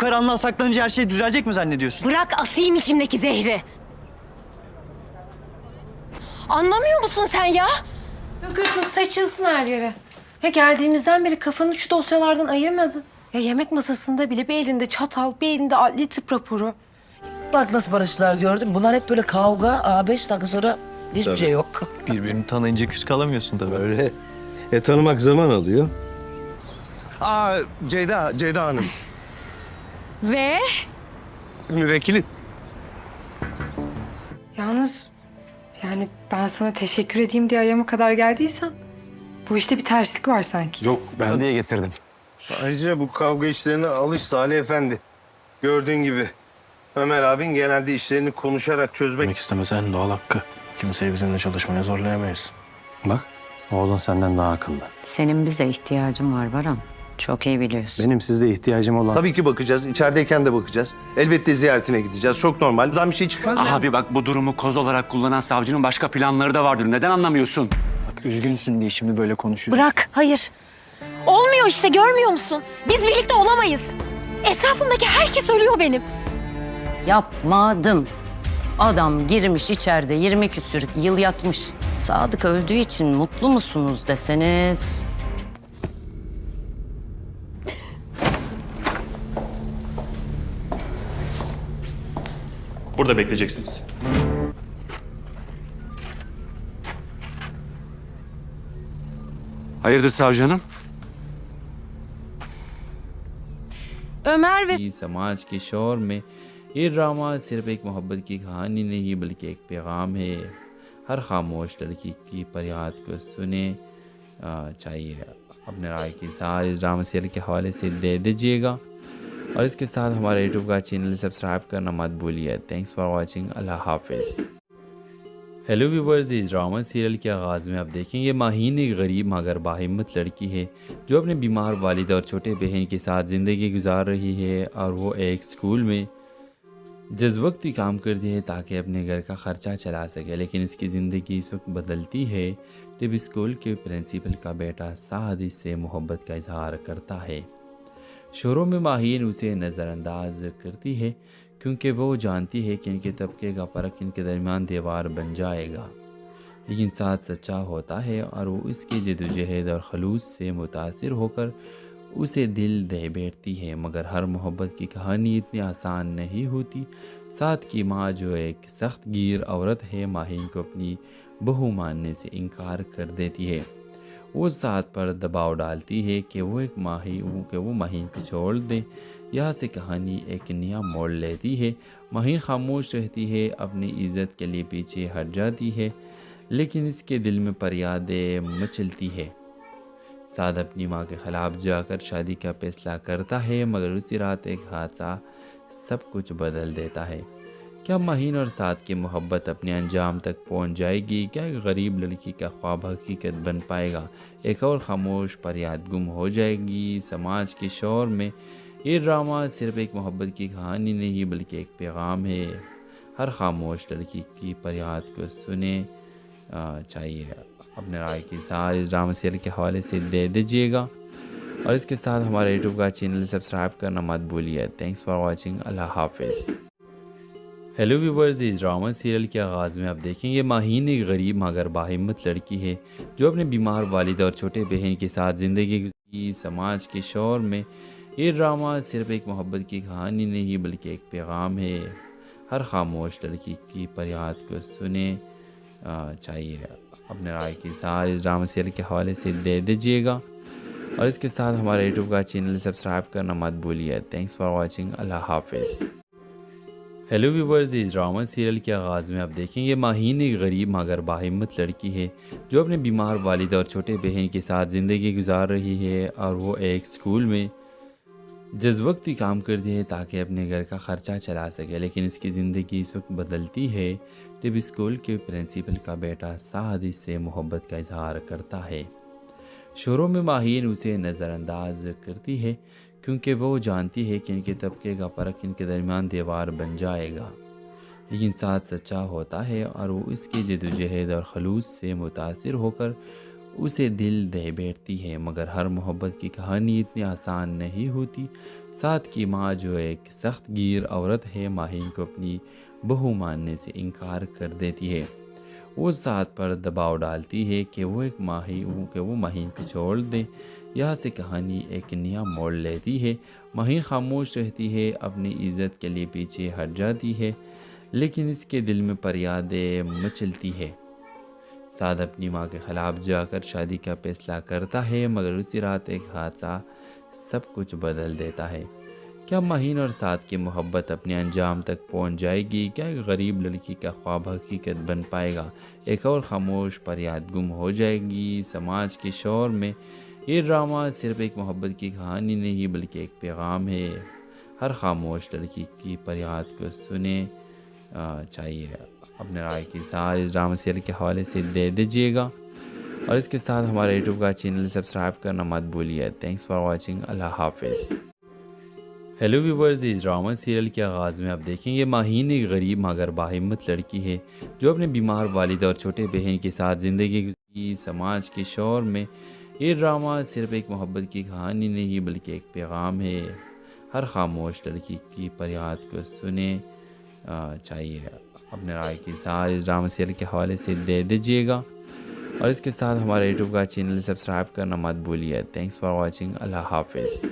karanlığa saklanınca her şey düzelecek mi zannediyorsun? Bırak atayım içimdeki zehri. Anlamıyor musun sen ya? Bakıyorsun saçılsın her yere. Ya geldiğimizden beri kafanı şu dosyalardan ayırmadın. Ya yemek masasında bile bir elinde çatal, bir elinde adli tıp raporu. Bak nasıl barıştılar gördün mü? Bunlar hep böyle kavga. 5 dakika sonra hiçbir şey yok. Birbirini tanıyınca küs kalamıyorsun tabii. Öyle. Tanımak zaman alıyor. Ceyda Hanım. Ve Müvekkilim. Yalnız yani ben sana teşekkür edeyim diye ayağıma kadar geldiysen bu işte bir terslik var sanki. Yok Ben diye getirdim. Ayrıca bu kavga işlerine alış Salih Efendi. Gördüğün gibi Ömer abin genelde işlerini konuşarak çözmek... Demek istemesen doğal hakkı. Kimseyi bizimle çalışmaya zorlayamayız. Bak, oğlun senden daha akıllı. Senin bize ihtiyacın var Baran. Çok iyi biliyorsun. Benim sizde ihtiyacım olan... Tabii ki bakacağız. İçerideyken de bakacağız. Elbette ziyaretine gideceğiz. Çok normal. Buradan bir şey çıkmaz yani. Abi bak bu durumu koz olarak kullanan savcının başka planları da vardır. Neden anlamıyorsun? Bak üzgünsün diye şimdi böyle konuşuyorsun. bırak, hayır. Olmuyor işte, görmüyor musun? Biz birlikte olamayız. Etrafımdaki herkes ölüyor benim. Yapmadım. Adam girmiş içeride 20 küsür yıl yatmış. Sadık öldüğü için mutlu musunuz deseniz... Burada bekleyeceksiniz. Hayırdır savcı hanım? Ömer ve समाज के शोर में ये drama सिर्फ एक मोहब्बत की कहानी नहीं बल्कि एक पैगाम है। हर खामोश लड़की की फरियाद को सुने चाहिए। अपने राय की सारी इस ड्रामा सीरियल के हवाले से दे दीजिएगा और इसके साथ हमारे यूट्यूब का चैनल सब्सक्राइब करना मत भूलिए। Thanks for watching. अल्लाह हाफिज़। हेलो व्यूवर्स, इस ड्रामा सीरियल के आगाज़ में आप देखेंगे माहीन एक गरीब मगर बाहिम्मत लड़की है जो अपने बीमार वालिद और छोटे बहन के साथ ज़िंदगी गुजार रही है और वो एक स्कूल में जज़्वक्ती काम करती है ताकि अपने घर का ख़र्चा चला सके। लेकिन इसकी ज़िंदगी इस वक्त बदलती है जब स्कूल के प्रिंसिपल का बेटा साद इससे मोहब्बत का इजहार करता है। शुरू में माहीन उसे नज़रअंदाज करती है क्योंकि वो जानती है कि इनके तबके का फ़र्क इनके दरमियान दीवार बन जाएगा। लेकिन साथ सच्चा होता है और वो इसकी जद्दोजहद और खलूस से मुतासिर होकर उसे दिल दे बैठती है। मगर हर मोहब्बत की कहानी इतनी आसान नहीं होती। साथ की माँ जो एक सख्त गिर औरत है माहीन को अपनी बहू मानने से इनकार कर देती है। वो साथ पर दबाव डालती है कि वो माहीन को छोड़ दे। यहाँ से कहानी एक नया मोड़ लेती है। माहीन खामोश रहती है, अपनी इज़्ज़त के लिए पीछे हट जाती है, लेकिन इसके दिल में फरियादें मचलती है। साद अपनी माँ के ख़िलाफ़ जाकर शादी का फैसला करता है, मगर उसी रात एक हादसा सब कुछ बदल देता है। क्या माहीन और साद की मोहब्बत अपने अंजाम तक पहुँच जाएगी? क्या एक गरीब लड़की का ख्वाब हकीकत बन पाएगा? एक और खामोश फरियाद गुम हो जाएगी? समाज के शोर में ये ड्रामा सिर्फ एक मोहब्बत की कहानी नहीं बल्कि एक पैगाम है। हर खामोश लड़की की फरियाद को सुने चाहिए। अपने राय की सारी इस ड्रामा सीरियल के हवाले से दे दीजिएगा और इसके साथ हमारे यूट्यूब का चैनल सब्सक्राइब करना मत भूलिए। Thanks for watching. अल्लाह हाफिज़। हेलो व्यूवर्स, इस ड्रामा सीरियल के आगाज़ में आप देखेंगे माहीन एक गरीब मगर बाहिम्मत लड़की है जो अपने बीमार वालिद और छोटे बहन के साथ ज़िंदगी गुजारती। समाज के शोर में ये ड्रामा सिर्फ एक मोहब्बत की कहानी नहीं बल्कि एक पैगाम है। हर खामोश लड़की की फरियाद को सुने चाहिए। अपने राय की सारी इस ड्रामा सीरियल के हवाले से दे दीजिएगा और इसके साथ हमारे यूट्यूब का चैनल सब्सक्राइब करना मत भूलिए। Thanks for watching. अल्लाह हाफिज़। हेलो व्यूवर्स, इस ड्रामा सीरियल के आगाज़ में आप देखेंगे माहीन एक गरीब मगर बाहिम्मत लड़की है जो अपने बीमार वालिद और छोटे बहन के साथ ज़िंदगी गुजार रही है और वो एक स्कूल में जज़्वक्ती काम करती है ताकि अपने घर का ख़र्चा चला सके। लेकिन इसकी ज़िंदगी इस वक्त बदलती है जब स्कूल के प्रिंसिपल का बेटा साद इससे मोहब्बत का इजहार करता है। शुरू में माहीन उसे नज़रअंदाज करती है क्योंकि वो जानती है कि इनके तबके का फ़र्क इनके दरमियान दीवार बन जाएगा। लेकिन साथ सच्चा होता है और वो इसकी जद्दोजहद और खलूस से मुतासिर होकर اسے دل دے بیٹھتی ہے، مگر ہر محبت کی کہانی اتنی آسان نہیں ہوتی۔ سعد کی ماں جو ایک سخت گیر عورت ہے، ماہین کو اپنی بہو ماننے سے انکار کر دیتی ہے۔ وہ سعد پر دباؤ ڈالتی ہے کہ وہ ماہین کو چھوڑ دے۔ یہاں سے کہانی ایک نیا موڑ لیتی ہے۔ ماہین خاموش رہتی ہے، اپنی عزت کے لیے پیچھے ہٹ جاتی ہے، لیکن اس کے دل میں فریادیں مچلتی ہے۔ سعد اپنی ماں کے خلاف جا کر شادی کا فیصلہ کرتا ہے، مگر اسی رات ایک حادثہ سب کچھ بدل دیتا ہے۔ کیا ماہین اور سعد کی محبت اپنے انجام تک پہنچ جائے گی؟ کیا ایک غریب لڑکی کا خواب حقیقت بن پائے گا؟ ایک اور خاموش فریاد گم ہو جائے گی سماج کے شور میں۔ یہ ڈرامہ صرف ایک محبت کی کہانی نہیں بلکہ ایک پیغام ہے۔ ہر خاموش لڑکی کی فریاد کو سنیں چاہیے۔ اپنے رائے کی اظہار اس ڈرامہ سیریل کے حوالے سے دے دیجیے گا، اور اس کے ساتھ ہمارے یوٹیوب کا چینل سبسکرائب کرنا مت بھولیے۔ Thanks for watching. اللہ حافظ۔ ہیلو ویورز، اس ڈرامہ سیریل کے آغاز میں آپ دیکھیں گے ماہین ایک غریب مگر باہمت لڑکی ہے جو اپنے بیمار والد اور چھوٹے بہن کے ساتھ زندگی گزاری سماج کے شور میں۔ یہ ڈرامہ صرف ایک محبت کی کہانی نہیں بلکہ ایک پیغام ہے۔ ہر خاموش لڑکی کی فریاد کو سنیں چاہیے۔ اپنے رائے کی اظہار اس ڈرامہ سیریل کے حوالے سے دے دیجیے گا، اور اس کے ساتھ ہمارے یوٹیوب کا چینل سبسکرائب کرنا مت بھولیے۔ Thanks for watching. اللہ حافظ۔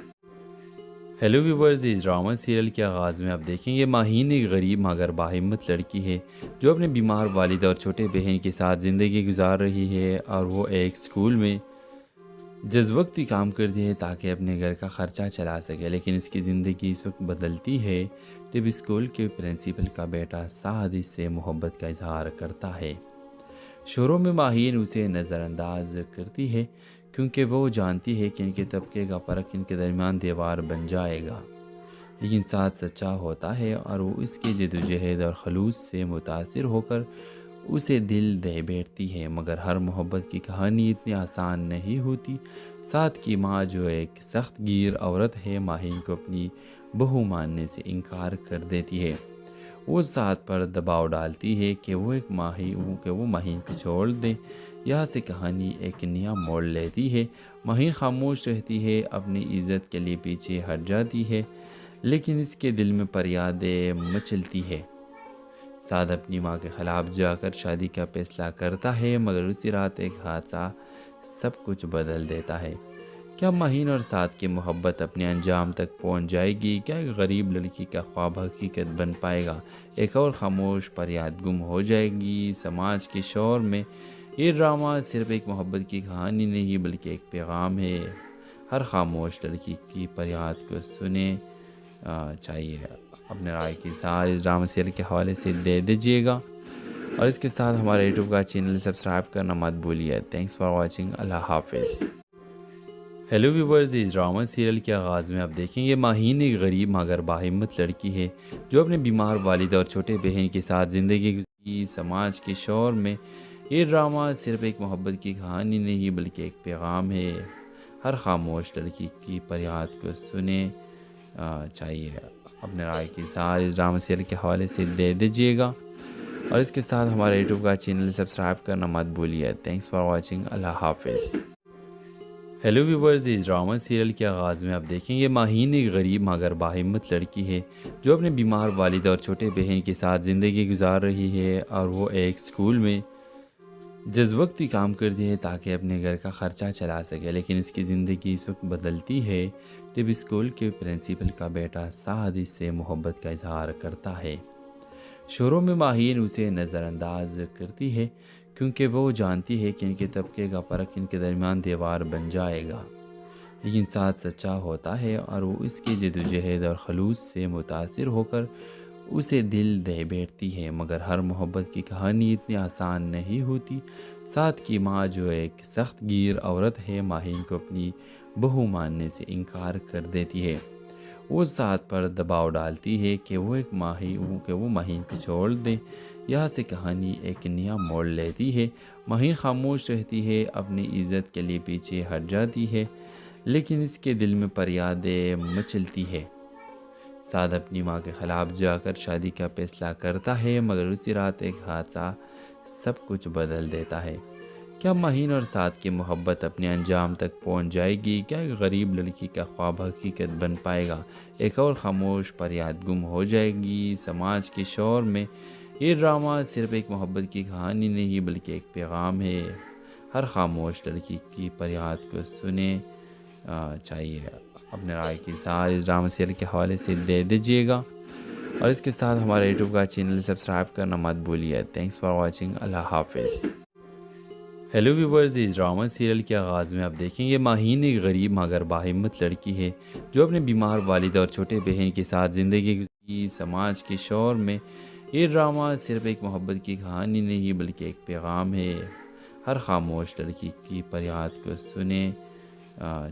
ہیلو ویورز، اس ڈرامہ سیریل کے آغاز میں آپ دیکھیں گے ماہین ایک غریب مگر باہمت لڑکی ہے جو اپنے بیمار والد اور چھوٹے بہن کے ساتھ زندگی گزار رہی ہے، اور وہ ایک اسکول میں جزوقتی کام کرتی ہے تاکہ اپنے گھر کا خرچہ چلا سکے۔ لیکن اس کی زندگی اس وقت بدلتی ہے جب اسکول کے پرنسپل کا بیٹا سعد اس سے محبت کا اظہار کرتا ہے۔ شروع میں ماہین اسے نظر انداز کرتی ہے کیونکہ وہ جانتی ہے کہ ان کے طبقے کا فرق ان کے درمیان دیوار بن جائے گا، لیکن سعد سچا ہوتا ہے اور وہ اس کی جدوجہد اور خلوص سے متاثر ہو کر اسے دل دے بیٹھتی ہے، مگر ہر محبت کی کہانی اتنی آسان نہیں ہوتی۔ سعد کی ماں جو ایک سخت گیر عورت ہے، ماہین کو اپنی بہو ماننے سے انکار کر دیتی ہے۔ وہ سعد پر دباؤ ڈالتی ہے کہ وہ ماہین کو چھوڑ دے۔ یہاں سے کہانی ایک نیا موڑ لیتی ہے۔ ماہین خاموش رہتی ہے، اپنی عزت کے لیے پیچھے ہٹ جاتی ہے، لیکن اس کے دل میں فریادیں مچلتی ہے۔ سعد اپنی ماں کے خلاف جا کر شادی کا فیصلہ کرتا ہے، مگر اسی رات ایک حادثہ سب کچھ بدل دیتا ہے۔ کیا ماہین اور سعد کی محبت اپنے انجام تک پہنچ جائے گی؟ کیا ایک غریب لڑکی کا خواب حقیقت بن پائے گا؟ ایک اور خاموش فریاد گم ہو جائے گی سماج کے شور میں۔ یہ ڈرامہ صرف ایک محبت کی کہانی نہیں بلکہ ایک پیغام ہے۔ ہر خاموش لڑکی کی فریاد کو سنیں چاہیے۔ اپنے رائے کی اظہار اس ڈرامہ سیریل کے حوالے سے دے دیجیے گا، اور اس کے ساتھ ہمارے یوٹیوب کا چینل سبسکرائب کرنا مت بھولیے۔ Thanks for watching. اللہ حافظ۔ ہیلو ویورز، اس ڈرامہ سیریل کے آغاز میں آپ دیکھیں گے ماہین ایک غریب مگر باہمت لڑکی ہے جو اپنے بیمار والد اور چھوٹے بہن کے ساتھ زندگی گزاری سماج کے شور میں۔ یہ ڈرامہ صرف ایک محبت کی کہانی نہیں بلکہ ایک پیغام ہے۔ ہر خاموش لڑکی کی فریاد کو سنیں چاہیے۔ اپنے رائے کی اظہار اس ڈرامہ سیریل کے حوالے سے دے دیجیے گا، اور اس کے ساتھ ہمارے یوٹیوب کا چینل سبسکرائب کرنا مت بھولیے۔ Thanks for watching. اللہ حافظ۔ ہیلو ویورز، اس ڈرامہ سیریل کے آغاز میں آپ دیکھیں گے ماہین ایک غریب مگر باہمت لڑکی ہے جو اپنے بیمار والد اور چھوٹے بہن کے ساتھ زندگی گزار رہی ہے، اور وہ ایک اسکول میں جزوقتی کام کرتی ہے تاکہ اپنے گھر کا خرچہ چلا سکے۔ لیکن اس کی زندگی اس وقت بدلتی ہے جب اسکول کے پرنسپل کا بیٹا سعد اس سے محبت کا اظہار کرتا ہے۔ شروع میں ماہین اسے نظر انداز کرتی ہے کیونکہ وہ جانتی ہے کہ ان کے طبقے کا فرق ان کے درمیان دیوار بن جائے گا، لیکن سعد سچا ہوتا ہے اور وہ اس کی جدوجہد اور خلوص سے متاثر ہو کر اسے دل دے بیٹھتی ہے، مگر ہر محبت کی کہانی اتنی آسان نہیں ہوتی۔ سعد کی ماں جو ایک سخت گیر عورت ہے، ماہین کو اپنی بہو ماننے سے انکار کر دیتی ہے۔ وہ سعد پر دباؤ ڈالتی ہے کہ وہ ماہین کو چھوڑ دے۔ یہاں سے کہانی ایک نیا موڑ لیتی ہے۔ ماہین خاموش رہتی ہے، اپنی عزت کے لیے پیچھے ہٹ جاتی ہے، لیکن اس کے دل میں فریادیں مچلتی ہے۔ سعد اپنی ماں کے خلاف جا کر شادی کا فیصلہ کرتا ہے، مگر اسی رات ایک حادثہ سب کچھ بدل دیتا ہے۔ کیا مہین اور سعد کی محبت اپنے انجام تک پہنچ جائے گی؟ کیا ایک غریب لڑکی کا خواب حقیقت بن پائے گا؟ ایک اور خاموش فریاد گم ہو جائے گی سماج کے شور میں؟ یہ ڈرامہ صرف ایک محبت کی کہانی نہیں بلکہ ایک پیغام ہے۔ ہر خاموش لڑکی کی فریاد کو سنے چاہیے اپنے رائے کی اظہار اس ڈرامہ سیریل کے حوالے سے دے دیجیے گا، اور اس کے ساتھ ہمارے یوٹیوب کا چینل سبسکرائب کرنا مت بھولیے۔ تھینکس فار واچنگ، اللہ حافظ۔ ہیلو ویورز، اس ڈرامہ سیریل کے آغاز میں آپ دیکھیں یہ ماہین ایک غریب مگر باہمت لڑکی ہے جو اپنے بیمار والد اور چھوٹے بہن کے ساتھ زندگی گزاری سماج کے شور میں۔ یہ ڈرامہ صرف ایک محبت کی کہانی نہیں بلکہ ایک پیغام ہے۔ ہر خاموش لڑکی کی فریاد کو سنے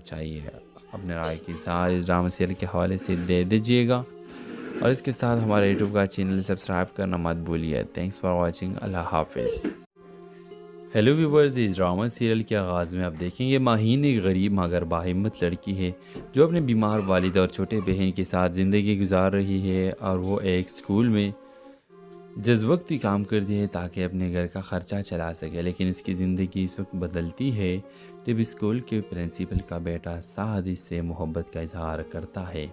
چاہیے اپنے رائے کی اظہار اس ڈرامہ سیریل کے حوالے سے دے دیجیے گا، اور اس کے ساتھ ہمارے یوٹیوب کا چینل سبسکرائب کرنا مت بھولیے۔ تھینکس فار واچنگ، اللہ حافظ۔ ہیلو ویورز، اس ڈرامہ سیریل کے آغاز میں آپ دیکھیں یہ ماہین ایک غریب مگر باہمت لڑکی ہے جو اپنے بیمار والد اور چھوٹے بہن کے ساتھ زندگی گزار رہی ہے، اور وہ ایک اسکول میں جز وقتی کام کرتی ہے تاکہ اپنے گھر کا خرچہ چلا سکے، لیکن اس کی زندگی اس وقت بدلتی ہے جب اسکول کے پرنسپل کا بیٹا سعد اس سے محبت کا اظہار کرتا ہے۔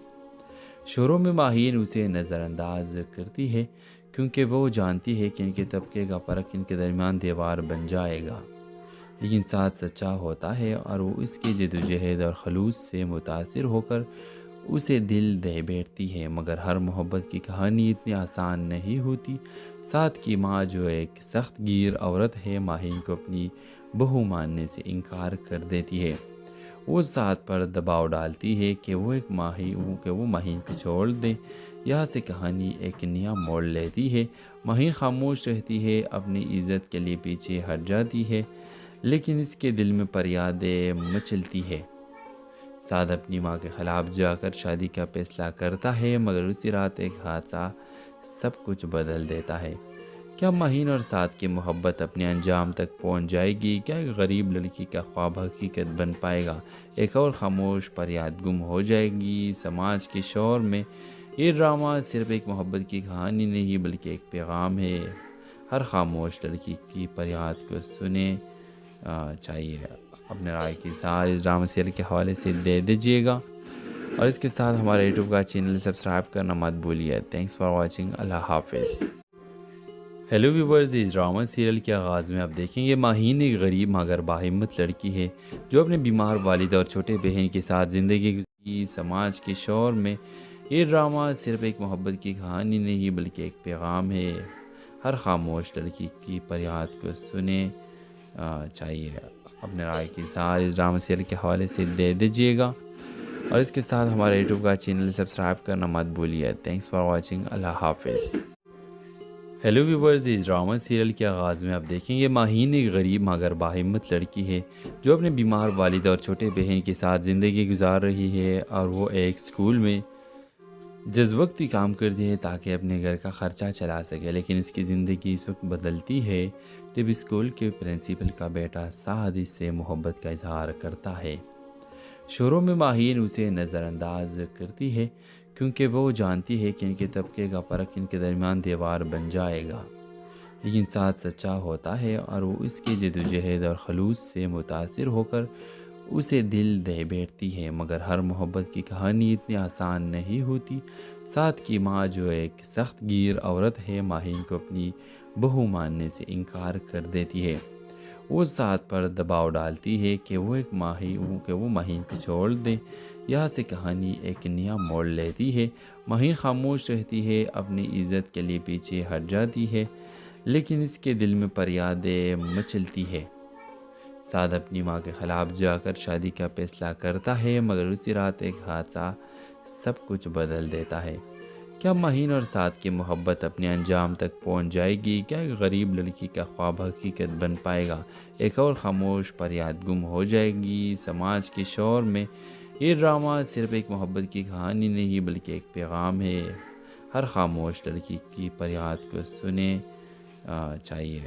شروع میں ماہین اسے نظر انداز کرتی ہے کیونکہ وہ جانتی ہے کہ ان کے طبقے کا فرق ان کے درمیان دیوار بن جائے گا، لیکن سعد سچا ہوتا ہے اور وہ اس کی جدوجہد اور خلوص سے متاثر ہو کر اسے دل دے بیٹھتی ہے۔ مگر ہر محبت کی کہانی اتنی آسان نہیں ہوتی۔ سعد کی ماں جو ایک سخت گیر عورت ہے ماہین کو اپنی بہو ماننے سے انکار کر دیتی ہے۔ وہ سعد پر دباؤ ڈالتی ہے کہ وہ ماہین کو چھوڑ دے۔ یہاں سے کہانی ایک نیا موڑ لیتی ہے۔ ماہین خاموش رہتی ہے، اپنی عزت کے لیے پیچھے ہٹ جاتی ہے، لیکن اس کے دل میں فریادیں مچلتی ہے۔ سعد اپنی ماں کے خلاف جا کر شادی کا فیصلہ کرتا ہے، مگر اسی رات ایک حادثہ سب کچھ بدل دیتا ہے۔ کیا ماہین اور سعد کی محبت اپنے انجام تک پہنچ جائے گی؟ کیا ایک غریب لڑکی کا خواب حقیقت بن پائے گا؟ ایک اور خاموش فریاد گم ہو جائے گی سماج کے شور میں؟ یہ ڈرامہ صرف ایک محبت کی کہانی نہیں بلکہ ایک پیغام ہے۔ ہر خاموش لڑکی کی فریاد کو سنے چاہیے اپنے رائے کی اظہار اس ڈرامہ سیریل کے حوالے سے دے دیجیے گا، اور اس کے ساتھ ہمارے یوٹیوب کا چینل سبسکرائب کرنا مت بھولیے۔ تھینکس فار واچنگ، اللہ حافظ۔ ہیلو ویورز، اس ڈرامہ سیریل کے آغاز میں آپ دیکھیں یہ ماہین ایک غریب مگر باہمت لڑکی ہے جو اپنے بیمار والد اور چھوٹے بہن کے ساتھ زندگی گزاری سماج کے شور میں۔ یہ ڈرامہ صرف ایک محبت کی کہانی نہیں بلکہ ایک پیغام ہے۔ ہر خاموش لڑکی کی فریاد کو سنے چاہیے اپنے رائے کی اظہار اس ڈرامہ سیریل کے حوالے سے دے دیجیے گا، اور اس کے ساتھ ہمارے یوٹیوب کا چینل سبسکرائب کرنا مت بھولیے۔ تھینکس فار واچنگ، اللہ حافظ۔ ہیلو ویورز، اس ڈرامہ سیریل کے آغاز میں آپ دیکھیں یہ ماہین ایک غریب مگر باہمت لڑکی ہے جو اپنے بیمار والد اور چھوٹے بہن کے ساتھ زندگی گزار رہی ہے، اور وہ ایک اسکول میں جز وقتی کام کرتی ہے تاکہ اپنے گھر کا خرچہ چلا سکے، لیکن اس کی زندگی اس وقت بدلتی ہے جب اسکول کے پرنسپل کا بیٹا سعد اس سے محبت کا اظہار کرتا ہے۔ شروع میں ماہین اسے نظر انداز کرتی ہے کیونکہ وہ جانتی ہے کہ ان کے طبقے کا فرق ان کے درمیان دیوار بن جائے گا، لیکن سعد سچا ہوتا ہے اور وہ اس کی جدوجہد اور خلوص سے متاثر ہو کر اسے دل دے بیٹھتی ہے۔ مگر ہر محبت کی کہانی اتنی آسان نہیں ہوتی۔ سعد کی ماں جو ایک سخت گیر عورت ہے ماہین کو اپنی بہو ماننے سے انکار کر دیتی ہے۔ وہ سعد پر دباؤ ڈالتی ہے کہ وہ ماہین کو چھوڑ دے۔ یہاں سے کہانی ایک نیا موڑ لیتی ہے۔ ماہین خاموش رہتی ہے، اپنی عزت کے لیے پیچھے ہٹ جاتی ہے، لیکن اس کے دل میں فریادیں مچلتی ہے۔ سعد اپنی ماں کے خلاف جا کر شادی کا فیصلہ کرتا ہے، مگر اسی رات ایک حادثہ سب کچھ بدل دیتا ہے۔ کیا ماہین اور سعد کی محبت اپنے انجام تک پہنچ جائے گی؟ کیا ایک غریب لڑکی کا خواب حقیقت بن پائے گا؟ ایک اور خاموش فریاد گم ہو جائے گی سماج کے شور میں؟ یہ ڈرامہ صرف ایک محبت کی کہانی نہیں بلکہ ایک پیغام ہے۔ ہر خاموش لڑکی کی فریاد کو سنے چاہیے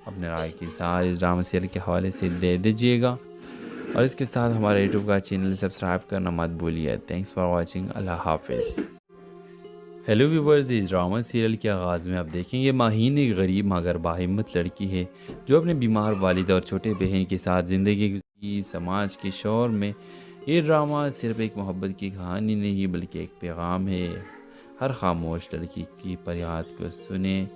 اپنے رائے کی اظہار اس ڈرامہ سیریل کے حوالے سے دے دیجیے گا، اور اس کے ساتھ ہمارے یوٹیوب کا چینل سبسکرائب کرنا مت بھولیے۔ تھینکس فار واچنگ، اللہ حافظ۔ हेलो व्यूवर्स, इस ड्रामा सीरियल के आगाज़ में आप देखेंगे माहीन एक गरीब मगर बाहिम्मत लड़की है जो अपने बीमार वालिद और छोटे बहन के साथ ज़िंदगी गुजारती। समाज के शोर में ये ड्रामा सिर्फ एक मोहब्बत की कहानी नहीं बल्कि एक पैगाम है। हर खामोश लड़की की फरियाद को सुने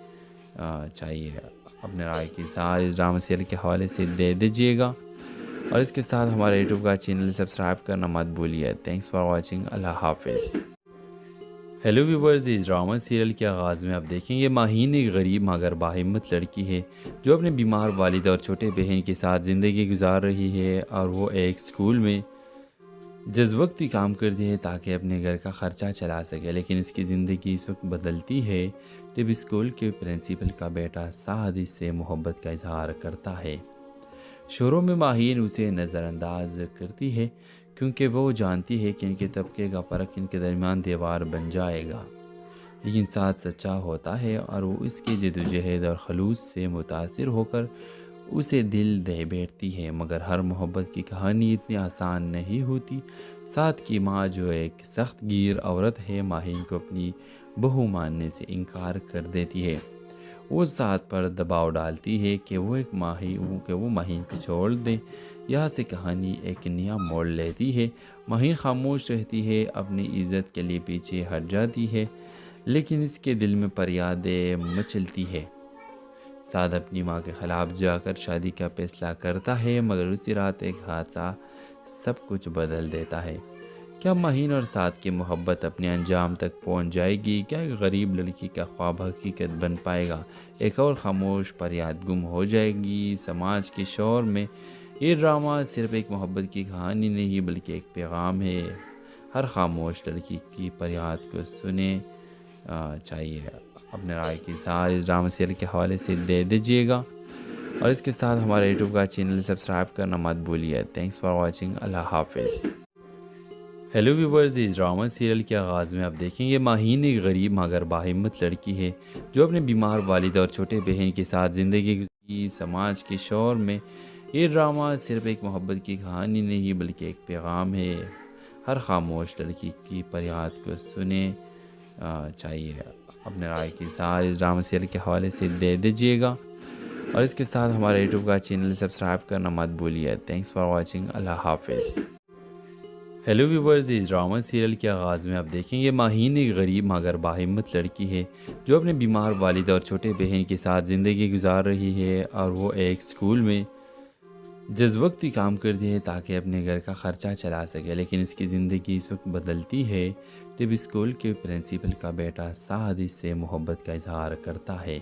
चाहिए। अपने राय की इज़हार इस ड्रामा सीरियल के हवाले से दे दीजिएगा और इसके साथ हमारे यूट्यूब का चैनल सब्सक्राइब करना मत भूलिए। Thanks for watching. अल्लाह हाफिज़। हेलो व्यूवर्स, इस ड्रामा सीरियल के आगाज़ में आप देखेंगे माहीन एक गरीब मगर बाहिम्मत लड़की है जो अपने बीमार वालिद और छोटे बहन के साथ ज़िंदगी गुजार रही है और वो एक स्कूल में जज़्वक्ती काम करती है ताकि अपने घर का ख़र्चा चला सके। लेकिन इसकी ज़िंदगी इस वक्त बदलती है जब स्कूल के प्रिंसिपल का बेटा साद इससे मोहब्बत का इजहार करता है। शुरू में माहीन उसे नज़रअंदाज करती है क्योंकि वो जानती है कि इनके तबके का फ़र्क इनके दरमियान दीवार बन जाएगा। लेकिन साथ सच्चा होता है और वो इसकी जद्दोजहद और खलूस से मुतासिर होकर उसे दिल दे बैठती है। मगर हर मोहब्बत की कहानी इतनी आसान नहीं होती। साथ की माँ जो एक सख्त गिर औरत है माहीन को अपनी बहू मानने से इनकार कर देती है। वो साथ पर दबाव डालती है कि वो माहीन को छोड़ दे। यहाँ से कहानी एक नया मोड़ लेती है। माहीन खामोश रहती है, अपनी इज़्ज़त के लिए पीछे हट जाती है, लेकिन इसके दिल में फरियादें मचलती है। साद अपनी माँ के ख़िलाफ़ जाकर शादी का फैसला करता है, मगर उसी रात एक हादसा सब कुछ बदल देता है। क्या माहीन और साद की मोहब्बत अपने अंजाम तक पहुँच जाएगी? क्या एक गरीब लड़की का ख्वाब हकीकत बन पाएगा? एक और खामोश फरियाद गुम हो जाएगी। समाज के शोर में ये ड्रामा सिर्फ एक मोहब्बत की कहानी नहीं बल्कि एक पैगाम है। हर खामोश लड़की की फरियाद को सुने चाहिए। अपने राय की इज़हार इस ड्रामा सीरियल के हवाले से दे दीजिएगा और इसके साथ हमारे यूट्यूब का चैनल सब्सक्राइब करना मत भूलिए। Thanks for watching. अल्लाह हाफिज़। हेलो व्यूवर्स, इस ड्रामा सीरियल के आगाज़ में आप देखेंगे माहीन एक गरीब मगर बाहिम्मत लड़की है जो अपने बीमार वालिद और छोटे बहन के साथ ज़िंदगी गुजारती। समाज के शोर में ये ड्रामा सिर्फ एक मोहब्बत की कहानी नहीं बल्कि एक पैगाम है। हर खामोश लड़की की फरियाद को सुने चाहिए। अपने राय की इज़हार इस ड्रामा सीरियल के हवाले से दे दीजिएगा और इसके साथ हमारे यूट्यूब का चैनल सब्सक्राइब करना मत भूलिए। Thanks for watching. अल्लाह हाफिज़। हेलो व्यूवर्स, इस ड्रामा सीरियल के आगाज़ में आप देखेंगे माहीन एक गरीब मगर बाहिम्मत लड़की है जो अपने बीमार वालिद और छोटे बहन के साथ ज़िंदगी गुजार रही है और वो एक स्कूल में जज़्वक्ती काम करती है ताकि अपने घर का ख़र्चा चला सके। लेकिन इसकी ज़िंदगी इस वक्त बदलती है जब स्कूल के प्रिंसिपल का बेटा साद इससे मोहब्बत का इजहार करता है।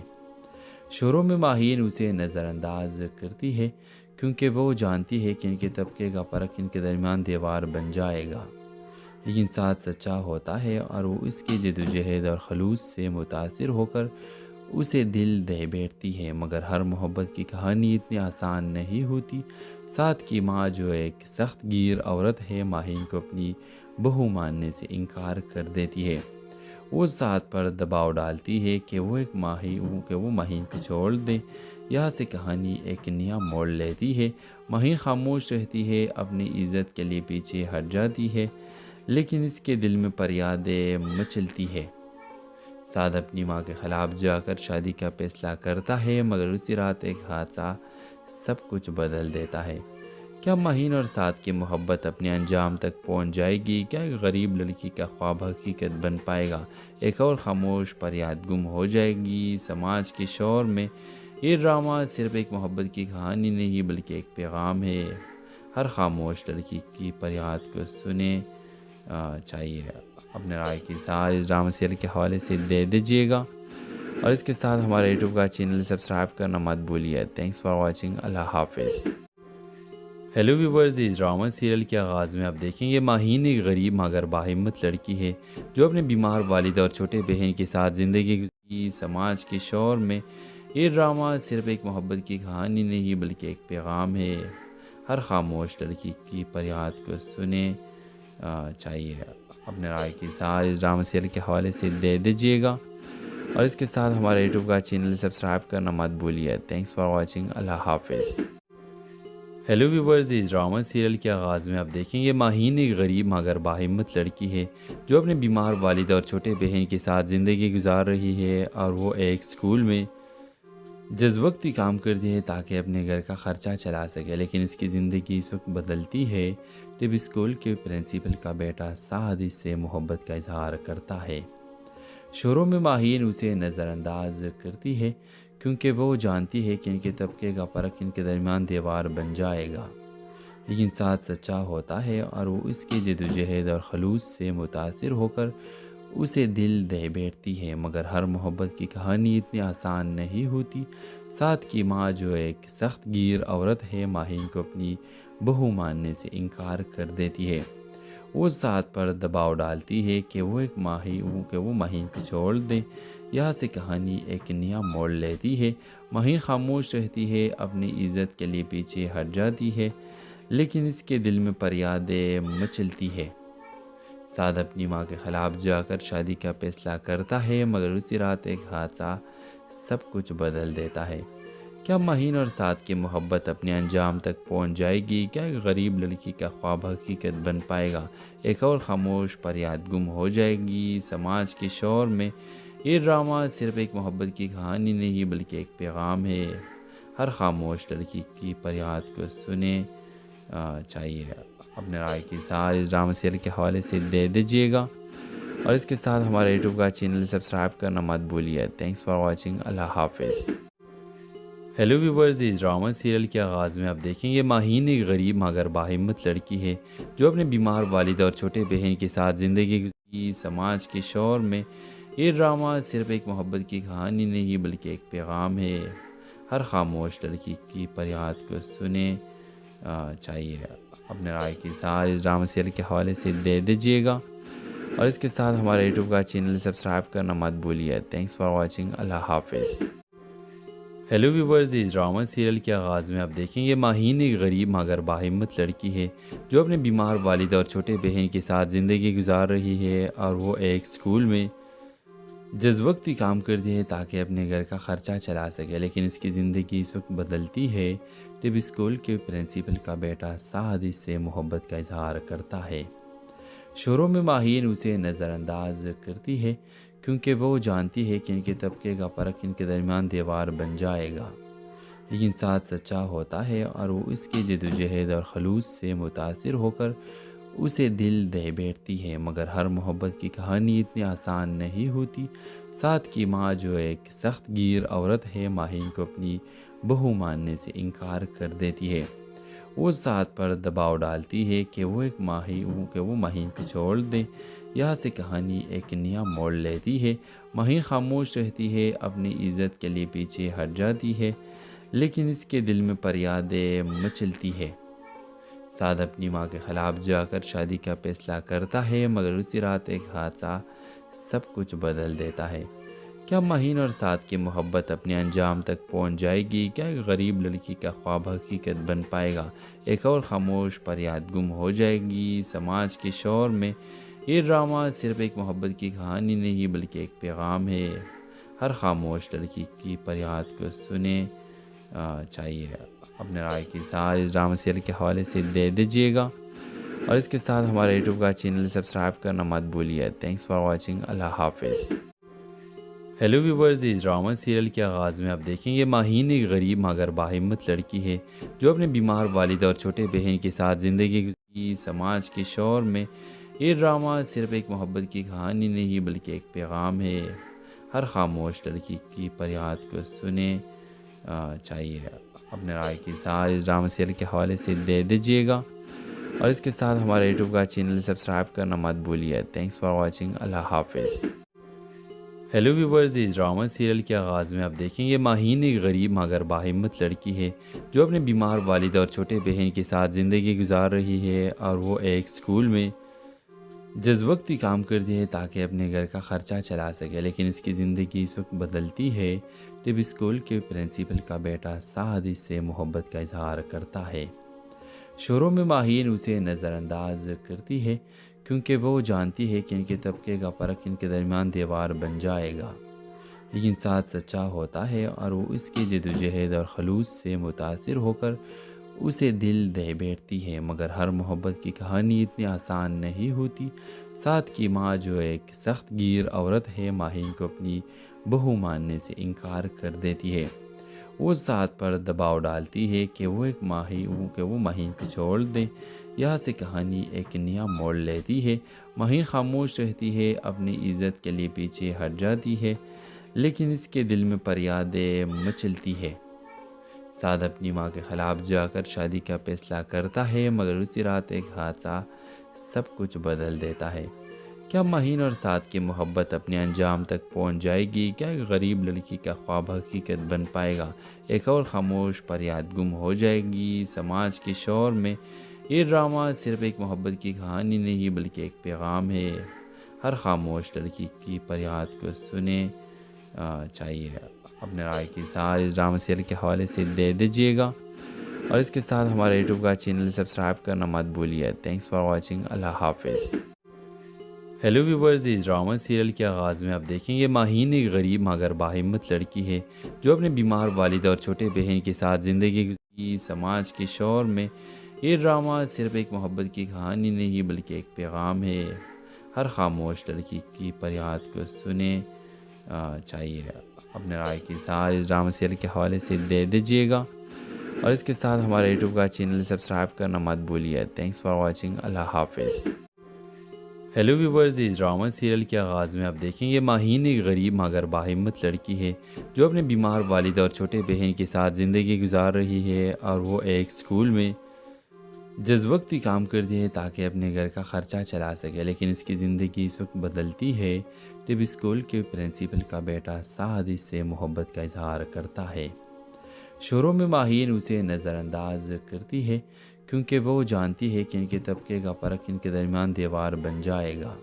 शुरू में माहीन उसे नज़रअंदाज करती है क्योंकि वो जानती है कि इनके तबके का फ़र्क इनके दरमियान दीवार बन जाएगा। लेकिन साथ सच्चा होता है और वो इसकी जद्दोजहद और खलूस से मुतासिर होकर उसे दिल दे बैठती है। मगर हर मोहब्बत की कहानी इतनी आसान नहीं होती। साथ की माँ जो एक सख्त गिर औरत है माहीन को अपनी बहू मानने से इनकार कर देती है। वो साथ पर दबाव डालती है कि वो माहीन को छोड़ दे। यहाँ से कहानी एक नया मोड़ लेती है। माहीन खामोश रहती है, अपनी इज़्ज़त के लिए पीछे हट जाती है, लेकिन इसके दिल में फरियादें मचलती है। साद अपनी माँ के ख़िलाफ़ जाकर शादी का फैसला करता है, मगर उसी रात एक हादसा सब कुछ बदल देता है। क्या माहीन और साद की मोहब्बत अपने अंजाम तक पहुँच जाएगी? क्या एक गरीब लड़की का ख्वाब हकीकत बन पाएगा? एक और खामोश फरियाद गुम हो जाएगी। समाज के शोर में ये ड्रामा सिर्फ एक मोहब्बत की कहानी नहीं बल्कि एक पैगाम है। हर खामोश लड़की की फरियाद को सुने चाहिए। अपने राय की इज़हार इस ड्रामा सीरियल के हवाले से दे दीजिएगा और इसके साथ हमारे यूट्यूब का चैनल सब्सक्राइब करना मत भूलिए। Thanks for watching. अल्लाह हाफिज़। हेलो व्यूवर्स, इस ड्रामा सीरियल के आगाज़ में आप देखेंगे माहीन एक गरीब मगर बाहिम्मत लड़की है जो अपने बीमार वालिद और छोटे बहन के साथ ज़िंदगी गुजारती। समाज के शोर में ये ड्रामा सिर्फ एक मोहब्बत की कहानी नहीं बल्कि एक पैगाम है। हर खामोश लड़की की फरियाद को सुने चाहिए। अपने राय की इज़हार इस ड्रामा सीरियल के हवाले से दे दीजिएगा और इसके साथ हमारे यूट्यूब का चैनल सब्सक्राइब करना मत भूलिए। Thanks for watching. अल्लाह हाफिज़। हेलो व्यूवर्स, इस ड्रामा सीरियल के आगाज़ में आप देखेंगे माहीन एक गरीब मगर बाहिम्मत लड़की है जो अपने बीमार वालिद और छोटे बहन के साथ ज़िंदगी गुजार रही है और वो एक स्कूल में जज़्वक्ती काम करती है ताकि अपने घर का ख़र्चा चला सके। लेकिन इसकी ज़िंदगी इस वक्त बदलती है जब स्कूल के प्रिंसिपल का बेटा साद इससे मोहब्बत का इजहार करता है। शुरू में माहीन उसे नज़रअंदाज करती है क्योंकि वो जानती है कि इनके तबके का फ़र्क इनके दरमियान दीवार बन जाएगा। लेकिन साथ सच्चा होता है और वो इसकी जद्दोजहद और खलूस से मुतासिर होकर उसे दिल दे बैठती है। मगर हर मोहब्बत की कहानी इतनी आसान नहीं होती। साथ की माँ जो एक सख्त गिर औरत है, माहीन को अपनी बहू मानने से इनकार कर देती है। वो साथ पर दबाव डालती है कि वो माहीन को छोड़ दें। यहाँ से कहानी एक नया मोड़ लेती है। माहीन खामोश रहती है, अपनी इज़्ज़त के लिए पीछे हट जाती है, लेकिन इसके दिल में फरियादें मचलती है। साद अपनी माँ के ख़िलाफ़ जाकर शादी का फैसला करता है, मगर उसी रात एक हादसा सब कुछ बदल देता है। क्या माहीन और साद की मोहब्बत अपने अंजाम तक पहुँच जाएगी? क्या एक गरीब लड़की का ख्वाब हकीकत बन पाएगा? एक और खामोश फरियाद गुम हो जाएगी? समाज के शोर में ये ड्रामा सिर्फ एक मोहब्बत की कहानी नहीं बल्कि एक पैगाम है। हर खामोश लड़की की फरियाद को सुने चाहिए। अपने राय की सार इस ड्रामा सीरियल के हवाले से दे दीजिएगा और इसके साथ हमारे यूट्यूब का चैनल सब्सक्राइब करना मत भूलिए। Thanks for watching. अल्लाह हाफिज़। हेलो व्यूवर्स, इस ड्रामा सीरियल के आगाज़ में आप देखेंगे माहीन एक गरीब मगर बाहिम्मत लड़की है जो अपने बीमार वालिद और छोटे बहन के साथ ज़िंदगी गुजारती। समाज के शोर में ये ड्रामा सिर्फ एक मोहब्बत की कहानी नहीं बल्कि एक पैगाम है। हर खामोश लड़की की फरियाद को सुने चाहिए। अपने राय की सार इस ड्रामा सीरियल के हवाले से दे दीजिएगा और इसके साथ हमारे यूट्यूब का चैनल सब्सक्राइब करना मत भूलिए। Thanks for watching. अल्लाह हाफिज़। हेलो व्यूवर्स, इस ड्रामा सीरियल के आगाज़ में आप देखेंगे माहीन एक गरीब मगर बाहिम्मत लड़की है जो अपने बीमार वालिद और छोटे बहन के साथ ज़िंदगी गुजार रही है और वो एक स्कूल में जज़्वक्ती काम करती है ताकि अपने घर का ख़र्चा चला सके। लेकिन इसकी ज़िंदगी इस वक्त बदलती है जब स्कूल के प्रिंसिपल का बेटा साद इससे मोहब्बत का इजहार करता है। शुरू में माहीन उसे नज़रअंदाज करती है क्योंकि वो जानती है कि इनके तबके का फ़र्क इनके दरमियान दीवार बन जाएगा। लेकिन साथ सच्चा होता है और वो इसकी जद्दोजहद और खलूस से मुतासिर होकर उसे दिल दे बैठती है। मगर हर मोहब्बत की कहानी इतनी आसान नहीं होती। साथ की माँ जो एक सख्त गिर औरत है, माहीन को अपनी बहू मानने से इनकार कर देती है। वो साथ पर दबाव डालती है कि वो माहीन को छोड़ दें। यहाँ से कहानी एक नया मोड़ लेती है। माहीन खामोश रहती है, अपनी इज़्ज़त के लिए पीछे हट जाती है, लेकिन इसके दिल में फरियादें मचलती है। साद अपनी माँ के ख़िलाफ़ जाकर शादी का फैसला करता है, मगर उसी रात एक हादसा सब कुछ बदल देता है। क्या माहीन और साद की मोहब्बत अपने अंजाम तक पहुँच जाएगी? क्या एक गरीब लड़की का ख्वाब हकीकत बन पाएगा? एक और खामोश फरियाद गुम हो जाएगी? समाज के शोर में ये ड्रामा सिर्फ एक मोहब्बत की कहानी नहीं बल्कि एक पैगाम है। हर खामोश लड़की की फरियाद को सुने चाहिए। अपने राय की सार इस ड्रामा सीरियल के हवाले से दे दीजिएगा और इसके साथ हमारे यूट्यूब का चैनल सब्सक्राइब करना मत भूलिए। Thanks for watching. अल्लाह हाफिज़। हेलो व्यूवर्स, इस ड्रामा सीरियल के आगाज़ में आप देखेंगे माहीन एक गरीब मगर बाहिम्मत लड़की है जो अपने बीमार वालिद और छोटे बहन के साथ ज़िंदगी गुजारती। समाज के शोर में ये ड्रामा सिर्फ एक मोहब्बत की कहानी नहीं बल्कि एक पैगाम है। हर खामोश लड़की की फरियाद को सुने चाहिए। अपने राय की सार इस ड्रामा सीरियल के हवाले से दे दीजिएगा और इसके साथ हमारे यूट्यूब का चैनल सब्सक्राइब करना मत भूलिए। Thanks for watching. अल्लाह हाफिज़। हेलो व्यूवर्स, इस ड्रामा सीरियल के आगाज़ में आप देखेंगे माहीन एक गरीब मगर बाहिम्मत लड़की है जो अपने बीमार वालिद और छोटे बहन के साथ ज़िंदगी गुजार रही है और वो एक स्कूल में जज़्वक्ती काम करती है ताकि अपने घर का ख़र्चा चला सके। लेकिन इसकी ज़िंदगी इस वक्त बदलती है जब स्कूल के प्रिंसिपल का बेटा साद इससे मोहब्बत का इजहार करता है। शुरू में माहीन उसे नज़रअंदाज करती है क्योंकि वो जानती है कि इनके तबके का फ़र्क इनके दरमियान दीवार बन जाएगा। लेकिन साथ सच्चा होता है और वो इसकी जद्दोजहद और खलूस से मुतासिर होकर اسے دل دے بیٹھتی ہے، مگر ہر محبت کی کہانی اتنی آسان نہیں ہوتی۔ سعد کی ماں جو ایک سخت گیر عورت ہے، ماہین کو اپنی بہو ماننے سے انکار کر دیتی ہے۔ وہ سعد پر دباؤ ڈالتی ہے کہ وہ ماہین کو چھوڑ دیں۔ یہاں سے کہانی ایک نیا موڑ لیتی ہے۔ ماہین خاموش رہتی ہے، اپنی عزت کے لیے پیچھے ہٹ جاتی ہے، لیکن اس کے دل میں فریادیں مچلتی ہے۔ سعد اپنی ماں کے خلاف جا کر شادی کا فیصلہ کرتا ہے، مگر اسی رات ایک حادثہ سب کچھ بدل دیتا ہے۔ کیا ماہین اور سعد کی محبت اپنے انجام تک پہنچ جائے گی؟ کیا ایک غریب لڑکی کا خواب حقیقت بن پائے گا؟ ایک اور خاموش فریاد گم ہو جائے گی سماج کے شور میں؟ یہ ڈرامہ صرف ایک محبت کی کہانی نہیں بلکہ ایک پیغام ہے۔ ہر خاموش لڑکی کی فریاد کو سنیں چاہیے۔ اپنے رائے کی اظہار اس ڈرامہ سیریل کے حوالے سے دے دیجیے گا، اور اس کے ساتھ ہمارے یوٹیوب کا چینل سبسکرائب کرنا مت بھولیے۔ Thanks for watching. اللہ حافظ۔ ہیلو ویورز، اس ڈرامہ سیریل کے آغاز میں آپ دیکھیں گے ماہین ایک غریب مگر باہمت لڑکی ہے جو اپنے بیمار والد اور چھوٹے بہن کے ساتھ زندگی گزاری سماج کے شور میں۔ یہ ڈرامہ صرف ایک محبت کی کہانی نہیں بلکہ ایک پیغام ہے۔ ہر خاموش لڑکی کی فریاد کو سنیں چاہیے۔ اپنے رائے کی اظہار اس ڈرامہ سیریل کے حوالے سے دے دیجیے گا، اور اس کے ساتھ ہمارے یوٹیوب کا چینل سبسکرائب کرنا مت بھولیے۔ Thanks for watching. اللہ حافظ۔ ہیلو ویورز، اس ڈرامہ سیریل کے آغاز میں آپ دیکھیں گے ماہین ایک غریب مگر باہمت لڑکی ہے جو اپنے بیمار والد اور چھوٹے بہن کے ساتھ زندگی گزار رہی ہے، اور وہ ایک اسکول میں جز وقتی کام کرتی ہے تاکہ اپنے گھر کا خرچہ چلا سکے، لیکن اس کی زندگی اس وقت بدلتی ہے جب اسکول کے پرنسپل کا بیٹا سعد اس سے محبت کا اظہار کرتا ہے۔ شروع میں ماہین اسے نظر انداز کرتی ہے کیونکہ وہ جانتی ہے کہ ان کے طبقے کا فرق ان کے درمیان دیوار بن جائے گا،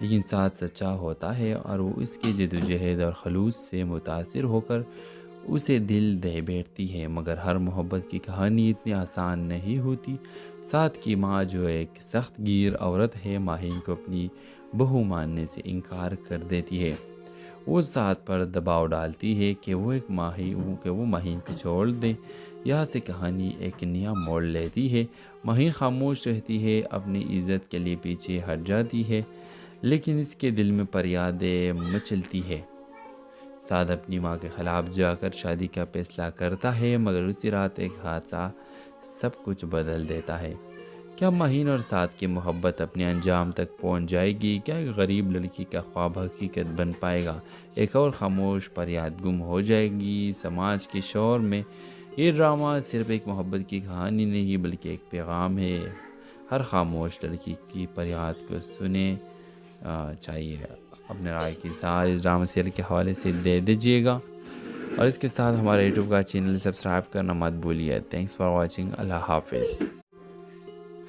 لیکن سعد سچا ہوتا ہے اور وہ اس کی جدوجہد اور خلوص سے متاثر ہو کر اسے دل دے بیٹھتی ہے، مگر ہر محبت کی کہانی اتنی آسان نہیں ہوتی۔ سعد کی ماں جو ایک سخت گیر عورت ہے، ماہین کو اپنی بہو ماننے سے انکار کر دیتی ہے۔ وہ سعد پر دباؤ ڈالتی ہے کہ وہ ماہین کو چھوڑ دیں۔ یہاں سے کہانی ایک نیا موڑ لیتی ہے۔ ماہین خاموش رہتی ہے، اپنی عزت کے لیے پیچھے ہٹ جاتی ہے، لیکن اس کے دل میں فریادیں مچلتی ہے۔ سعد اپنی ماں کے خلاف جا کر شادی کا فیصلہ کرتا ہے، مگر اسی رات ایک حادثہ سب کچھ بدل دیتا ہے۔ کیا ماہین اور سعد کی محبت اپنے انجام تک پہنچ جائے گی؟ کیا ایک غریب لڑکی کا خواب حقیقت بن پائے گا؟ ایک اور خاموش فریاد گم ہو جائے گی سماج کے شور میں۔ یہ ڈرامہ صرف ایک محبت کی کہانی نہیں بلکہ ایک پیغام ہے۔ ہر خاموش لڑکی کی فریاد کو سنیں چاہیے۔ اپنے رائے کی اظہار اس ڈرامہ سیریل کے حوالے سے دے دیجیے گا، اور اس کے ساتھ ہمارے یوٹیوب کا چینل سبسکرائب کرنا مت بھولیے۔ Thanks for watching. اللہ حافظ۔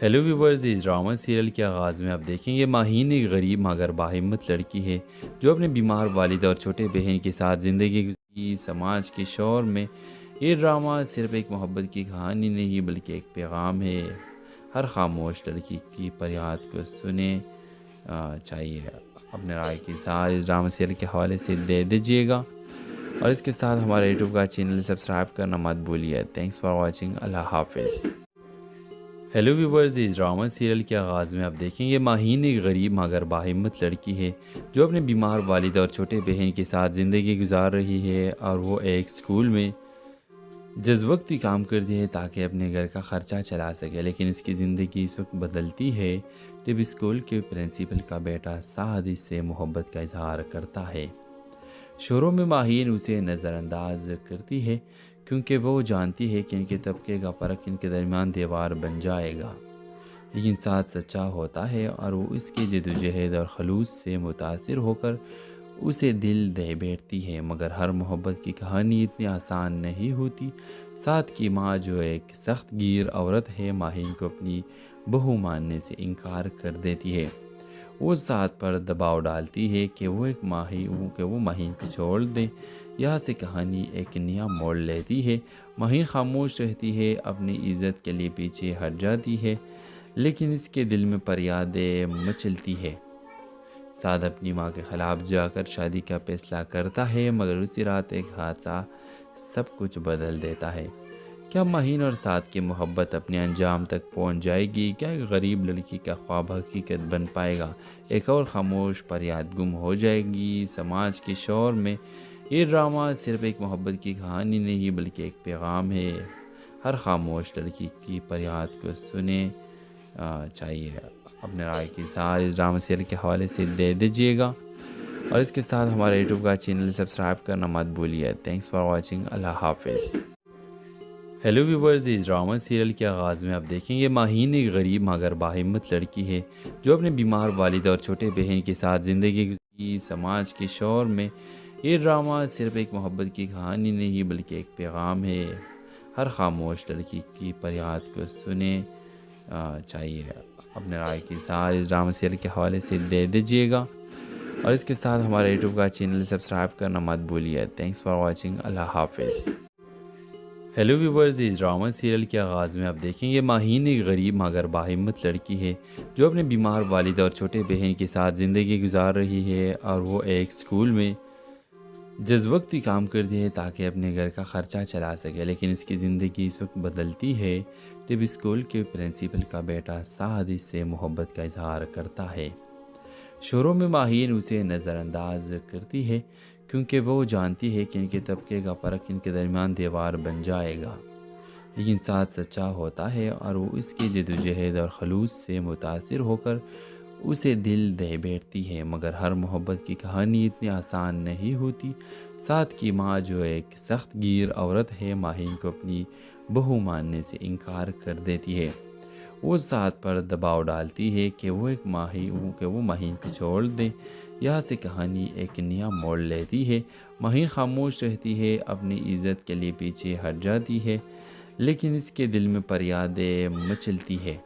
ہیلو ویورز، اس ڈرامہ سیریل کے آغاز میں آپ دیکھیں گے ماہین ایک غریب مگر باہمت لڑکی ہے جو اپنے بیمار والد اور چھوٹے بہن کے ساتھ زندگی گزاری سماج کے شور میں۔ یہ ڈرامہ صرف ایک محبت کی کہانی نہیں بلکہ ایک پیغام ہے۔ ہر خاموش لڑکی کی فریاد کو سنیں چاہیے۔ اپنے رائے کی اظہار اس ڈرامہ سیریل کے حوالے سے دے دیجیے گا، اور اس کے ساتھ ہمارے یوٹیوب کا چینل سبسکرائب کرنا مت بھولیے۔ Thanks for watching. اللہ حافظ۔ ہیلو ویورز، اس ڈرامہ سیریل کے آغاز میں آپ دیکھیں گے ماہین ایک غریب مگر باہمت لڑکی ہے جو اپنے بیمار والد اور چھوٹے بہن کے ساتھ زندگی گزار رہی ہے، اور وہ ایک اسکول میں جز وقتی کام کرتی ہے تاکہ اپنے گھر کا خرچہ چلا سکے، لیکن اس کی زندگی اس وقت بدلتی ہے جب اسکول کے پرنسپل کا بیٹا سعد اس سے محبت کا اظہار کرتا ہے۔ شروع میں ماہین اسے نظر انداز کرتی ہے کیونکہ وہ جانتی ہے کہ ان کے طبقے کا فرق ان کے درمیان دیوار بن جائے گا، لیکن سعد سچا ہوتا ہے اور وہ اس کی جدوجہد اور خلوص سے متاثر ہو کر اسے دل دے بیٹھتی ہے، مگر ہر محبت کی کہانی اتنی آسان نہیں ہوتی۔ سعد کی ماں جو ایک سخت گیر عورت ہے، ماہین کو اپنی بہو ماننے سے انکار کر دیتی ہے۔ وہ سعد پر دباؤ ڈالتی ہے کہ وہ ماہین کو چھوڑ دیں۔ یہاں سے کہانی ایک نیا موڑ لیتی ہے۔ ماہین خاموش رہتی ہے، اپنی عزت کے لیے پیچھے ہٹ جاتی ہے، لیکن اس کے دل میں فریادیں مچلتی ہے۔ سعد اپنی ماں کے خلاف جا کر شادی کا فیصلہ کرتا ہے، مگر اسی رات ایک حادثہ سب کچھ بدل دیتا ہے۔ کیا مہین اور سعد کی محبت اپنے انجام تک پہنچ جائے گی؟ کیا ایک غریب لڑکی کا خواب حقیقت بن پائے گا؟ ایک اور خاموش فریاد گم ہو جائے گی سماج کے شور میں؟ یہ ڈرامہ صرف ایک محبت کی کہانی نہیں بلکہ ایک پیغام ہے۔ ہر خاموش لڑکی کی فریاد کو سنیں چاہیے اپنے رائے کی اظہار اس ڈرامہ سیریل کے حوالے سے دے دیجیے گا، اور اس کے ساتھ ہمارے یوٹیوب کا چینل سبسکرائب کرنا مت بھولیے۔ تھینکس فار واچنگ، اللہ حافظ۔ ہیلو ویورز، اس ڈرامہ سیریل کے آغاز میں آپ دیکھیں گے ماہین ایک غریب مگر باہمت لڑکی ہے جو اپنے بیمار والد اور چھوٹے بہن کے ساتھ زندگی گزاری سماج کے شور میں۔ یہ ڈرامہ صرف ایک محبت کی کہانی نہیں بلکہ ایک پیغام ہے۔ ہر خاموش لڑکی کی فریاد کو سنیں چاہیے اپنے رائے کی اظہار اس ڈرامہ سیریل کے حوالے سے دے دیجیے گا، اور اس کے ساتھ ہمارے یوٹیوب کا چینل سبسکرائب کرنا مت بھولیے۔ تھینکس فار واچنگ، اللہ حافظ۔ ہیلو ویورز، اس ڈرامہ سیریل کے آغاز میں آپ دیکھیں گے ماہین ایک غریب مگر باہمت لڑکی ہے جو اپنے بیمار والد اور چھوٹے بہن کے ساتھ زندگی گزار رہی ہے، اور وہ ایک اسکول میں جز وقتی کام کرتی ہے تاکہ اپنے گھر کا خرچہ چلا سکے، لیکن اس کی زندگی اس وقت بدلتی ہے جب اسکول کے پرنسپل کا بیٹا سعد اس سے محبت کا اظہار کرتا ہے۔ شروع میں ماہین اسے نظر انداز کرتی ہے کیونکہ وہ جانتی ہے کہ ان کے طبقے کا فرق ان کے درمیان دیوار بن جائے گا، لیکن سعد سچا ہوتا ہے اور وہ اس کی جدوجہد اور خلوص سے متاثر ہو کر اسے دل دے بیٹھتی ہے۔ مگر ہر محبت کی کہانی اتنی آسان نہیں ہوتی۔ سعد کی ماں جو ایک سخت گیر عورت ہے ماہین کو اپنی بہو ماننے سے انکار کر دیتی ہے۔ وہ سعد پر دباؤ ڈالتی ہے کہ وہ ماہین کو چھوڑ دے۔ یہاں سے کہانی ایک نیا موڑ لیتی ہے۔ ماہین خاموش رہتی ہے، اپنی عزت کے لیے پیچھے ہٹ جاتی ہے، لیکن اس کے دل میں فریادیں مچلتی ہے۔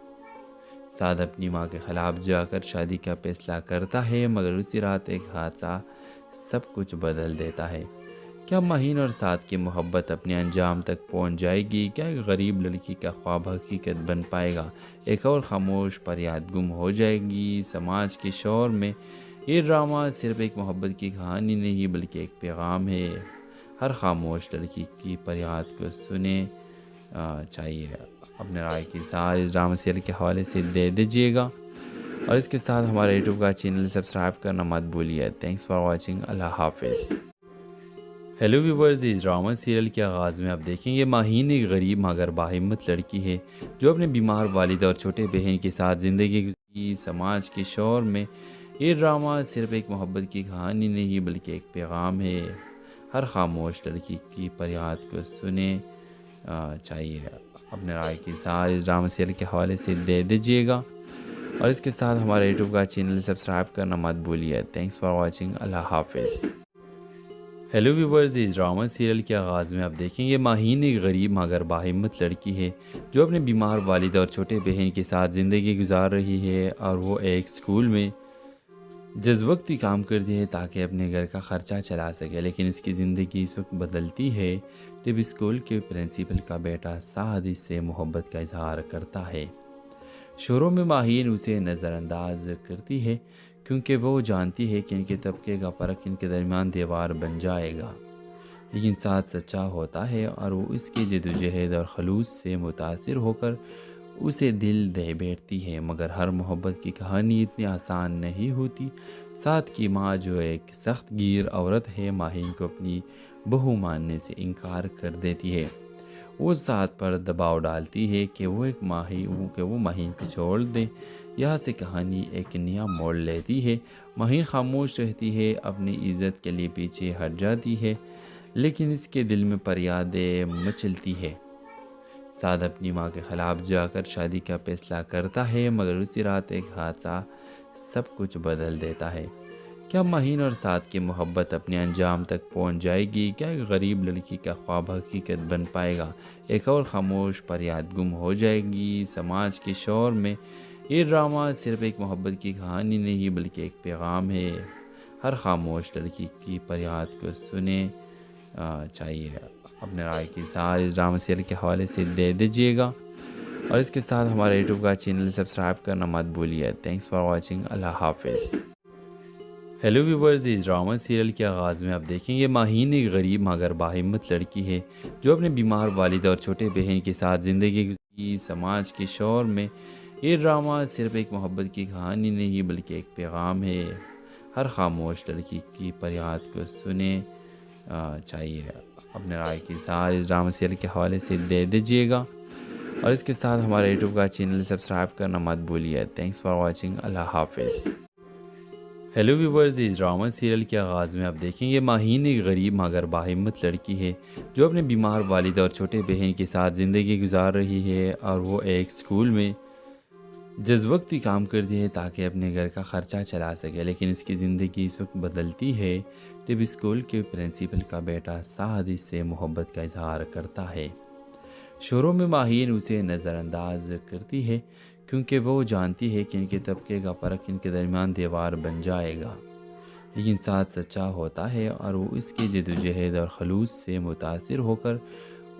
سعد اپنی ماں کے خلاف جا کر شادی کا فیصلہ کرتا ہے، مگر اسی رات ایک حادثہ سب کچھ بدل دیتا ہے۔ کیا ماہین اور سعد کی محبت اپنے انجام تک پہنچ جائے گی؟ کیا ایک غریب لڑکی کا خواب حقیقت بن پائے گا؟ ایک اور خاموش فریاد گم ہو جائے گی سماج کے شور میں؟ یہ ڈرامہ صرف ایک محبت کی کہانی نہیں بلکہ ایک پیغام ہے۔ ہر خاموش لڑکی کی فریاد کو سنیں چاہیے اپنے رائے کی اظہار اس ڈرامہ سیریل کے حوالے سے دے دیجیے گا، اور اس کے ساتھ ہمارے یوٹیوب کا چینل سبسکرائب کرنا مت بھولیے۔ تھینکس فار واچنگ، اللہ حافظ۔ ہیلو ویورز، اس ڈرامہ سیریل کے آغاز میں آپ دیکھیں گے ماہین ایک غریب مگر باہمت لڑکی ہے جو اپنے بیمار والد اور چھوٹے بہن کے ساتھ زندگی گزاری سماج کے شور میں۔ یہ ڈرامہ صرف ایک محبت کی کہانی نہیں بلکہ ایک پیغام ہے۔ ہر خاموش لڑکی کی فریاد کو سنیں چاہیے اپنے رائے کی اظہار اس ڈرامہ سیریل کے حوالے سے دے دیجیے گا، اور اس کے ساتھ ہمارے یوٹیوب کا چینل سبسکرائب کرنا مت بھولیے۔ تھینکس فار واچنگ، اللہ حافظ۔ ہیلو ویورز، اس ڈرامہ سیریل کے آغاز میں آپ دیکھیں گے ماہین ایک غریب مگر باہمت لڑکی ہے جو اپنے بیمار والد اور چھوٹے بہن کے ساتھ زندگی گزار رہی ہے، اور وہ ایک اسکول میں جز وقتی کام کرتی ہے تاکہ اپنے گھر کا خرچہ چلا سکے، لیکن اس کی زندگی اس وقت بدلتی ہے جب اسکول کے پرنسپل کا بیٹا سعد اس سے محبت کا اظہار کرتا ہے۔ شروع میں ماہین اسے نظر انداز کرتی ہے کیونکہ وہ جانتی ہے کہ ان کے طبقے کا فرق ان کے درمیان دیوار بن جائے گا، لیکن سعد سچا ہوتا ہے اور وہ اس کی جدوجہد اور خلوص سے متاثر ہو کر اسے دل دے بیٹھتی ہے۔ مگر ہر محبت کی کہانی اتنی آسان نہیں ہوتی۔ سعد کی ماں جو ایک سخت گیر عورت ہے ماہین کو اپنی بہو ماننے سے انکار کر دیتی ہے۔ وہ سعد پر دباؤ ڈالتی ہے کہ وہ ماہین کو چھوڑ دے۔ یہاں سے کہانی ایک نیا موڑ لیتی ہے۔ ماہین خاموش رہتی ہے، اپنی عزت کے لیے پیچھے ہٹ جاتی ہے، لیکن اس کے دل میں فریادیں مچلتی ہے۔ سعد اپنی ماں کے خلاف جا کر شادی کا فیصلہ کرتا ہے، مگر اسی رات ایک حادثہ سب کچھ بدل دیتا ہے۔ کیا ماہین اور سعد کی محبت اپنے انجام تک پہنچ جائے گی؟ کیا ایک غریب لڑکی کا خواب حقیقت بن پائے گا؟ ایک اور خاموش فریاد گم ہو جائے گی سماج کے شور میں؟ یہ ڈرامہ صرف ایک محبت کی کہانی نہیں بلکہ ایک پیغام ہے۔ ہر خاموش لڑکی کی فریاد کو سنیں چاہیے اپنے رائے کی اظہار اس ڈرامہ سیریل کے حوالے سے دے دیجیے گا، اور اس کے ساتھ ہمارے یوٹیوب کا چینل سبسکرائب کرنا مت بھولیے۔ تھینکس فار واچنگ، اللہ حافظ۔ हेलो व्यूवर्स, इस ड्रामा सीरियल के आगाज़ में आप देखेंगे माहीन एक गरीब मगर बाहिम्मत लड़की है जो अपने बीमार वालिद और छोटे बहन के साथ ज़िंदगी गुजारी। समाज के शोर में ये ड्रामा सिर्फ एक मोहब्बत की कहानी नहीं बल्कि एक पैगाम है। हर खामोश लड़की की फरियाद को सुने चाहिए। अपने राय की सार इस ड्रामा सीरियल के हवाले से दे दीजिएगा और इसके साथ हमारे यूट्यूब का चैनल सब्सक्राइब करना मत भूलिए। Thanks for watching. अल्लाह हाफिज़। हेलो व्यूवर्स, इस ड्रामा सीरियल के आगाज़ में आप देखेंगे माहीन एक गरीब मगर बाहिम्मत लड़की है जो अपने बीमार वालिद और छोटे बहन के साथ ज़िंदगी गुजार रही है और वो एक स्कूल में जज़्वक्ती काम करती है ताकि अपने घर का ख़र्चा चला सके। लेकिन इसकी ज़िंदगी इस वक्त बदलती है जब स्कूल के प्रिंसिपल का बेटा साद इससे मोहब्बत का इजहार करता है। शोरों में माहीन उसे नज़रअंदाज करती है क्योंकि वो जानती है कि इनके तबके का फ़र्क इनके दरमियान दीवार बन जाएगा। लेकिन साथ सच्चा होता है और वो इसकी जद्दोजहद और खलूस से मुतासिर होकर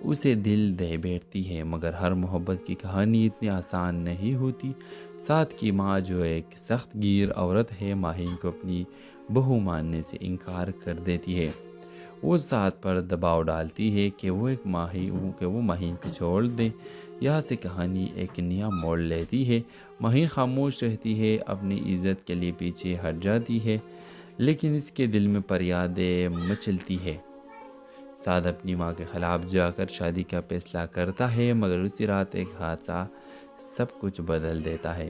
उसे दिल दे बैठती है। मगर हर मोहब्बत की कहानी इतनी आसान नहीं होती। साथ की माँ जो एक सख्त गिर औरत है माहीन को अपनी बहू मानने से इनकार कर देती है। वो साथ पर दबाव डालती है कि वो माहीन को छोड़ दें। यहाँ से कहानी एक नया मोड़ लेती है। माहीन खामोश रहती है, अपनी इज़्ज़त के लिए पीछे हट जाती है, लेकिन इसके दिल में फरियादें मचलती है। साद अपनी माँ के ख़िलाफ़ जाकर शादी का फैसला करता है, मगर उसी रात एक हादसा सब कुछ बदल देता है।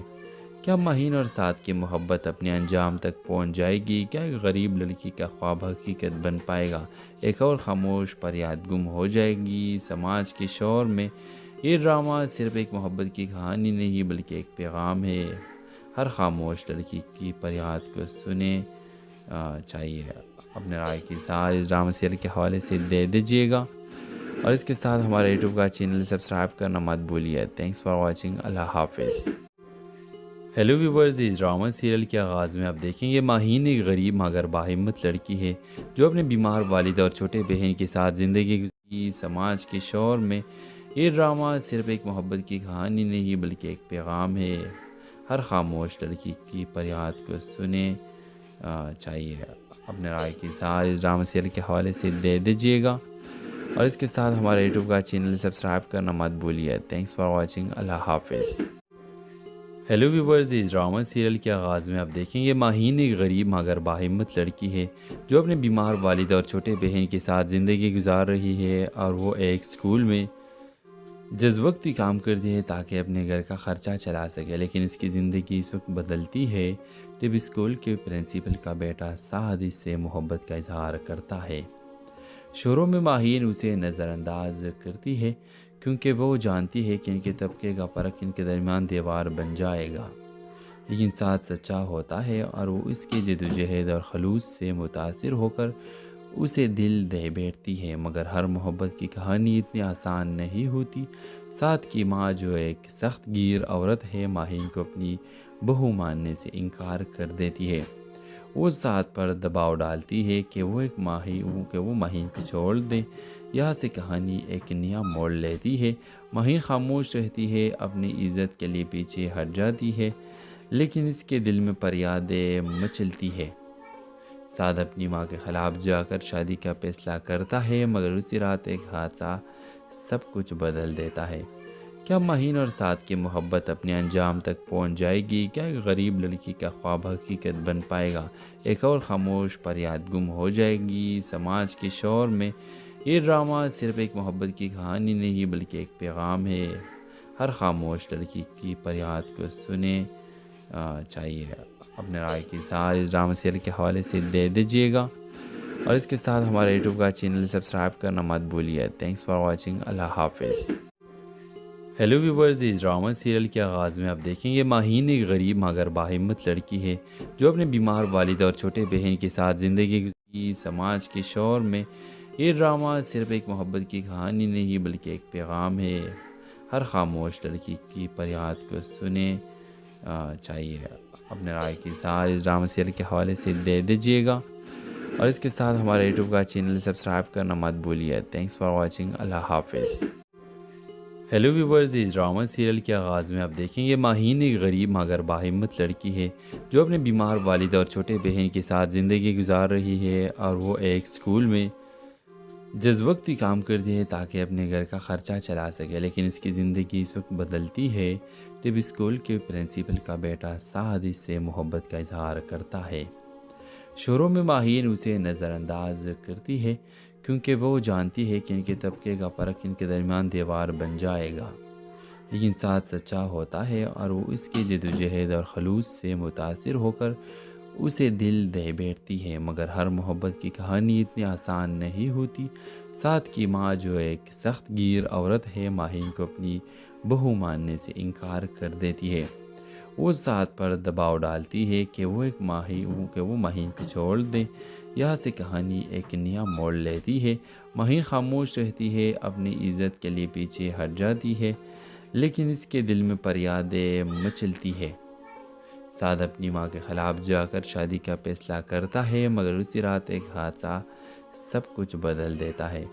क्या माहीन और साद की मोहब्बत अपने अंजाम तक पहुँच जाएगी? क्या एक गरीब लड़की का ख्वाब हकीकत बन पाएगा? एक और खामोश फरियाद गुम हो जाएगी? समाज के शोर में ये ड्रामा सिर्फ एक मोहब्बत की कहानी नहीं बल्कि एक पैगाम है। हर खामोश लड़की की फरियाद को सुने चाहिए। अपने राय की सार इस ड्रामा सीरियल के हवाले से दे दीजिएगा और इसके साथ हमारे यूट्यूब का चैनल सब्सक्राइब करना मत भूलिए। Thanks for watching. अल्लाह हाफिज़। हेलो व्यूवर्स, इस ड्रामा सीरियल के आगाज़ में आप देखेंगे माहीन एक गरीब मगर बाहिम्मत लड़की है जो अपने बीमार वालिद और छोटे बहन के साथ ज़िंदगी गुजारी। समाज के शोर में ये ड्रामा सिर्फ एक मोहब्बत की कहानी नहीं बल्कि एक पैगाम है। हर खामोश लड़की की फरियाद को सुने चाहिए। अपने राय की सार इस ड्रामा सीरियल के हवाले से दे दीजिएगा और इसके साथ हमारे यूट्यूब का चैनल सब्सक्राइब करना मत भूलिए। Thanks for watching. अल्लाह हाफिज़। हेलो व्यूवर्स, इस ड्रामा सीरियल के आगाज़ में आप देखेंगे माहीन एक गरीब मगर बाहिम्मत लड़की है जो अपने बीमार वालिद और छोटे बहन के साथ ज़िंदगी गुजार रही है और वो एक स्कूल में जज़्वक्ती काम करती है ताकि अपने घर का ख़र्चा चला सके। लेकिन इसकी ज़िंदगी इस वक्त बदलती है जब स्कूल के प्रिंसिपल का बेटा साद इससे मोहब्बत का इजहार करता है। शोरों में माहीन उसे नज़रअंदाज करती है क्योंकि वो जानती है कि इनके तबके का फ़र्क इनके दरमियान दीवार बन जाएगा। लेकिन साथ सच्चा होता है और वो इसकी जद्दोजहद और खलूस से मुतासिर होकर उसे दिल दे बैठती है। मगर हर मोहब्बत की कहानी इतनी आसान नहीं होती। साथ की माँ जो एक सख्त गिर औरत है माहीन को अपनी बहू मानने से इनकार कर देती है। वो साथ पर दबाव डालती है कि वो माहीन को छोड़ दें। यहाँ से कहानी एक नया मोड़ लेती है। माहीन खामोश रहती है, अपनी इज़्ज़त के लिए पीछे हट जाती है, लेकिन इसके दिल में फरियादें मचलती है। साद अपनी माँ के ख़िलाफ़ जाकर शादी का फैसला करता है, मगर उसी रात एक हादसा सब कुछ बदल देता है। क्या माहीन और साद की मोहब्बत अपने अंजाम तक पहुँच जाएगी? क्या एक गरीब लड़की का ख्वाब हकीकत बन पाएगा? एक और खामोश फरियाद गुम हो जाएगी? समाज के शोर में ये ड्रामा सिर्फ एक मोहब्बत की कहानी नहीं बल्कि एक पैगाम है। हर खामोश लड़की की फरियाद को सुने चाहिए। अपने राय की सार इस ड्रामा सीरियल के हवाले से दे दीजिएगा और इसके साथ हमारे यूट्यूब का चैनल सब्सक्राइब करना मत भूलिए। Thanks for watching. अल्लाह हाफिज़। हेलो व्यूवर्स, इस ड्रामा सीरियल के आगाज़ में आप देखेंगे माहीन एक गरीब मगर बाहिम्मत लड़की है जो अपने बीमार वालिद और छोटे बहन के साथ ज़िंदगी गुजारी। समाज के शोर में ये ड्रामा सिर्फ एक मोहब्बत की कहानी नहीं बल्कि एक पैगाम है। हर खामोश लड़की की फरियाद को सुने चाहिए। अपने राय की सार इस ड्रामा सीरियल के हवाले से दे दीजिएगा और इसके साथ हमारे यूट्यूब का चैनल सब्सक्राइब करना मत भूलिए। Thanks for watching. अल्लाह हाफिज़। हेलो व्यूवर्स, इस ड्रामा सीरियल के आगाज़ में आप देखेंगे माहीन एक गरीब मगर बाहिम्मत लड़की है जो अपने बीमार वालिद और छोटे बहन के साथ ज़िंदगी गुजार रही है। और वो एक स्कूल में जज्वक्ती काम करती है ताकि अपने घर का ख़र्चा चला सके। लेकिन इसकी ज़िंदगी इस वक्त बदलती है जब स्कूल के प्रिंसिपल का बेटा साद इससे मोहब्बत का इजहार करता है। शुरू में माहीन उसे नज़रअंदाज करती है क्योंकि वो जानती है कि इनके तबके का फ़र्क इनके दरमियान दीवार बन जाएगा। लेकिन साद सच्चा होता है और वो इसकी जद्दोजहद और खलूस से मुतासिर होकर उसे दिल दे बैठती है। मगर हर मोहब्बत की कहानी इतनी आसान नहीं होती। साद की माँ जो एक सख्त गिर औरत है माहीन को अपनी बहू मानने से इनकार कर देती है। वो साद पर दबाव डालती है कि वो माहीन को छोड़ दे। यहाँ से कहानी एक नया मोड़ लेती है। माहीन खामोश रहती है, अपनी इज़्ज़त के लिए पीछे हट जाती है, लेकिन इसके दिल में फरियादें मचलती है। साद अपनी माँ के ख़िलाफ़ जाकर शादी का फैसला करता है, मगर उसी रात एक हादसा सब कुछ बदल देता है।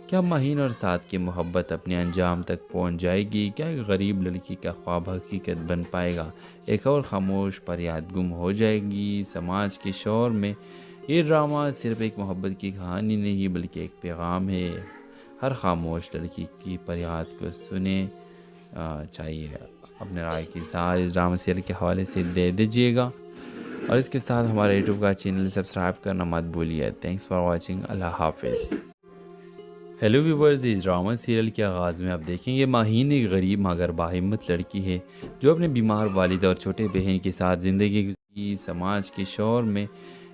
क्या माहीन और साद की मोहब्बत अपने अंजाम तक पहुँच जाएगी? क्या एक गरीब लड़की का ख्वाब हकीकत बन पाएगा? एक और खामोश फरियाद गुम हो जाएगी समाज के शोर में। ये ड्रामा सिर्फ एक मोहब्बत की कहानी नहीं बल्कि एक पैगाम है। हर खामोश लड़की की फरियाद को सुने चाहिए। अपने राय की इज़हार इस ड्रामा सीरियल के हवाले से दे दीजिएगा और इसके साथ हमारे यूट्यूब का चैनल सब्सक्राइब करना मत भूलिए। Thanks for watching. अल्लाह हाफिज़। हेलो व्यूवर्स, इस ड्रामा सीरियल के आगाज़ में आप देखेंगे माहीन एक गरीब मगर बाहिम्मत लड़की है जो अपने बीमार वालिद और छोटे बहन के साथ ज़िंदगी गुजारती समाज के शोर में।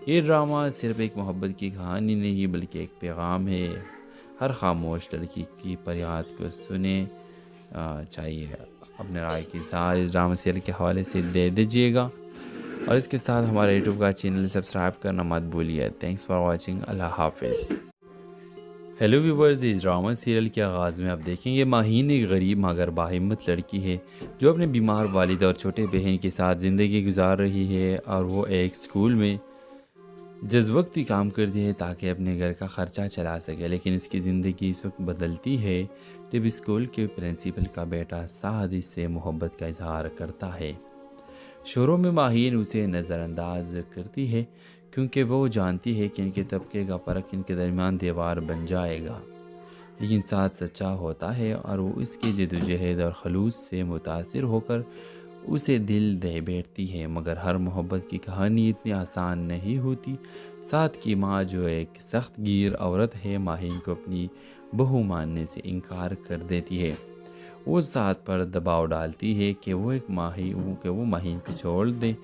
ये ड्रामा सिर्फ एक मोहब्बत की कहानी नहीं बल्कि एक पैगाम है। हर खामोश लड़की की फरियाद को सुने चाहिए। अपने राय की इज़हार इस ड्रामा सीरियल के हवाले से दे दीजिएगा और इसके साथ हमारे यूट्यूब का चैनल सब्सक्राइब करना मत भूलिए। Thanks for watching. अल्लाह हाफिज़। हेलो व्यूवर्स, इस ड्रामा सीरियल के आगाज़ में आप देखेंगे माहीन एक गरीब मगर बाहिम्मत लड़की है जो अपने बीमार वालिद और छोटे बहन के साथ ज़िंदगी गुजार रही है। और वो एक स्कूल में जज्वक्ती काम करती है ताकि अपने घर का ख़र्चा चला सके। लेकिन इसकी ज़िंदगी इस वक्त बदलती है जब स्कूल के प्रिंसिपल का बेटा साद इससे मोहब्बत का इजहार करता है। शुरू में माहीन उसे नज़रअंदाज करती है क्योंकि वो जानती है कि इनके तबके का फ़र्क इनके दरमियान दीवार बन जाएगा। लेकिन साद सच्चा होता है और वो इसकी जद्दोजहद और खलूस से मुतासिर होकर उसे दिल दे बैठती है। मगर हर मोहब्बत की कहानी इतनी आसान नहीं होती। साद की माँ जो एक सख्त गिर औरत है माहीन को अपनी बहू मानने से इनकार कर देती है। वो साद पर दबाव डालती है कि वो माहीन को छोड़ दे।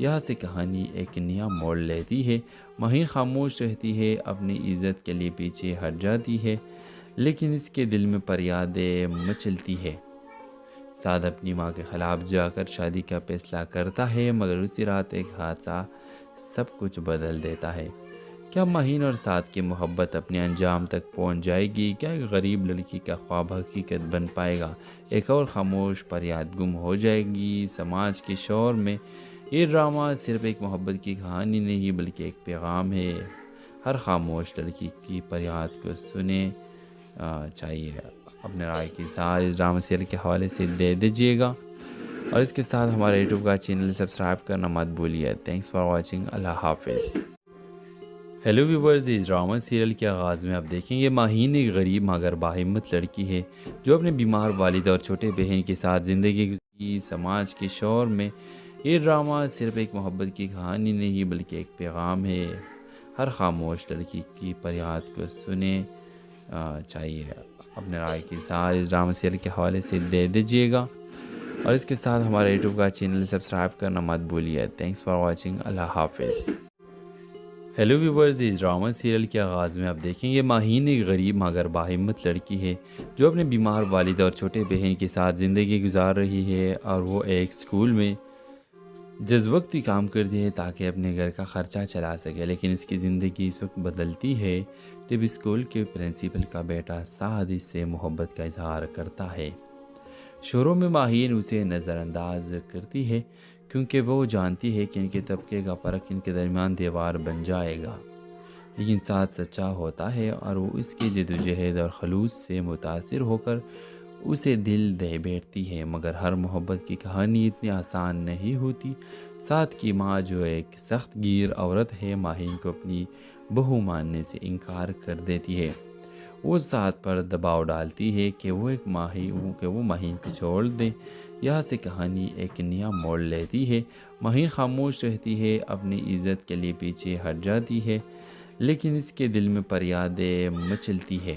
यहाँ से कहानी एक नया मोड़ लेती है। माहीन खामोश रहती है, अपनी इज़्ज़त के लिए पीछे हट जाती है, लेकिन इसके दिल में फरियादें मचलती है। साद अपनी माँ के ख़िलाफ़ जाकर शादी का फैसला करता है, मगर उसी रात एक हादसा सब कुछ बदल देता है। क्या माहीन और साद की मोहब्बत अपने अंजाम तक पहुँच जाएगी? क्या एक गरीब लड़की का ख्वाब हकीकत बन पाएगा? एक और खामोश फरियाद गुम हो जाएगी समाज के शोर में। ये ड्रामा सिर्फ एक मोहब्बत की कहानी नहीं बल्कि एक पैगाम है। हर खामोश लड़की की फरियाद को सुने चाहिए। अपने राय की इज़हार इस ड्रामा सीरियल के हवाले से दे दीजिएगा और इसके साथ हमारे यूट्यूब का चैनल सब्सक्राइब करना मत भूलिए। Thanks for watching. अल्लाह हाफिज़। हेलो व्यूवर्स, इस ड्रामा सीरियल के आगाज़ में आप देखेंगे माहीन एक गरीब मगर बाहिम्मत लड़की है जो अपने बीमार वालिद और छोटे बहन के साथ ज़िंदगी गुजारती समाज के शोर में। ये ड्रामा सिर्फ एक मोहब्बत की कहानी नहीं बल्कि एक पैगाम है। हर खामोश लड़की की फरियाद को सुने चाहिए। अपने राय की इज़हार इस ड्रामा सीरियल के हवाले से दे दीजिएगा और इसके साथ हमारे यूट्यूब का चैनल सब्सक्राइब करना मत भूलिए। Thanks for watching. अल्लाह हाफिज़। हेलो व्यूवर्स, इस ड्रामा सीरियल के आगाज़ में आप देखेंगे माहीन एक गरीब मगर बाहिम्मत लड़की है जो अपने बीमार वालिद और छोटे बहन के साथ ज़िंदगी गुजार रही है। और वो एक स्कूल में जज्वक्ती काम करती है ताकि अपने घर का ख़र्चा चला सके। लेकिन इसकी ज़िंदगी इस वक्त बदलती है जब स्कूल के प्रिंसिपल का बेटा साद इससे मोहब्बत का इजहार करता है। शुरू में माहीन उसे नज़रअंदाज करती है क्योंकि वो जानती है कि इनके तबके का फ़र्क इनके दरमियान दीवार बन जाएगा। लेकिन साद सच्चा होता है और वो इसकी जद्दोजहद और खलूस से मुतासिर होकर اسے دل دے بیٹھتی ہے، مگر ہر محبت کی کہانی اتنی آسان نہیں ہوتی۔ سعد کی ماں جو ایک سخت گیر عورت ہے، ماہین کو اپنی بہو ماننے سے انکار کر دیتی ہے۔ وہ سعد پر دباؤ ڈالتی ہے کہ وہ ماہین کو چھوڑ دیں۔ یہاں سے کہانی ایک نیا موڑ لیتی ہے۔ ماہین خاموش رہتی ہے، اپنی عزت کے لیے پیچھے ہٹ جاتی ہے، لیکن اس کے دل میں فریادیں مچلتی ہے۔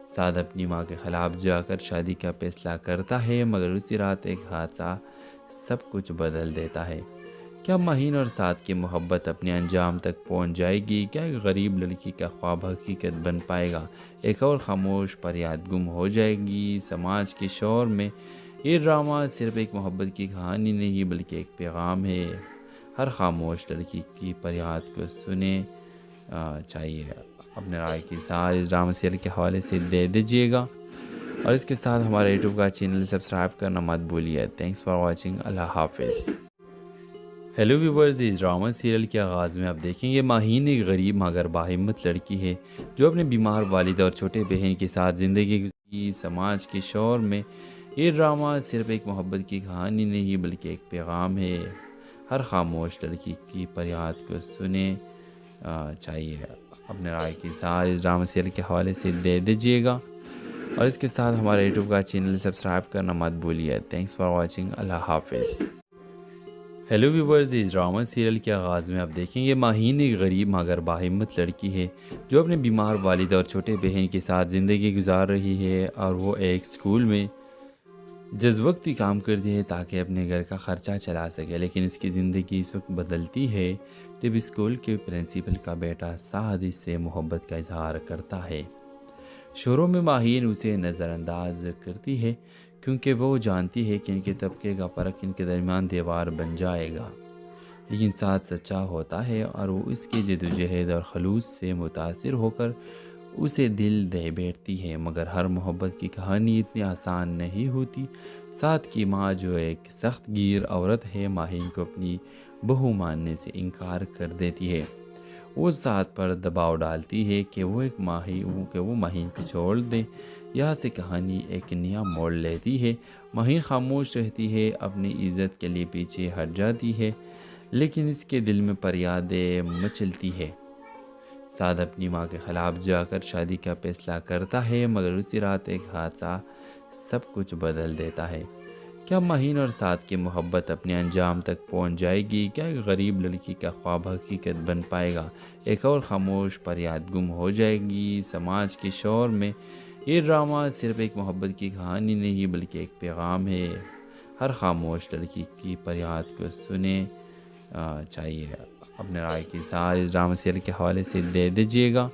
سعد اپنی ماں کے خلاف جا کر شادی کا فیصلہ کرتا ہے، مگر اسی رات ایک حادثہ سب کچھ بدل دیتا ہے۔ کیا ماہین اور سعد کی محبت اپنے انجام تک پہنچ جائے گی؟ کیا ایک غریب لڑکی کا خواب حقیقت بن پائے گا؟ ایک اور خاموش فریاد گم ہو جائے گی سماج کے شور میں۔ یہ ڈرامہ صرف ایک محبت کی کہانی نہیں بلکہ ایک پیغام ہے۔ ہر خاموش لڑکی کی فریاد کو سنیں چاہیے۔ اپنے رائے کی اظہار اس ڈرامہ سیریل کے حوالے سے دے دیجیے گا، اور اس کے ساتھ ہمارے یوٹیوب کا چینل سبسکرائب کرنا مت بھولیے۔ Thanks for watching. اللہ حافظ۔ ہیلو ویورز، اس ڈرامہ سیریل کے آغاز میں آپ دیکھیں گے ماہین ایک غریب مگر باہمت لڑکی ہے جو اپنے بیمار والد اور چھوٹے بہن کے ساتھ زندگی گزاری سماج کے شور میں۔ یہ ڈرامہ صرف ایک محبت کی کہانی نہیں بلکہ ایک پیغام ہے۔ ہر خاموش لڑکی کی فریاد کو سنیں چاہیے۔ اپنے رائے کی اظہار اس ڈرامہ سیریل کے حوالے سے دے دیجیے گا، اور اس کے ساتھ ہمارے یوٹیوب کا چینل سبسکرائب کرنا مت بھولیے۔ Thanks for watching. اللہ حافظ۔ ہیلو ویورز، اس ڈرامہ سیریل کے آغاز میں آپ دیکھیں گے ماہین ایک غریب مگر باہمت لڑکی ہے جو اپنے بیمار والد اور چھوٹے بہن کے ساتھ زندگی گزار رہی ہے، اور وہ ایک اسکول میں جز وقتی کام کرتی ہے تاکہ اپنے گھر کا خرچہ چلا سکے، لیکن اس کی زندگی اس وقت بدلتی ہے جب اسکول کے پرنسپل کا بیٹا سعد اس سے محبت کا اظہار کرتا ہے۔ شروع میں ماہین اسے نظر انداز کرتی ہے کیونکہ وہ جانتی ہے کہ ان کے طبقے کا فرق ان کے درمیان دیوار بن جائے گا، لیکن سعد سچا ہوتا ہے اور وہ اس کی جدوجہد اور خلوص سے متاثر ہو کر اسے دل دے بیٹھتی ہے، مگر ہر محبت کی کہانی اتنی آسان نہیں ہوتی۔ سعد کی ماں جو ایک سخت گیر عورت ہے، ماہین کو اپنی بہو ماننے سے انکار کر دیتی ہے۔ وہ سعد پر دباؤ ڈالتی ہے کہ وہ ماہین کو چھوڑ دیں۔ یہاں سے کہانی ایک نیا موڑ لیتی ہے۔ ماہین خاموش رہتی ہے، اپنی عزت کے لیے پیچھے ہٹ جاتی ہے، لیکن اس کے دل میں فریادیں مچلتی ہے۔ سعد اپنی ماں کے خلاف جا کر شادی کا فیصلہ کرتا ہے، مگر اسی رات ایک حادثہ سب کچھ بدل دیتا ہے۔ کیا ماہین اور سعد کی محبت اپنے انجام تک پہنچ جائے گی؟ کیا ایک غریب لڑکی کا خواب حقیقت بن پائے گا؟ ایک اور خاموش فریاد گم ہو جائے گی سماج کے شور میں۔ یہ ڈرامہ صرف ایک محبت کی کہانی نہیں بلکہ ایک پیغام ہے۔ ہر خاموش لڑکی کی فریاد کو سنیں چاہیے۔ اپنے رائے کی اظہار اس ڈرامہ سیریل کے حوالے سے دے دیجیے گا،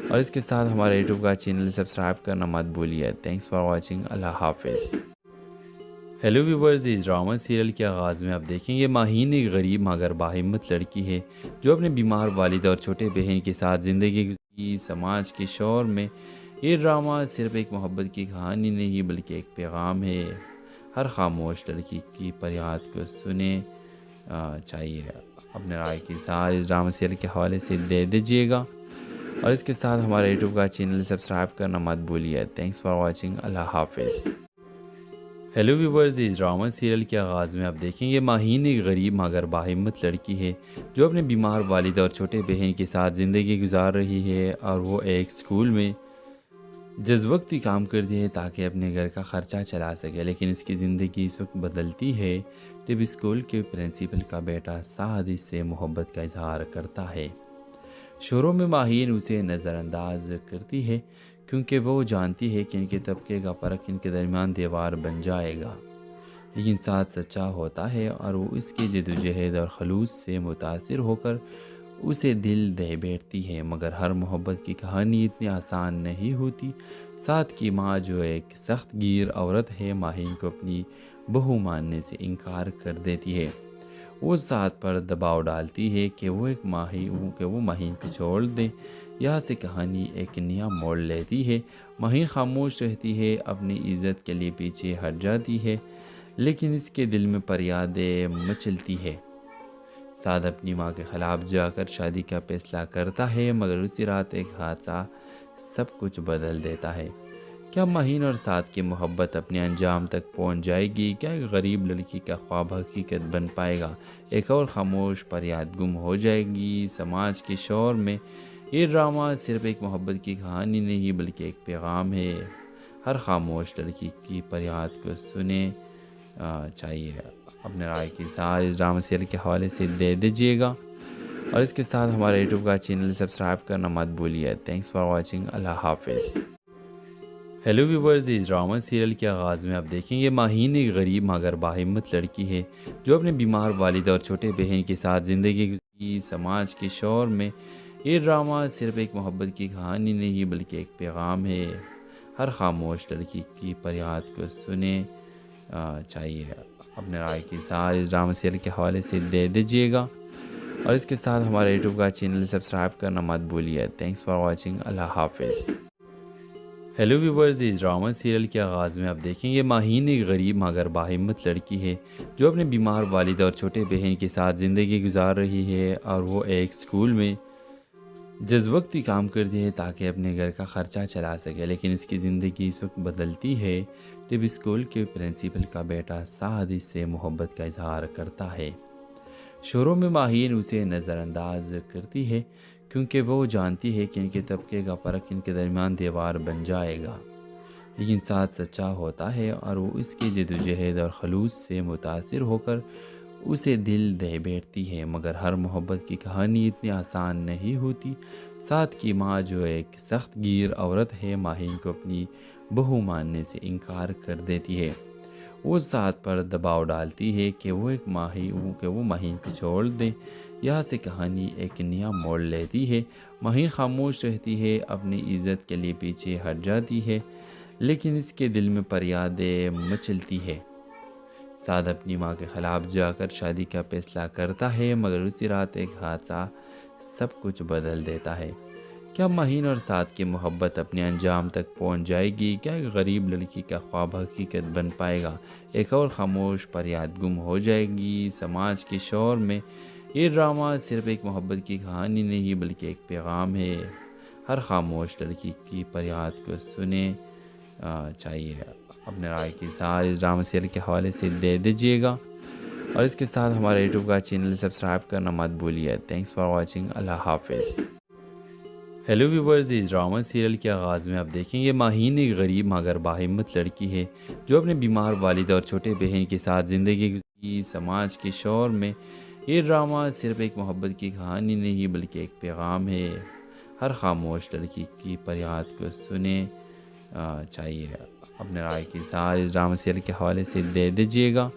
اور اس کے ساتھ ہمارے یوٹیوب کا چینل سبسکرائب کرنا مت بھولیے۔ Thanks for watching. اللہ حافظ۔ ہیلو ویورز، اس ڈرامہ سیریل کے آغاز میں آپ دیکھیں گے ماہین ایک غریب مگر باہمت لڑکی ہے جو اپنے بیمار والد اور چھوٹے بہن کے ساتھ زندگی گزاری سماج کے شور میں۔ یہ ڈرامہ صرف ایک محبت کی کہانی نہیں بلکہ ایک پیغام ہے۔ ہر خاموش لڑکی کی فریاد کو سنیں چاہیے۔ اپنے رائے کی اظہار اس ڈرامہ سیریل کے حوالے سے دے دیجیے گا، اور اس کے ساتھ ہمارے یوٹیوب کا چینل سبسکرائب کرنا مت بھولیے۔ Thanks for watching. اللہ حافظ۔ ہیلو ویورز، اس ڈرامہ سیریل کے آغاز میں آپ دیکھیں گے ماہین ایک غریب مگر باہمت لڑکی ہے جو اپنے بیمار والد اور چھوٹے بہن کے ساتھ زندگی گزار رہی ہے، اور وہ ایک اسکول میں جز وقتی کام کرتی ہے تاکہ اپنے گھر کا خرچہ چلا سکے، لیکن اس کی زندگی اس وقت بدلتی ہے جب اسکول کے پرنسپل کا بیٹا سعد اس سے محبت کا اظہار کرتا ہے۔ شروع میں ماہین اسے نظر انداز کرتی ہے کیونکہ وہ جانتی ہے کہ ان کے طبقے کا فرق ان کے درمیان دیوار بن جائے گا، لیکن سعد سچا ہوتا ہے اور وہ اس کی جدوجہد اور خلوص سے متاثر ہو کر اسے دل دے بیٹھتی ہے، مگر ہر محبت کی کہانی اتنی آسان نہیں ہوتی۔ سعد کی ماں جو ایک سخت گیر عورت ہے، ماہین کو اپنی بہو ماننے سے انکار کر دیتی ہے۔ وہ سعد پر دباؤ ڈالتی ہے کہ وہ ماہین کو چھوڑ دیں۔ یہاں سے کہانی ایک نیا موڑ لیتی ہے۔ ماہین خاموش رہتی ہے، اپنی عزت کے لیے پیچھے ہٹ جاتی ہے، لیکن اس کے دل میں فریادیں مچلتی ہے۔ سعد اپنی ماں کے خلاف جا کر شادی کا فیصلہ کرتا ہے، مگر اسی رات ایک حادثہ سب کچھ بدل دیتا ہے۔ کیا مہین اور سعد کی محبت اپنے انجام تک پہنچ جائے گی؟ کیا ایک غریب لڑکی کا خواب حقیقت بن پائے گا؟ ایک اور خاموش فریاد گم ہو جائے گی سماج کے شور میں؟ یہ ڈرامہ صرف ایک محبت کی کہانی نہیں بلکہ ایک پیغام ہے۔ ہر خاموش لڑکی کی فریاد کو سنیں چاہیے اپنے رائے کی اظہار اس ڈرامہ سیریل کے حوالے سے دے دیجیے گا، اور اس کے ساتھ ہمارے یوٹیوب کا چینل سبسکرائب کرنا مت بھولیے۔ تھینکس فار واچنگ، اللہ حافظ۔ ہیلو ویورز، اس ڈرامہ سیریل کے آغاز میں آپ دیکھیں یہ ماہین ایک غریب مگر باہمت لڑکی ہے جو اپنے بیمار والد اور چھوٹے بہن کے ساتھ زندگی گزاری سماج کے شور میں۔ یہ ڈرامہ صرف ایک محبت کی کہانی نہیں بلکہ ایک پیغام ہے۔ ہر خاموش لڑکی کی فریاد کو سنیں چاہیے اپنے رائے کی اظہار اس ڈرامہ سیریل کے حوالے سے دے دیجیے گا، اور اس کے ساتھ ہمارے یوٹیوب کا چینل سبسکرائب کرنا مت بھولیے۔ تھینکس فار واچنگ، اللہ حافظ۔ ہیلو ویورز، اس ڈرامہ سیریل کے آغاز میں آپ دیکھیں یہ ماہین ایک غریب مگر باہمت لڑکی ہے جو اپنے بیمار والد اور چھوٹے بہن کے ساتھ زندگی گزار رہی ہے، اور وہ ایک اسکول میں جز وقتی کام کرتی ہے تاکہ اپنے گھر کا خرچہ چلا سکے، لیکن اس کی زندگی اس وقت بدلتی ہے جب اسکول کے پرنسپل کا بیٹا سعد اس سے محبت کا اظہار کرتا ہے۔ شروع میں ماہین اسے نظر انداز کرتی ہے کیونکہ وہ جانتی ہے کہ ان کے طبقے کا فرق ان کے درمیان دیوار بن جائے گا، لیکن سعد سچا ہوتا ہے اور وہ اس کی جدوجہد اور خلوص سے متاثر ہو کر اسے دل دے بیٹھتی ہے۔ مگر ہر محبت کی کہانی اتنی آسان نہیں ہوتی۔ سعد کی ماں جو ایک سخت گیر عورت ہے ماہین کو اپنی بہو ماننے سے انکار کر دیتی ہے۔ وہ سعد پر دباؤ ڈالتی ہے کہ وہ ماہین کو چھوڑ دیں۔ یہاں سے کہانی ایک نیا موڑ لیتی ہے۔ ماہین خاموش رہتی ہے، اپنی عزت کے لیے پیچھے ہٹ جاتی ہے، لیکن اس کے دل میں فریادیں مچلتی ہے۔ سعد اپنی ماں کے خلاف جا کر شادی کا فیصلہ کرتا ہے، مگر اسی رات ایک حادثہ سب کچھ بدل دیتا ہے۔ کیا ماہین اور سعد کی محبت اپنے انجام تک پہنچ جائے گی؟ کیا ایک غریب لڑکی کا خواب حقیقت بن پائے گا؟ ایک اور خاموش فریاد گم ہو جائے گی سماج کے شور میں؟ یہ ڈرامہ صرف ایک محبت کی کہانی نہیں بلکہ ایک پیغام ہے۔ ہر خاموش لڑکی کی فریاد کو سنیں چاہیے اپنے رائے کی اظہار اس ڈرامہ سیریل کے حوالے سے دے دیجیے گا، اور اس کے ساتھ ہمارے یوٹیوب کا چینل سبسکرائب کرنا مت بھولیے۔ تھینکس فار واچنگ، اللہ حافظ۔ ہیلو ویورز، اس ڈرامہ سیریل کے آغاز میں آپ دیکھیں یہ ماہین ایک غریب مگر باہمت لڑکی ہے جو اپنے بیمار والد اور چھوٹے بہن کے ساتھ زندگی گزاری سماج کے شور میں۔ یہ ڈرامہ صرف ایک محبت کی کہانی نہیں بلکہ ایک پیغام ہے۔ ہر خاموش لڑکی کی فریاد کو سنیں چاہیے اپنے رائے کی اظہار اس ڈرامہ سیریل کے حوالے سے دے دیجیے گا،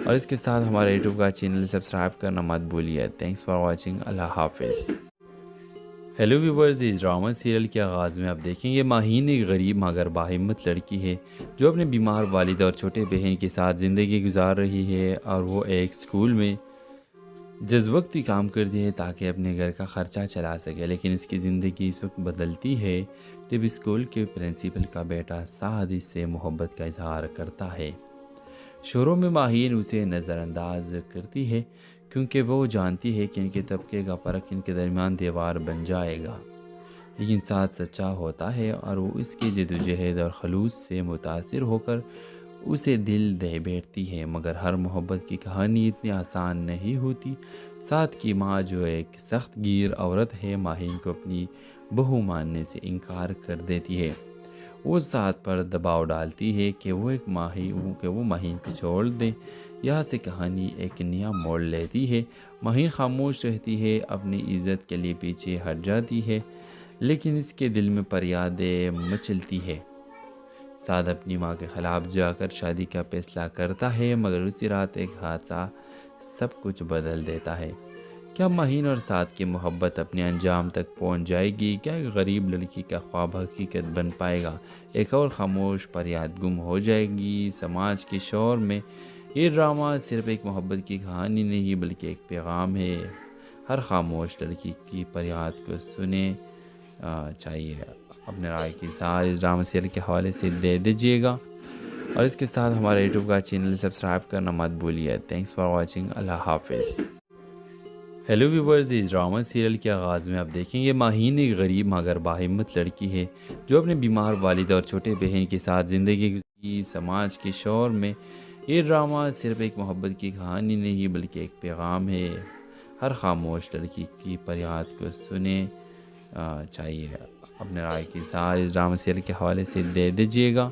اور اس کے ساتھ ہمارے یوٹیوب کا چینل سبسکرائب کرنا مت بھولیے۔ تھینکس فار واچنگ، اللہ حافظ۔ ہیلو ویورز، اس ڈرامہ سیریل کے آغاز میں آپ دیکھیں یہ ماہین ایک غریب مگر باہمت لڑکی ہے جو اپنے بیمار والد اور چھوٹے بہن کے ساتھ زندگی گزار رہی ہے، اور وہ ایک اسکول میں جز وقتی کام کرتی ہے تاکہ اپنے گھر کا خرچہ چلا سکے، لیکن اس کی زندگی اس وقت بدلتی ہے جب اسکول کے پرنسپل کا بیٹا سعد اس سے محبت کا اظہار کرتا ہے۔ شروع میں ماہین اسے نظر انداز کرتی ہے کیونکہ وہ جانتی ہے کہ ان کے طبقے کا فرق ان کے درمیان دیوار بن جائے گا، لیکن سعد سچا ہوتا ہے اور وہ اس کی جدوجہد اور خلوص سے متاثر ہو کر اسے دل دے بیٹھتی ہے۔ مگر ہر محبت کی کہانی اتنی آسان نہیں ہوتی۔ سعد کی ماں جو ایک سخت گیر عورت ہے ماہین کو اپنی بہو ماننے سے انکار کر دیتی ہے۔ وہ سعد پر دباؤ ڈالتی ہے کہ وہ ماہین کو چھوڑ دیں۔ یہاں سے کہانی ایک نیا موڑ لیتی ہے۔ ماہین خاموش رہتی ہے، اپنی عزت کے لیے پیچھے ہٹ جاتی ہے، لیکن اس کے دل میں فریادیں مچلتی ہے۔ سعد اپنی ماں کے خلاف جا کر شادی کا فیصلہ کرتا ہے، مگر اسی رات ایک حادثہ سب کچھ بدل دیتا ہے۔ کیا ماہین اور سعد کی محبت اپنے انجام تک پہنچ جائے گی؟ کیا ایک غریب لڑکی کا خواب حقیقت بن پائے گا؟ ایک اور خاموش فریاد گم ہو جائے گی سماج کے شور میں؟ یہ ڈرامہ صرف ایک محبت کی کہانی نہیں بلکہ ایک پیغام ہے۔ ہر خاموش لڑکی کی فریاد کو سنیں چاہیے اپنے رائے کی اظہار اس ڈرامہ سیریل کے حوالے سے دے دیجیے گا، اور اس کے ساتھ ہمارے یوٹیوب کا چینل سبسکرائب کرنا مت بھولیے۔ تھینکس فار واچنگ، اللہ حافظ۔ हेलो व्यूवर्स, इस ड्रामा सीरियल के आगाज़ में आप देखेंगे माहीन एक गरीब मगर बाहिम्मत लड़की है जो अपने बीमार वालिद और छोटे बहन के साथ ज़िंदगी गुजारी। समाज के शोर में ये ड्रामा सिर्फ एक मोहब्बत की कहानी नहीं बल्कि एक पैगाम है। हर खामोश लड़की की फरियाद को सुने चाहिए। अपने राय की सार इस ड्रामा सीरियल के हवाले से दे दीजिएगा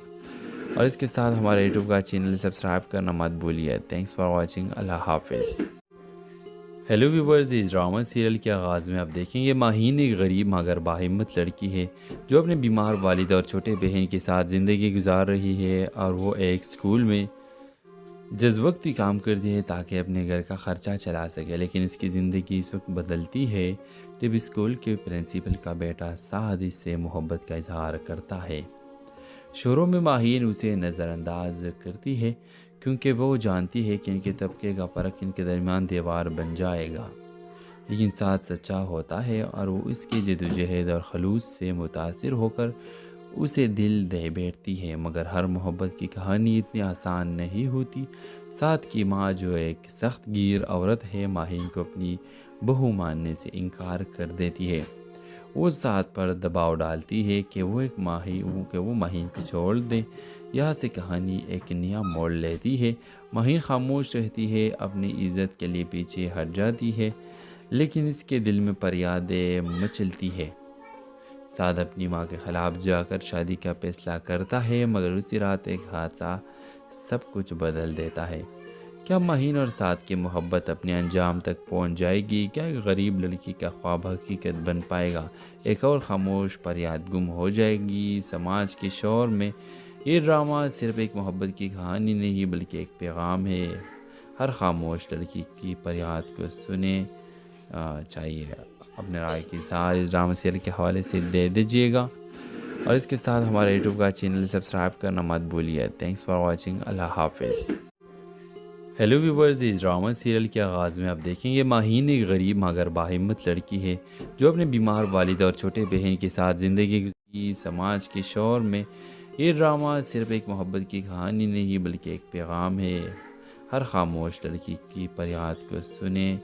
और इसके साथ हमारे यूट्यूब का चैनल सब्सक्राइब करना मत भूलिए। Thanks for watching. अल्लाह हाफिज़। हेलो व्यूवर्स, इस ड्रामा सीरियल के आगाज़ में आप देखेंगे माहीन एक गरीब मगर बाहिम्मत लड़की है जो अपने बीमार वालिद और छोटे बहन के साथ ज़िंदगी गुजार रही है और वो एक स्कूल में जज़्वक्ती काम करती है ताकि अपने घर का ख़र्चा चला सके। लेकिन इसकी ज़िंदगी इस वक्त बदलती है जब स्कूल के प्रिंसिपल का बेटा साद इससे मोहब्बत का इजहार करता है। शुरू में माहीन उसे नज़रअंदाज करती है क्योंकि वो जानती है कि इनके तबके का फ़र्क इनके दरमियान दीवार बन जाएगा। लेकिन साथ सच्चा होता है और वो इसकी जद्दोजहद और खलूस से मुतासिर होकर उसे दिल दे बैठती है। मगर हर मोहब्बत की कहानी इतनी आसान नहीं होती। साथ की माँ जो एक सख्त गिर औरत है माहीन को अपनी बहू मानने से इनकार कर देती है। वो साथ पर दबाव डालती है कि वो माहीन को छोड़ दे। यहाँ से कहानी एक नया मोड़ लेती है। माहीन खामोश रहती है, अपनी इज़्ज़त के लिए पीछे हट जाती है, लेकिन इसके दिल में फरियादें मचलती है। साद अपनी माँ के ख़िलाफ़ जाकर शादी का फैसला करता है, मगर उसी रात एक हादसा सब कुछ बदल देता है। क्या माहीन और साद की मोहब्बत अपने अंजाम तक पहुँच जाएगी? क्या एक गरीब लड़की का ख्वाब हकीकत बन पाएगा? एक और खामोश फरियाद गुम हो जाएगी? समाज के शोर में ये ड्रामा सिर्फ एक मोहब्बत की कहानी नहीं बल्कि एक पैगाम है। हर खामोश लड़की की फरियाद को सुने चाहिए। अपने राय की सार इस ड्रामा सीरियल के हवाले से दे दीजिएगा और इसके साथ हमारे यूट्यूब का चैनल सब्सक्राइब करना मत भूलिए। Thanks for watching. अल्लाह हाफिज़। हेलो व्यूवर्स, इस ड्रामा सीरियल के आगाज़ में आप देखेंगे माहीन एक गरीब मगर बाहिम्मत लड़की है जो अपने बीमार वालिद और छोटे बहन के साथ ज़िंदगी गुजारी। समाज के शोर में ये ड्रामा सिर्फ एक मोहब्बत की कहानी नहीं बल्कि एक पैगाम है। हर खामोश लड़की की फरियाद को सुने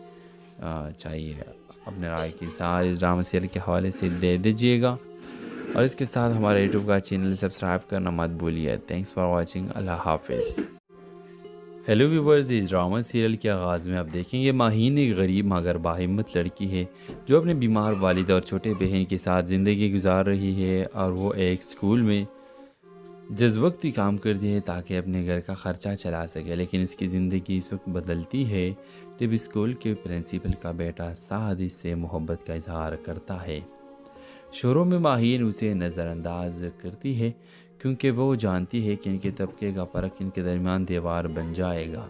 चाहिए। अपने राय की सार इस ड्रामा सीरियल के हवाले से दे दीजिएगा और इसके साथ हमारे यूट्यूब का चैनल सब्सक्राइब करना मत भूलिए। Thanks for watching. अल्लाह हाफिज़। हेलो व्यूवर्स, इस ड्रामा सीरियल के आगाज़ में आप देखेंगे माहीन एक गरीब मगर बाहिम्मत लड़की है जो अपने बीमार वालिद और छोटे बहन के साथ ज़िंदगी गुजार रही है और वो एक स्कूल में जज़्वक्ती काम करती है ताकि अपने घर का ख़र्चा चला सके। लेकिन इसकी ज़िंदगी इस वक्त बदलती है जब स्कूल के प्रिंसिपल का बेटा साद इससे मोहब्बत का इजहार करता है। शुरू में माहीन उसे नज़रअंदाज करती है क्योंकि वो जानती है कि इनके तबके का फ़र्क इनके दरमियान दीवार बन जाएगा।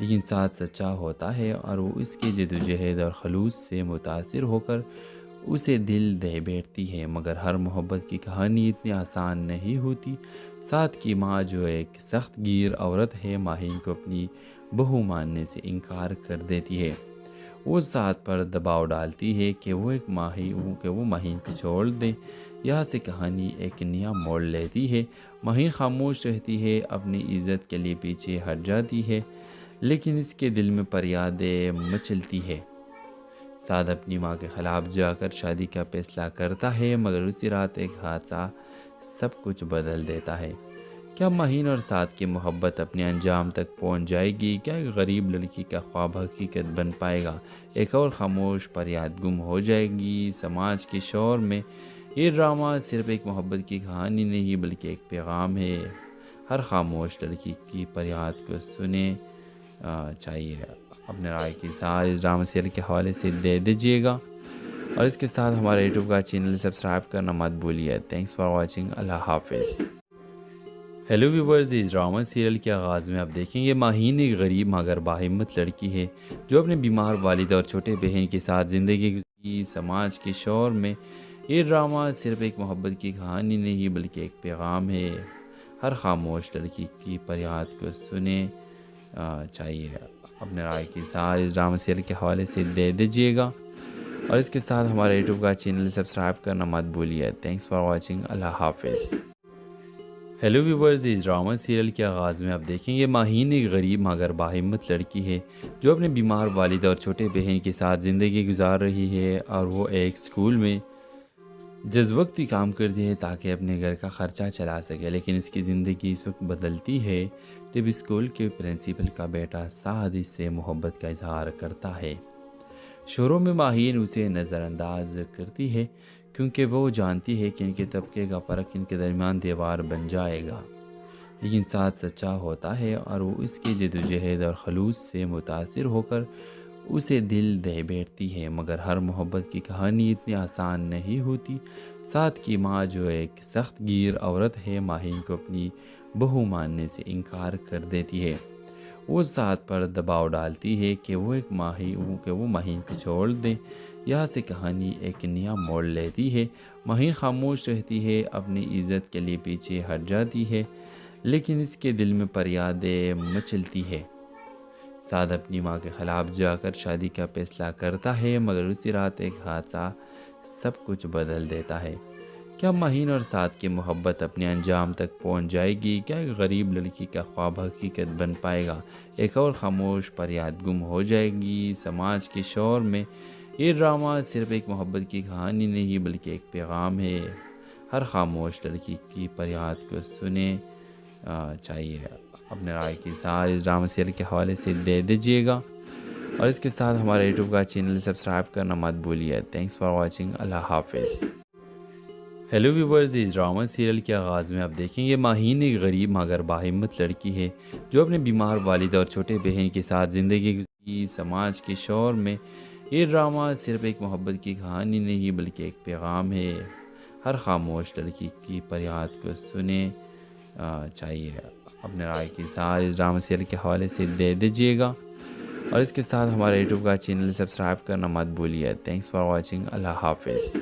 लेकिन साथ सच्चा होता है और वो इसकी जद्दोजहद और खलूस से मुतासिर होकर उसे दिल दे बैठती है। मगर हर मोहब्बत की कहानी इतनी आसान नहीं होती। साथ की माँ जो एक सख्त गिर औरत है माहीन को अपनी बहू मानने से इनकार कर देती है। वो साथ पर दबाव डालती है कि वो माहीन को छोड़ दे। यहाँ से कहानी एक नया मोड़ लेती है। माहीन खामोश रहती है, अपनी इज़्ज़त के लिए पीछे हट जाती है, लेकिन इसके दिल में फरियादें मचलती है। साद अपनी माँ के ख़िलाफ़ जाकर शादी का फैसला करता है, मगर उसी रात एक हादसा सब कुछ बदल देता है। क्या माहीन और साद की मोहब्बत अपने अंजाम तक पहुँच जाएगी? क्या एक गरीब लड़की का ख्वाब हकीकत बन पाएगा? एक और खामोश फरियाद गुम हो जाएगी? समाज के शोर में ये ड्रामा सिर्फ एक मोहब्बत की कहानी नहीं बल्कि एक पैगाम है। हर खामोश लड़की की फरियाद को सुने चाहिए। अपने राय की सार इस ड्रामा सीरियल के हवाले से दे दीजिएगा और इसके साथ हमारे यूट्यूब का चैनल सब्सक्राइब करना मत भूलिए। Thanks for watching. अल्लाह हाफिज़। हेलो व्यूवर्स, इस ड्रामा सीरियल के आगाज़ में आप देखेंगे माहीन एक गरीब मगर बाहिम्मत लड़की है जो अपने बीमार वालिद और छोटे बहन के साथ ज़िंदगी गुजारी। समाज के शोर में ये ड्रामा सिर्फ एक मोहब्बत की कहानी नहीं बल्कि एक पैगाम है। हर खामोश लड़की की फरियाद को सुने चाहिए। अपने राय की सार इस ड्रामा सीरियल के हवाले से दे दीजिएगा और इसके साथ हमारे यूट्यूब का चैनल सब्सक्राइब करना मत भूलिए। Thanks for watching. अल्लाह हाफिज़। हेलो व्यूवर्स, इस ड्रामा सीरियल के आगाज़ में आप देखेंगे माहीन एक गरीब मगर बाहिम्मत लड़की है जो अपने बीमार वालिद और छोटे बहन के साथ ज़िंदगी गुजार रही है। और वो एक स्कूल में जज़्वक्ती काम करती है ताकि अपने घर का ख़र्चा चला सके, लेकिन इसकी ज़िंदगी इस वक्त बदलती है जब स्कूल के प्रिंसिपल का बेटा साद इससे मोहब्बत का इजहार करता है। शुरू में माहीन उसे नज़रअंदाज करती है क्योंकि वो जानती है कि इनके तबके का फ़र्क इनके दरमियान दीवार बन जाएगा, लेकिन साथ सच्चा होता है और वो इसकी जद्दोजहद और खलूस से मुतासिर होकर उसे दिल दे बैठती है। मगर हर मोहब्बत की कहानी इतनी आसान नहीं होती। साथ की माँ जो एक सख्त गिर औरत है, माहीन को अपनी बहू मानने से इनकार कर देती है। वो साथ पर दबाव डालती है कि वो माहीन को छोड़ दें। यहाँ से कहानी एक नया मोड़ लेती है। माहीन खामोश रहती है, अपनी इज़्ज़त के लिए पीछे हट जाती है, लेकिन इसके दिल में फरियादें मचलती है। साद अपनी माँ के ख़िलाफ़ जाकर शादी का फैसला करता है, मगर उसी रात एक हादसा सब कुछ बदल देता है। क्या माहीन और साद की मोहब्बत अपने अंजाम तक पहुँच जाएगी? क्या एक गरीब लड़की का ख्वाब हकीकत बन पाएगा? एक और खामोश फरियाद गुम हो जाएगी। समाज के शोर में ये ड्रामा सिर्फ एक मोहब्बत की कहानी नहीं बल्कि एक पैगाम है। हर खामोश लड़की की फरियाद को सुने चाहिए। अपने राय की इज़हार इस ड्रामा सीरियल के हवाले से दे दीजिएगा और इसके साथ हमारे यूट्यूब का चैनल सब्सक्राइब करना मत भूलिए। Thanks for watching. अल्लाह हाफिज़। हेलो व्यूवर्स, इस ड्रामा सीरियल के आगाज़ में आप देखेंगे माहीन एक गरीब मगर बाहिम्मत लड़की है जो अपने बीमार वालिद और छोटे बहन के साथ ज़िंदगी गुजारती। समाज के शोर में ये ड्रामा सिर्फ एक मोहब्बत की कहानी नहीं बल्कि एक पैगाम है। हर खामोश लड़की की फरियाद को सुने चाहिए। अपने राय की इज़हार इस ड्रामा सीरियल के हवाले से दे दीजिएगा और इसके साथ हमारे यूट्यूब का चैनल सब्सक्राइब करना मत भूलिए। Thanks for watching. अल्लाह हाफिज़।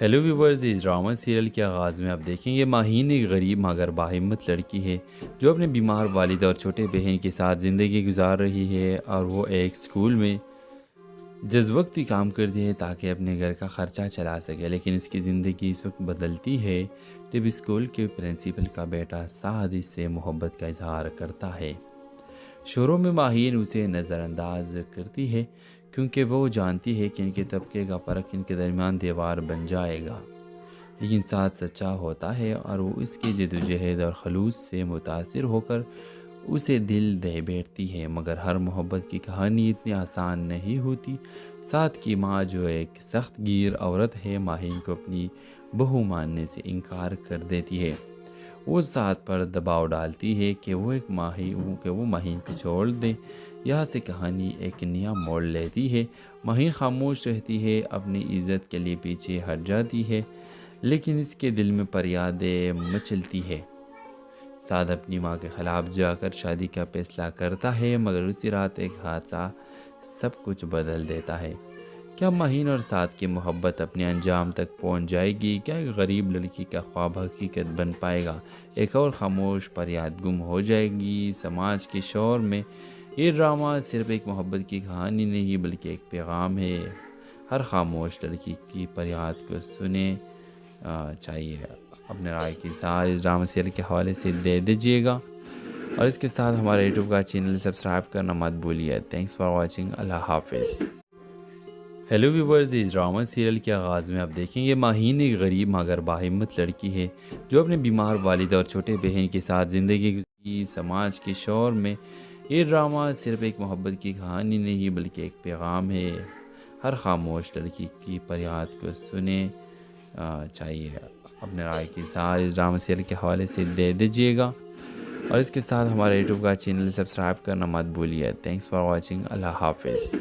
हेलो व्यूवर्स, इस ड्रामा सीरियल के आगाज़ में आप देखेंगे माहीन एक गरीब मगर बाहिम्मत लड़की है जो अपने बीमार वालिद और छोटे बहन के साथ ज़िंदगी गुजार रही है। और वो एक स्कूल में जज़्वक्ती काम करती है ताकि अपने घर का ख़र्चा चला सके, लेकिन इसकी ज़िंदगी इस वक्त बदलती है जब स्कूल के प्रिंसिपल का बेटा साद इससे मोहब्बत का इजहार करता है। शुरू में माहीन उसे नज़रअंदाज करती है क्योंकि वो जानती है कि इनके तबके का फ़र्क इनके दरमियान दीवार बन जाएगा, लेकिन साथ सच्चा होता है और वो इसकी जद्दोजहद और खलूस से मुतासिर होकर उसे दिल दे बैठती है। मगर हर मोहब्बत की कहानी इतनी आसान नहीं होती। साथ की माँ जो एक सख्त गिर औरत है, माहीन को अपनी बहू मानने से इनकार कर देती है। वो साथ पर दबाव डालती है कि वो माहीन को छोड़ दें। यहाँ से कहानी एक नया मोड़ लेती है। माहीन खामोश रहती है, अपनी इज़्ज़त के लिए पीछे हट जाती है, लेकिन इसके दिल में फरियादें मचलती है। साद अपनी माँ के ख़िलाफ़ जाकर शादी का फैसला करता है, मगर उसी रात एक हादसा सब कुछ बदल देता है। क्या माहीन और साद की मोहब्बत अपने अंजाम तक पहुँच जाएगी? क्या एक गरीब लड़की का ख्वाब हकीकत बन पाएगा? एक और खामोश फरियाद गुम हो जाएगी। समाज के शोर में ये ड्रामा सिर्फ एक मोहब्बत की कहानी नहीं बल्कि एक पैगाम है। हर खामोश लड़की की फरियाद को सुने चाहिए। अपने राय की इज़हार इस ड्रामा सीरियल के हवाले से दे दीजिएगा और इसके साथ हमारे यूट्यूब का चैनल सब्सक्राइब करना मत भूलिए। Thanks for watching. अल्लाह हाफिज़। हेलो व्यूवर्स, इस ड्रामा सीरियल के आगाज़ में आप देखेंगे माहीन एक गरीब मगर बाहिम्मत लड़की है जो अपने बीमार वालिद और छोटे बहन के साथ ज़िंदगी गुजारती। समाज के शोर में ये ड्रामा सिर्फ एक मोहब्बत की कहानी नहीं बल्कि एक पैगाम है। हर खामोश लड़की की फरियाद को सुने चाहिए। अपने राय की इज़हार इस ड्रामा सीरियल के हवाले से दे दीजिएगा और इसके साथ हमारे यूट्यूब का चैनल सब्सक्राइब करना मत भूलिए। Thanks for watching. अल्लाह हाफिज़।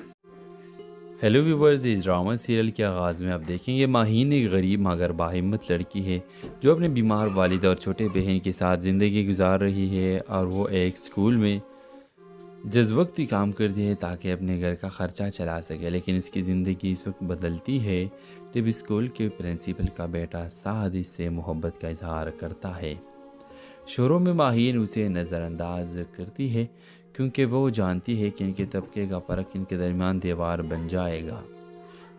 हेलो व्यूवर्स, इस ड्रामा सीरियल के आगाज़ में आप देखेंगे माहीन एक गरीब मगर बाहिम्मत लड़की है जो अपने बीमार वालिद और छोटे बहन के साथ ज़िंदगी गुजार रही है। और वो एक स्कूल में जज़्वक्ती काम करती है ताकि अपने घर का ख़र्चा चला सके, लेकिन इसकी ज़िंदगी इस वक्त बदलती है जब स्कूल के प्रिंसिपल का बेटा साद इससे मोहब्बत का इजहार करता है। शुरू में माहीन उसे नज़रअंदाज करती है क्योंकि वो जानती है कि इनके तबके का फ़र्क इनके दरमियान दीवार बन जाएगा,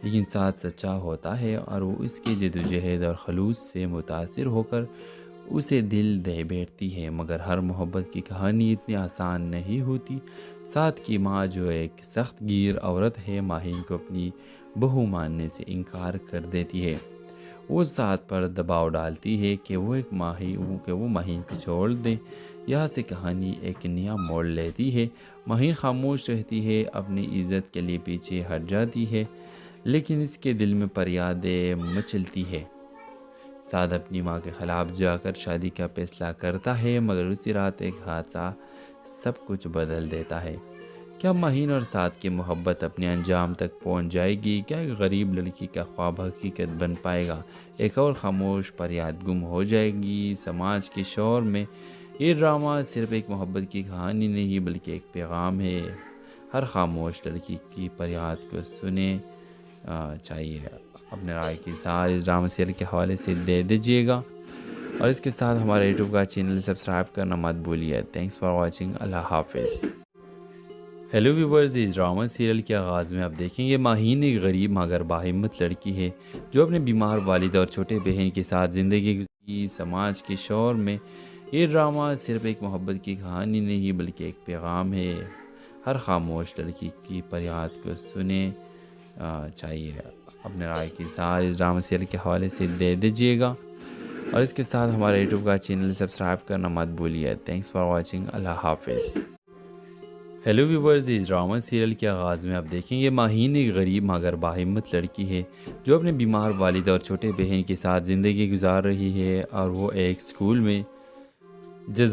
लेकिन साथ सच्चा होता है और वो इसकी जद्दोजहद और खलूस से मुतासिर होकर اسے دل دے بیٹھتی ہے، مگر ہر محبت کی کہانی اتنی آسان نہیں ہوتی۔ ساتھ کی ماں جو ایک سخت گیر عورت ہے، ماہین کو اپنی بہو ماننے سے انکار کر دیتی ہے۔ وہ ذات پر دباؤ ڈالتی ہے کہ وہ ماہین کو چھوڑ دیں۔ یہاں سے کہانی ایک نیا موڑ لیتی ہے۔ ماہین خاموش رہتی ہے، اپنی عزت کے لیے پیچھے ہٹ جاتی ہے، لیکن اس کے دل میں فریادیں مچلتی ہے۔ سعد اپنی ماں کے خلاف جا کر شادی کا فیصلہ کرتا ہے، مگر اسی رات ایک حادثہ سب کچھ بدل دیتا ہے۔ کیا ماہین اور سعد کی محبت اپنے انجام تک پہنچ جائے گی؟ کیا ایک غریب لڑکی کا خواب حقیقت بن پائے گا؟ ایک اور خاموش فریاد گم ہو جائے گی سماج کے شور میں۔ یہ ڈرامہ صرف ایک محبت کی کہانی نہیں بلکہ ایک پیغام ہے۔ ہر خاموش لڑکی کی فریاد کو سنیں چاہیے۔ اپنے رائے کی اظہار اس ڈرامہ سیریل کے حوالے سے دے دیجیے گا، اور اس کے ساتھ ہمارے یوٹیوب کا چینل سبسکرائب کرنا مت بھولیے۔ Thanks for watching. اللہ حافظ۔ ہیلو ویورز، اس ڈرامہ سیریل کے آغاز میں آپ دیکھیں گے ماہین ایک غریب مگر باہمت لڑکی ہے جو اپنے بیمار والد اور چھوٹے بہن کے ساتھ زندگی گزاری۔ سماج کے شور میں یہ ڈرامہ صرف ایک محبت کی کہانی نہیں بلکہ ایک پیغام ہے۔ ہر خاموش لڑکی کی فریاد کو سنیں چاہیے۔ اپنے رائے کی اظہار اس ڈرامہ سیریل کے حوالے سے دے دیجیے گا، اور اس کے ساتھ ہمارے یوٹیوب کا چینل سبسکرائب کرنا مت بھولیے۔ Thanks for watching. اللہ حافظ۔ ہیلو ویورز، اس ڈرامہ سیریل کے آغاز میں آپ دیکھیں گے ماہین ایک غریب مگر باہمت لڑکی ہے جو اپنے بیمار والد اور چھوٹے بہن کے ساتھ زندگی گزار رہی ہے، اور وہ ایک اسکول میں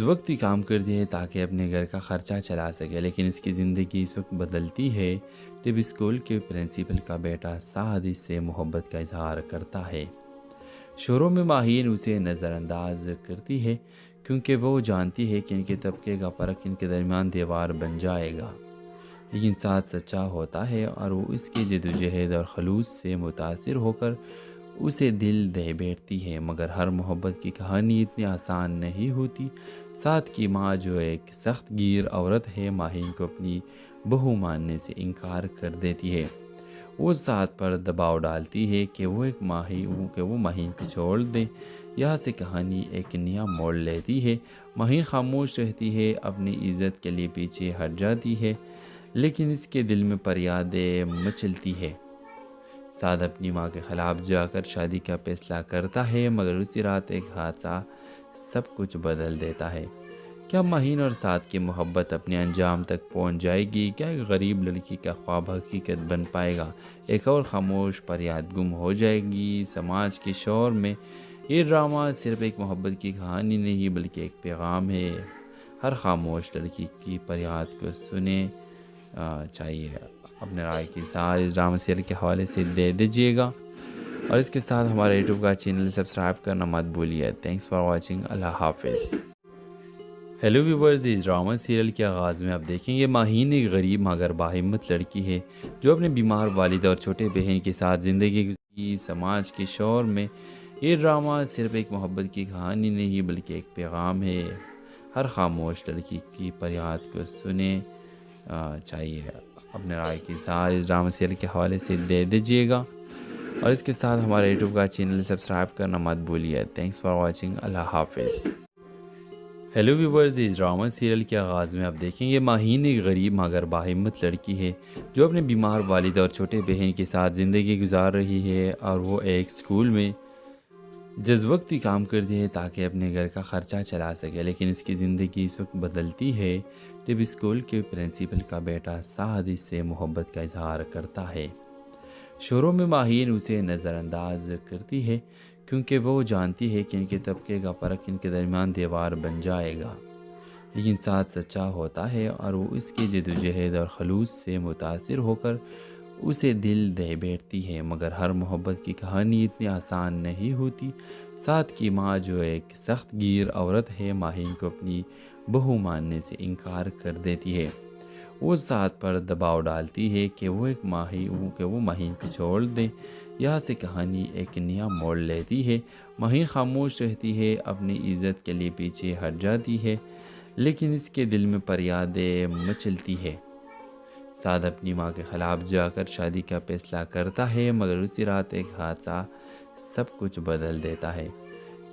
وقتی کام کرتی ہے تاکہ اپنے گھر کا خرچہ چلا سکے۔ لیکن اس کی زندگی اس وقت بدلتی ہے جب اسکول کے پرنسپل کا بیٹا سعد اس سے محبت کا اظہار کرتا ہے۔ شروع میں ماہین اسے نظر انداز کرتی ہے کیونکہ وہ جانتی ہے کہ ان کے طبقے کا فرق ان کے درمیان دیوار بن جائے گا، لیکن سعد سچا ہوتا ہے اور وہ اس کی جدوجہد اور خلوص سے متاثر ہو کر اسے دل دے بیٹھتی ہے، مگر ہر محبت کی کہانی اتنی آسان نہیں ہوتی۔ سعد کی ماں جو ایک سخت گیر عورت ہے، ماہین کو اپنی بہو ماننے سے انکار کر دیتی ہے۔ وہ سعد پر دباؤ ڈالتی ہے کہ وہ ماہین کو چھوڑ دیں۔ یہاں سے کہانی ایک نیا موڑ لیتی ہے۔ ماہین خاموش رہتی ہے، اپنی عزت کے لیے پیچھے ہٹ جاتی ہے، لیکن اس کے دل میں فریادیں مچلتی ہے۔ سعد اپنی ماں کے خلاف جا کر شادی کا فیصلہ کرتا ہے، مگر اسی رات ایک حادثہ سب کچھ بدل دیتا ہے۔ کیا ماہین اور سعد کی محبت اپنے انجام تک پہنچ جائے گی؟ کیا ایک غریب لڑکی کا خواب حقیقت بن پائے گا؟ ایک اور خاموش فریاد گم ہو جائے گی سماج کے شور میں۔ یہ ڈرامہ صرف ایک محبت کی کہانی نہیں بلکہ ایک پیغام ہے۔ ہر خاموش لڑکی کی فریاد کو سنیں چاہیے۔ اپنے رائے کی اظہار اس ڈرامہ سیریل کے حوالے سے دے دیجیے گا، اور اس کے ساتھ ہمارے یوٹیوب کا چینل سبسکرائب کرنا مت بھولیے۔ Thanks for watching. اللہ حافظ۔ ہیلو ویورز، اس ڈرامہ سیریل کے آغاز میں آپ دیکھیں گے ماہین ایک غریب مگر باہمت لڑکی ہے جو اپنے بیمار والد اور چھوٹے بہن کے ساتھ زندگی گزاری۔ سماج کے شور میں یہ ڈرامہ صرف ایک محبت کی کہانی نہیں بلکہ ایک پیغام ہے۔ ہر خاموش لڑکی کی فریاد کو سنیں چاہیے۔ اپنے رائے کی اظہار اس ڈرامہ سیریل کے حوالے سے دے دیجیے گا، اور اس کے ساتھ ہمارے یوٹیوب کا چینل سبسکرائب کرنا مت بھولیے۔ Thanks for watching. اللہ حافظ۔ ہیلو ویورز، اس ڈرامہ سیریل کے آغاز میں آپ دیکھیں گے ماہین ایک غریب مگر باہمت لڑکی ہے جو اپنے بیمار والد اور چھوٹے بہن کے ساتھ زندگی گزار رہی ہے، اور وہ ایک اسکول میں وقتی کام کرتی ہے تاکہ اپنے گھر کا خرچہ چلا سکے۔ لیکن اس کی زندگی اس وقت بدلتی ہے جب اسکول کے پرنسپل کا بیٹا سعد اس سے محبت کا اظہار کرتا ہے۔ شروع میں ماہین اسے نظر انداز کرتی ہے کیونکہ وہ جانتی ہے کہ ان کے طبقے کا فرق ان کے درمیان دیوار بن جائے گا، لیکن سعد سچا ہوتا ہے اور وہ اس کی جدوجہد اور خلوص سے متاثر ہو کر اسے دل دے بیٹھتی ہے، مگر ہر محبت کی کہانی اتنی آسان نہیں ہوتی۔ سعد کی ماں جو ایک سخت گیر عورت ہے، ماہین کو اپنی بہو ماننے سے انکار کر دیتی ہے۔ وہ سعد پر دباؤ ڈالتی ہے کہ وہ ماہین کو چھوڑ دیں۔ یہاں سے کہانی ایک نیا موڑ لیتی ہے۔ ماہین خاموش رہتی ہے، اپنی عزت کے لیے پیچھے ہٹ جاتی ہے، لیکن اس کے دل میں فریادیں مچلتی ہے۔ سعد اپنی ماں کے خلاف جا کر شادی کا فیصلہ کرتا ہے، مگر اسی رات ایک حادثہ سب کچھ بدل دیتا ہے۔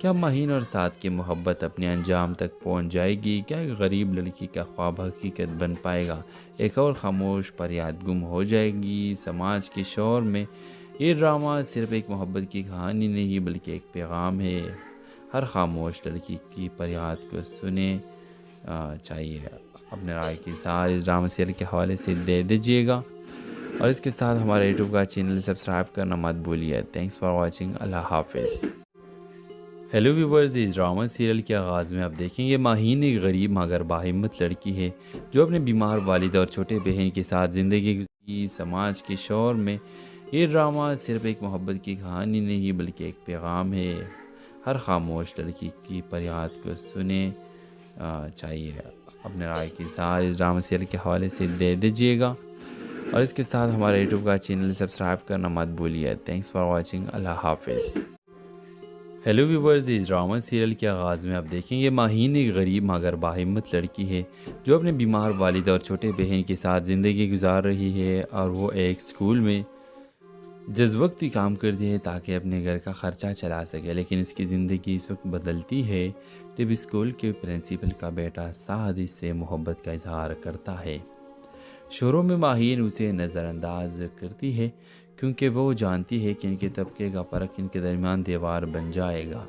کیا مہین اور سعد کی محبت اپنے انجام تک پہنچ جائے گی؟ کیا ایک غریب لڑکی کا خواب حقیقت بن پائے گا؟ ایک اور خاموش فریاد گم ہو جائے گی سماج کے شور میں؟ یہ ڈرامہ صرف ایک محبت کی کہانی نہیں بلکہ ایک پیغام ہے۔ ہر خاموش لڑکی کی فریاد کو سنیں چاہیے اپنے رائے کی اظہار اس ڈرامہ سیریل کے حوالے سے دے دیجیے گا، اور اس کے ساتھ ہمارے یوٹیوب کا چینل سبسکرائب کرنا مت بھولیے۔ تھینکس فار واچنگ، اللہ حافظ۔ ہیلو ویورز، اس ڈرامہ سیریل کے آغاز میں آپ دیکھیں گے ماہین ایک غریب مگر باہمت لڑکی ہے جو اپنے بیمار والد اور چھوٹے بہن کے ساتھ زندگی گزاری سماج کے شور میں۔ یہ ڈرامہ صرف ایک محبت کی کہانی نہیں بلکہ ایک پیغام ہے۔ ہر خاموش لڑکی کی فریاد کو سنیں چاہیے اپنے رائے کی اظہار اس ڈرامہ سیریل کے حوالے سے دے دیجیے گا، اور اس کے ساتھ ہمارے یوٹیوب کا چینل سبسکرائب کرنا مت بھولیے۔ تھینکس فار واچنگ، اللہ حافظ۔ ہیلو ویورز، اس ڈرامہ سیریل کے آغاز میں آپ دیکھیں گے ماہین ایک غریب مگر باہمت لڑکی ہے جو اپنے بیمار والد اور چھوٹے بہن کے ساتھ زندگی گزار رہی ہے، اور وہ ایک اسکول میں جز وقتی کام کرتی ہے تاکہ اپنے گھر کا خرچہ چلا سکے، لیکن اس کی زندگی اس وقت بدلتی ہے جب اسکول کے پرنسپل کا بیٹا سعد اس سے محبت کا اظہار کرتا ہے۔ شروع میں ماہین اسے نظر انداز کرتی ہے کیونکہ وہ جانتی ہے کہ ان کے طبقے کا فرق ان کے درمیان دیوار بن جائے گا،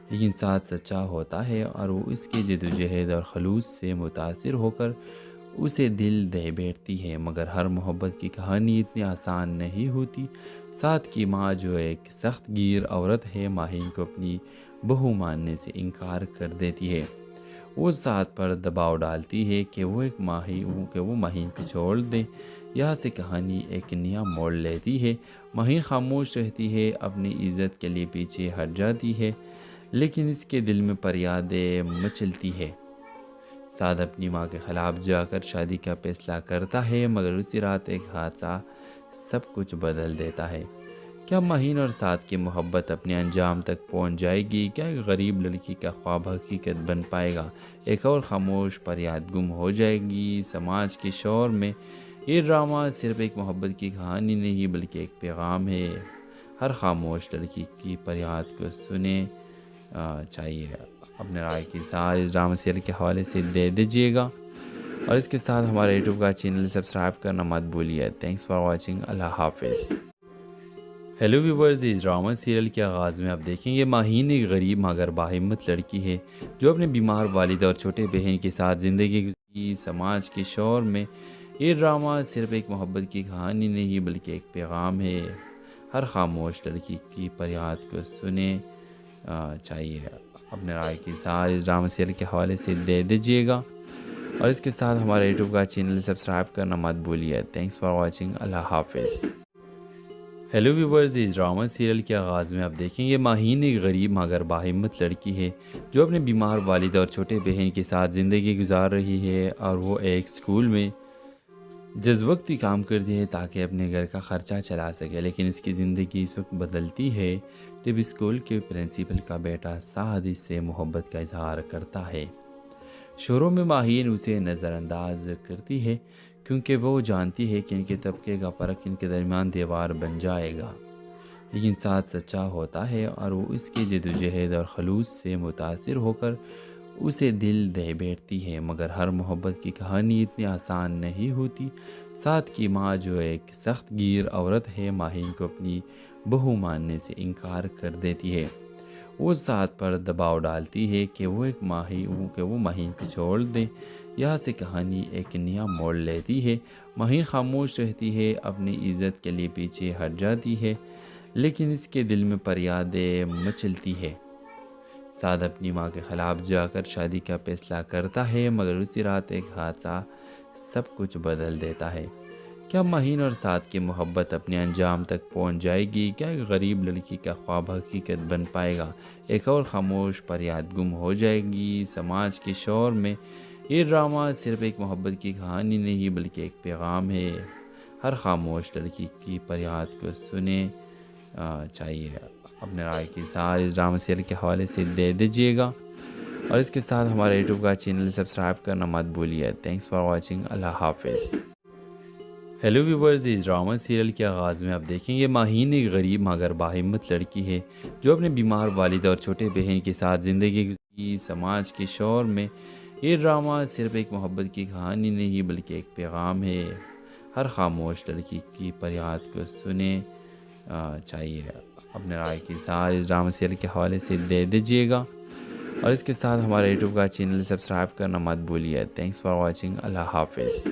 لیکن سعد سچا ہوتا ہے اور وہ اس کی جدوجہد اور خلوص سے متاثر ہو کر اسے دل دے بیٹھتی ہے۔ مگر ہر محبت کی کہانی اتنی آسان نہیں ہوتی۔ سعد کی ماں جو ایک سخت گیر عورت ہے ماہین کو اپنی بہو ماننے سے انکار کر دیتی ہے۔ وہ سعد پر دباؤ ڈالتی ہے کہ وہ ماہین کو چھوڑ دیں۔ یہاں سے کہانی ایک نیا موڑ لیتی ہے۔ ماہین خاموش رہتی ہے، اپنی عزت کے لیے پیچھے ہٹ جاتی ہے، لیکن اس کے دل میں فریادیں مچلتی ہے۔ سعد اپنی ماں کے خلاف جا کر شادی کا فیصلہ کرتا ہے، مگر اسی رات ایک حادثہ سب کچھ بدل دیتا ہے۔ کیا ماہین اور سعد کی محبت اپنے انجام تک پہنچ جائے گی؟ کیا ایک غریب لڑکی کا خواب حقیقت بن پائے گا؟ ایک اور خاموش فریاد گم ہو جائے گی سماج کے شور میں؟ یہ ڈرامہ صرف ایک محبت کی کہانی نہیں بلکہ ایک پیغام ہے۔ ہر خاموش لڑکی کی فریاد کو سنیں چاہیے اپنے رائے کی اظہار اس ڈرامہ سیریل کے حوالے سے دے دیجیے گا، اور اس کے ساتھ ہمارے یوٹیوب کا چینل سبسکرائب کرنا مت بھولیے۔ تھینکس فار واچنگ، اللہ حافظ۔ ہیلو ویورز، اس ڈرامہ سیریل کے آغاز میں آپ دیکھیں گے ماہین ایک غریب مگر باہمت لڑکی ہے جو اپنے بیمار والد اور چھوٹے بہن کے ساتھ زندگی گزاری سماج کے شور میں۔ یہ ڈرامہ صرف ایک محبت کی کہانی نہیں بلکہ ایک پیغام ہے۔ ہر خاموش لڑکی کی فریاد کو سنیں چاہیے اپنے رائے کی اظہار اس ڈرامہ سیریل کے حوالے سے دے دیجیے گا، اور اس کے ساتھ ہمارے یوٹیوب کا چینل سبسکرائب کرنا مت بھولیے۔ تھینکس فار واچنگ، اللہ حافظ۔ ہیلو ویورز، اس ڈرامہ سیریل کے آغاز میں آپ دیکھیں گے ماہین ایک غریب مگر باہمت لڑکی ہے جو اپنے بیمار والد اور چھوٹے بہن کے ساتھ زندگی گزار رہی ہے، اور وہ ایک اسکول میں جز وقتی کام کرتی ہے تاکہ اپنے گھر کا خرچہ چلا سکے، لیکن اس کی زندگی اس وقت بدلتی ہے جب اسکول کے پرنسپل کا بیٹا سعد اس سے محبت کا اظہار کرتا ہے۔ شروع میں ماہین اسے نظر انداز کرتی ہے کیونکہ وہ جانتی ہے کہ ان کے طبقے کا فرق ان کے درمیان دیوار بن جائے گا، لیکن سعد سچا ہوتا ہے اور وہ اس کی جدوجہد اور خلوص سے متاثر ہو کر اسے دل دے بیٹھتی ہے۔ مگر ہر محبت کی کہانی اتنی آسان نہیں ہوتی۔ سعد کی ماں جو ایک سخت گیر عورت ہے ماہین کو اپنی بہو ماننے سے انکار کر دیتی ہے۔ وہ سعد پر دباؤ ڈالتی ہے کہ وہ ماہین کو چھوڑ دیں۔ یہاں سے کہانی ایک نیا موڑ لیتی ہے۔ ماہین خاموش رہتی ہے، اپنی عزت کے لیے پیچھے ہٹ جاتی ہے، لیکن اس کے دل میں فریادیں مچلتی ہے۔ سعد اپنی ماں کے خلاف جا کر شادی کا فیصلہ کرتا ہے، مگر اسی رات ایک حادثہ سب کچھ بدل دیتا ہے۔ کیا ماہین اور سعد کی محبت اپنے انجام تک پہنچ جائے گی؟ کیا ایک غریب لڑکی کا خواب حقیقت بن پائے گا؟ ایک اور خاموش فریاد گم ہو جائے گی سماج کے شور میں؟ یہ ڈرامہ صرف ایک محبت کی کہانی نہیں بلکہ ایک پیغام ہے۔ ہر خاموش لڑکی کی فریاد کو سنیں چاہیے اپنے رائے کی اظہار اس ڈرامہ سیریل کے حوالے سے دے دیجیے گا، اور اس کے ساتھ ہمارے یوٹیوب کا چینل سبسکرائب کرنا مت بھولیے۔ تھینکس فار واچنگ، اللہ حافظ۔ हेलो व्यूवर्स, इस ड्रामा सीरियल के आगाज़ में आप देखेंगे माहीन एक गरीब मगर बाहिम्मत लड़की है जो अपने बीमार वालिद और छोटे बहन के साथ ज़िंदगी गुजारती। समाज के शोर में ये ड्रामा सिर्फ एक मोहब्बत की कहानी नहीं बल्कि एक पैगाम है। हर खामोश लड़की की फरियाद को सुने चाहिए। अपने राय की सार इस ड्रामा सीरियल के हवाले से दे दीजिएगा और इसके साथ हमारे यूट्यूब का चैनल सब्सक्राइब करना मत भूलिए। Thanks for watching. अल्लाह हाफिज़।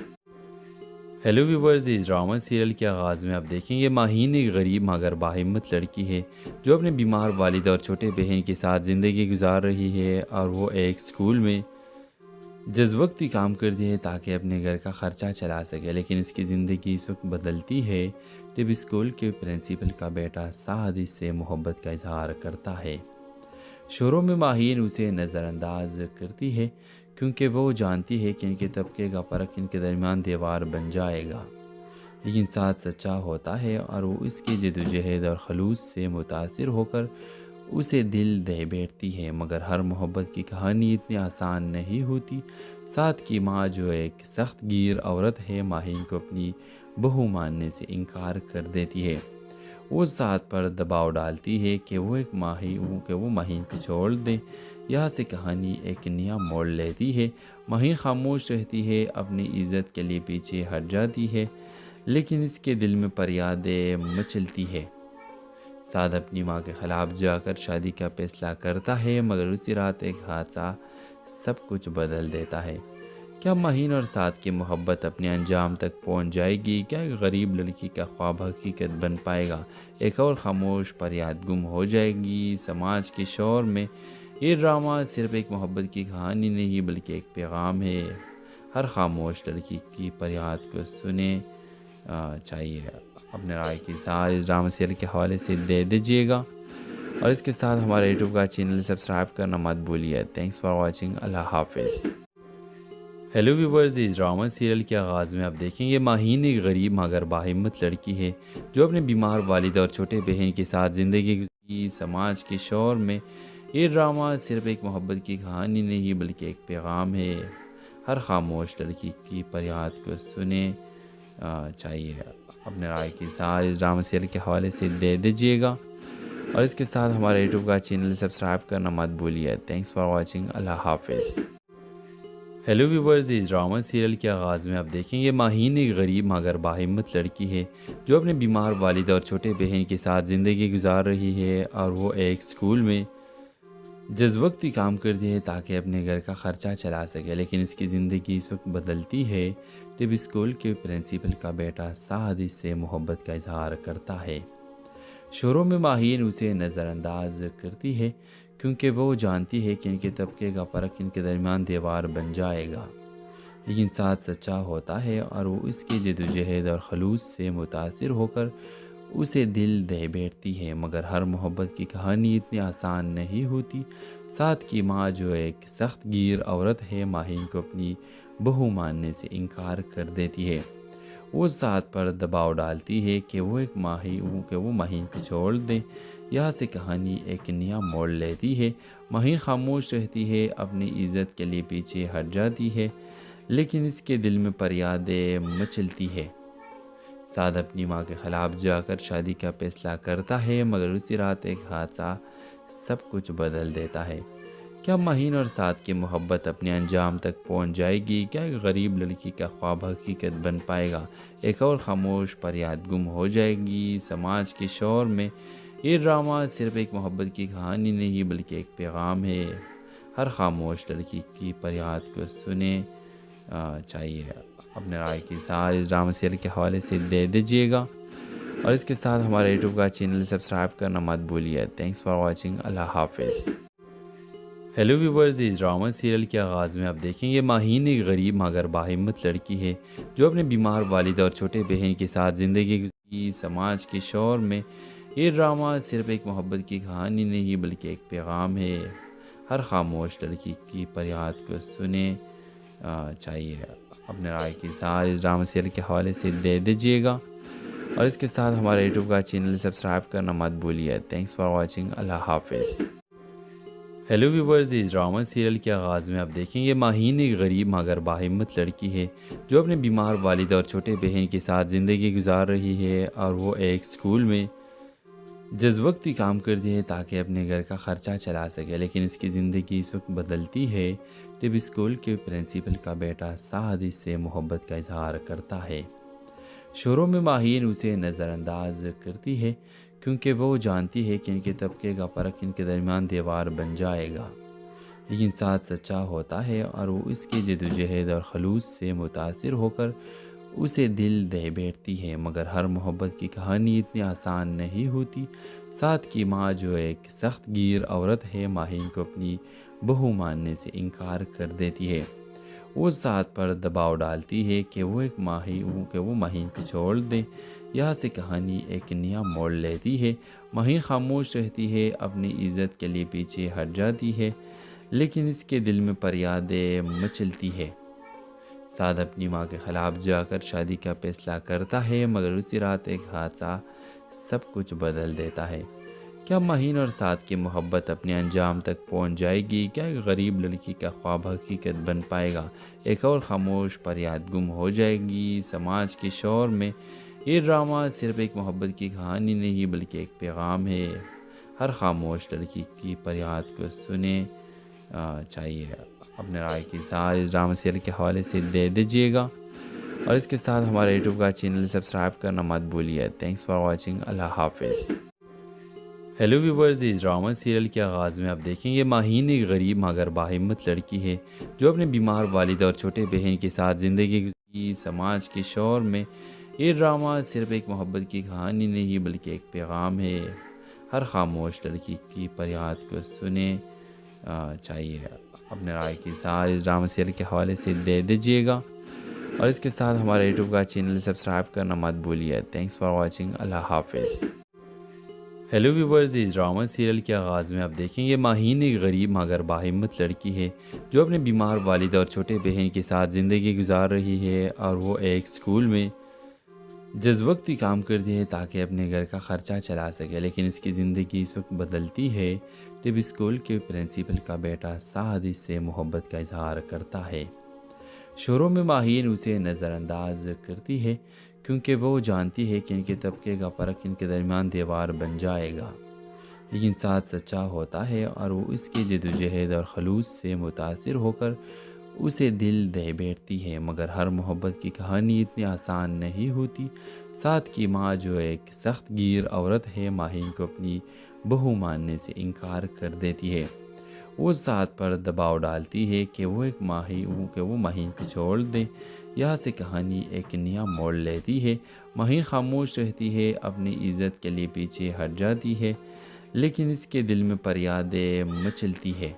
हेलो व्यूवर्स, इस ड्रामा सीरियल के आगाज़ में आप देखेंगे माहीन एक गरीब मगर बाहिम्मत लड़की है जो अपने बीमार वालिद और छोटे बहन के साथ ज़िंदगी गुजार रही है और वो एक स्कूल में जज्वक्ती काम करती है ताकि अपने घर का ख़र्चा चला सके। लेकिन इसकी ज़िंदगी इस वक्त बदलती है जब स्कूल के प्रिंसिपल का बेटा साद इससे मोहब्बत का इजहार करता है। शुरू में माहीन उसे नज़रअंदाज करती है क्योंकि वो जानती है कि इनके तबके का फ़र्क इनके दरमियान दीवार बन जाएगा। लेकिन साथ सच्चा होता है और वो इसकी जद्दोजहद और खलूस से मुतासिर होकर उसे दिल दे बैठती है। मगर हर मोहब्बत की कहानी इतनी आसान नहीं होती। साथ की माँ जो एक सख्त गिर औरत है माहीन को अपनी बहू मानने से इनकार कर देती है। वो साथ पर दबाव डालती है कि वो माहीन को छोड़ दे। यहाँ से कहानी एक नया मोड़ लेती है। माहीन खामोश रहती है, अपनी इज़्ज़त के लिए पीछे हट जाती है, लेकिन इसके दिल में फरियादें मचलती है। साद अपनी माँ के ख़िलाफ़ जाकर शादी का फैसला करता है, मगर उसी रात एक हादसा सब कुछ बदल देता है। क्या माहीन और साद की मोहब्बत अपने अंजाम तक पहुँच जाएगी? क्या एक गरीब लड़की का ख्वाब हकीकत बन पाएगा? एक और खामोश फरियाद गुम हो जाएगी। समाज के शोर में ये ड्रामा सिर्फ एक मोहब्बत की कहानी नहीं बल्कि एक पैगाम है। हर खामोश लड़की की फरियाद को सुने चाहिए। अपने राय की सार इस ड्रामा सीरियल के हवाले से दे दीजिएगा और इसके साथ हमारे यूट्यूब का चैनल सब्सक्राइब करना मत भूलिए। Thanks for watching. अल्लाह हाफिज़। हेलो व्यूवर्स, इस ड्रामा सीरियल के आगाज़ में आप देखेंगे माहीन एक गरीब मगर बाहिम्मत लड़की है जो अपने बीमार वालिद और छोटे बहन के साथ ज़िंदगी गुजारती। समाज के शोर में ये ड्रामा सिर्फ एक मोहब्बत की कहानी नहीं बल्कि एक पैगाम है। हर खामोश लड़की की फरियाद को सुने चाहिए। अपने राय की सार इस ड्रामा सीरियल के हवाले से दे दीजिएगा और इसके साथ हमारे यूट्यूब का चैनल सब्सक्राइब करना मत भूलिए। Thanks for watching. अल्लाह हाफिज़। हेलो व्यूवर्स, इस ड्रामा सीरियल के आगाज़ में आप देखेंगे माहीन एक गरीब मगर बाहिम्मत लड़की है जो अपने बीमार वालिद और छोटे बहन के साथ ज़िंदगी गुजार रही है और वो एक स्कूल में जज्वक्ती काम करती है ताकि अपने घर का ख़र्चा चला सके। लेकिन इसकी ज़िंदगी इस वक्त बदलती है जब स्कूल के प्रिंसिपल का बेटा साद इससे मोहब्बत का इजहार करता है। शुरू में माहीन उसे नज़रअंदाज करती है क्योंकि वो जानती है कि इनके तबके का फ़र्क इनके दरमियान दीवार बन जाएगा। लेकिन साथ सच्चा होता है और वो इसकी जद्दोजहद और खलूस से मुतासिर होकर उसे दिल दे बैठती है। मगर हर मोहब्बत की कहानी इतनी आसान नहीं होती। साथ की माँ जो एक सख्त गिर औरत है माहीन को अपनी बहू मानने से इनकार कर देती है। वो साथ पर दबाव डालती है कि वो माहीन को छोड़ दे। यहाँ से कहानी एक नया मोड़ लेती है। माहीन खामोश रहती है, अपनी इज़्ज़त के लिए पीछे हट जाती है, लेकिन इसके दिल में फरियादें मचलती है। साद अपनी माँ के ख़िलाफ़ जाकर शादी का फैसला करता है, मगर उसी रात एक हादसा सब कुछ बदल देता है। क्या माहीन और साद की मोहब्बत अपने अंजाम तक पहुँच जाएगी? क्या एक गरीब लड़की का ख्वाब हकीकत बन पाएगा? एक और खामोश फरियाद गुम हो जाएगी। समाज के शोर में ये ड्रामा सिर्फ एक मोहब्बत की कहानी नहीं बल्कि एक पैगाम है। हर खामोश लड़की की फरियाद को सुने चाहिए। अपने राय की सार इस ड्रामा सीरियल के हवाले से दे दीजिएगा और इसके साथ हमारे यूट्यूब का चैनल सब्सक्राइब करना मत भूलिए। Thanks for watching. अल्लाह हाफिज़। हेलो व्यूवर्स, इस ड्रामा सीरियल के आगाज़ में आप देखेंगे माहीन एक गरीब मगर बाहिम्मत लड़की है जो अपने बीमार वालिद और छोटे बहन के साथ ज़िंदगी गुजारती। समाज के शोर में ये ड्रामा सिर्फ एक मोहब्बत की कहानी नहीं बल्कि एक पैगाम है। हर खामोश लड़की की फरियाद को सुने चाहिए। अपने राय की सार इस ड्रामा सीरियल के हवाले से दे दीजिएगा और इसके साथ हमारे यूट्यूब का चैनल सब्सक्राइब करना मत भूलिए। Thanks for watching. अल्लाह हाफिज़। हेलो व्यूवर्स, इस ड्रामा सीरियल के आगाज़ में आप देखेंगे माहीन एक गरीब मगर बाहिम्मत लड़की है जो अपने बीमार वालिद और छोटे बहन के साथ ज़िंदगी गुजार रही है और वो एक स्कूल में जज़्वक्ती काम करती है ताकि अपने घर का ख़र्चा चला सके। लेकिन इसकी ज़िंदगी इस वक्त बदलती है जब स्कूल के प्रिंसिपल का बेटा साद इससे मोहब्बत का इजहार करता है। शोरों में माहीन उसे नज़रअंदाज करती है क्योंकि वो जानती है कि इनके तबके का फ़र्क इनके दरमियान दीवार बन जाएगा। लेकिन साथ सच्चा होता है और वो इसकी जद्दोजहद और खलूस से मुतासिर होकर उसे दिल दे बैठती है। मगर हर मोहब्बत की कहानी इतनी आसान नहीं होती। साथ की माँ जो एक सख्त गिर औरत है, माहीन को अपनी बहू मानने से इनकार कर देती है। वो साथ पर दबाव डालती है कि वो माहीन को छोड़ दें। यहाँ से कहानी एक नया मोड़ लेती है। माहीन खामोश रहती है, अपनी इज़्ज़त के लिए पीछे हट जाती है, लेकिन इसके दिल में फरियादें मचलती है। साद अपनी माँ के ख़िलाफ़ जाकर शादी का फैसला करता है, मगर उसी रात एक हादसा सब कुछ बदल देता है। क्या माहीन और साद की मोहब्बत अपने अंजाम तक पहुँच जाएगी? क्या एक गरीब लड़की का ख्वाब हकीकत बन पाएगा? एक और खामोश फरियाद गुम हो जाएगी? समाज के शोर में ये ड्रामा सिर्फ एक मोहब्बत की कहानी नहीं बल्कि एक पैगाम है। हर खामोश लड़की की फरियाद को सुने चाहिए। अपने राय की इज़हार इस ड्रामा सीरियल के हवाले से दे दीजिएगा और इसके साथ हमारे यूट्यूब का चैनल सब्सक्राइब करना मत भूलिए। Thanks for watching. अल्लाह हाफिज़। हेलो व्यूवर्स, इस ड्रामा सीरियल के आगाज़ में आप देखेंगे माहीन एक गरीब मगर बाहिम्मत लड़की है जो अपने बीमार वालिद और छोटे बहन के साथ ज़िंदगी गुजारती। समाज के शोर में ये ड्रामा सिर्फ एक मोहब्बत की कहानी नहीं बल्कि एक पैगाम है। हर खामोश लड़की की फरियाद को सुने चाहिए। अपने राय की इज़हार इस ड्रामा सीरियल के हवाले से दे दीजिएगा और इसके साथ हमारे यूट्यूब का चैनल सब्सक्राइब करना मत भूलिए। Thanks for watching. अल्लाह हाफिज़। हेलो व्यूवर्स, इस ड्रामा सीरियल के आगाज़ में आप देखेंगे माहीन एक गरीब मगर बाहिम्मत लड़की है जो अपने बीमार वालिद और छोटे बहन के साथ ज़िंदगी गुजार रही है और वो एक स्कूल में जज़्वक्ती काम करती है ताकि अपने घर का ख़र्चा चला सके। लेकिन इसकी ज़िंदगी इस वक्त बदलती है जब स्कूल के प्रिंसिपल का बेटा साद इससे मोहब्बत का इजहार करता है। शोरों में माहीन उसे नज़रअंदाज करती है क्योंकि वो जानती है कि इनके तबके का फ़र्क इनके दरमियान दीवार बन जाएगा। लेकिन साथ सच्चा होता है और वो इसकी जद्दोजहद और खलूस से मुतासिर होकर उसे दिल दे बैठती है। मगर हर मोहब्बत की कहानी इतनी आसान नहीं होती। साथ की माँ जो एक सख्त गिर औरत है, माहीन को अपनी बहू मानने से इनकार कर देती है। वो साथ पर दबाव डालती है कि वो माहीन को छोड़ दें। यहाँ से कहानी एक नया मोड़ लेती है। माहीन खामोश रहती है, अपनी इज़्ज़त के लिए पीछे हट जाती है, लेकिन इसके दिल में फरियादें मचलती है।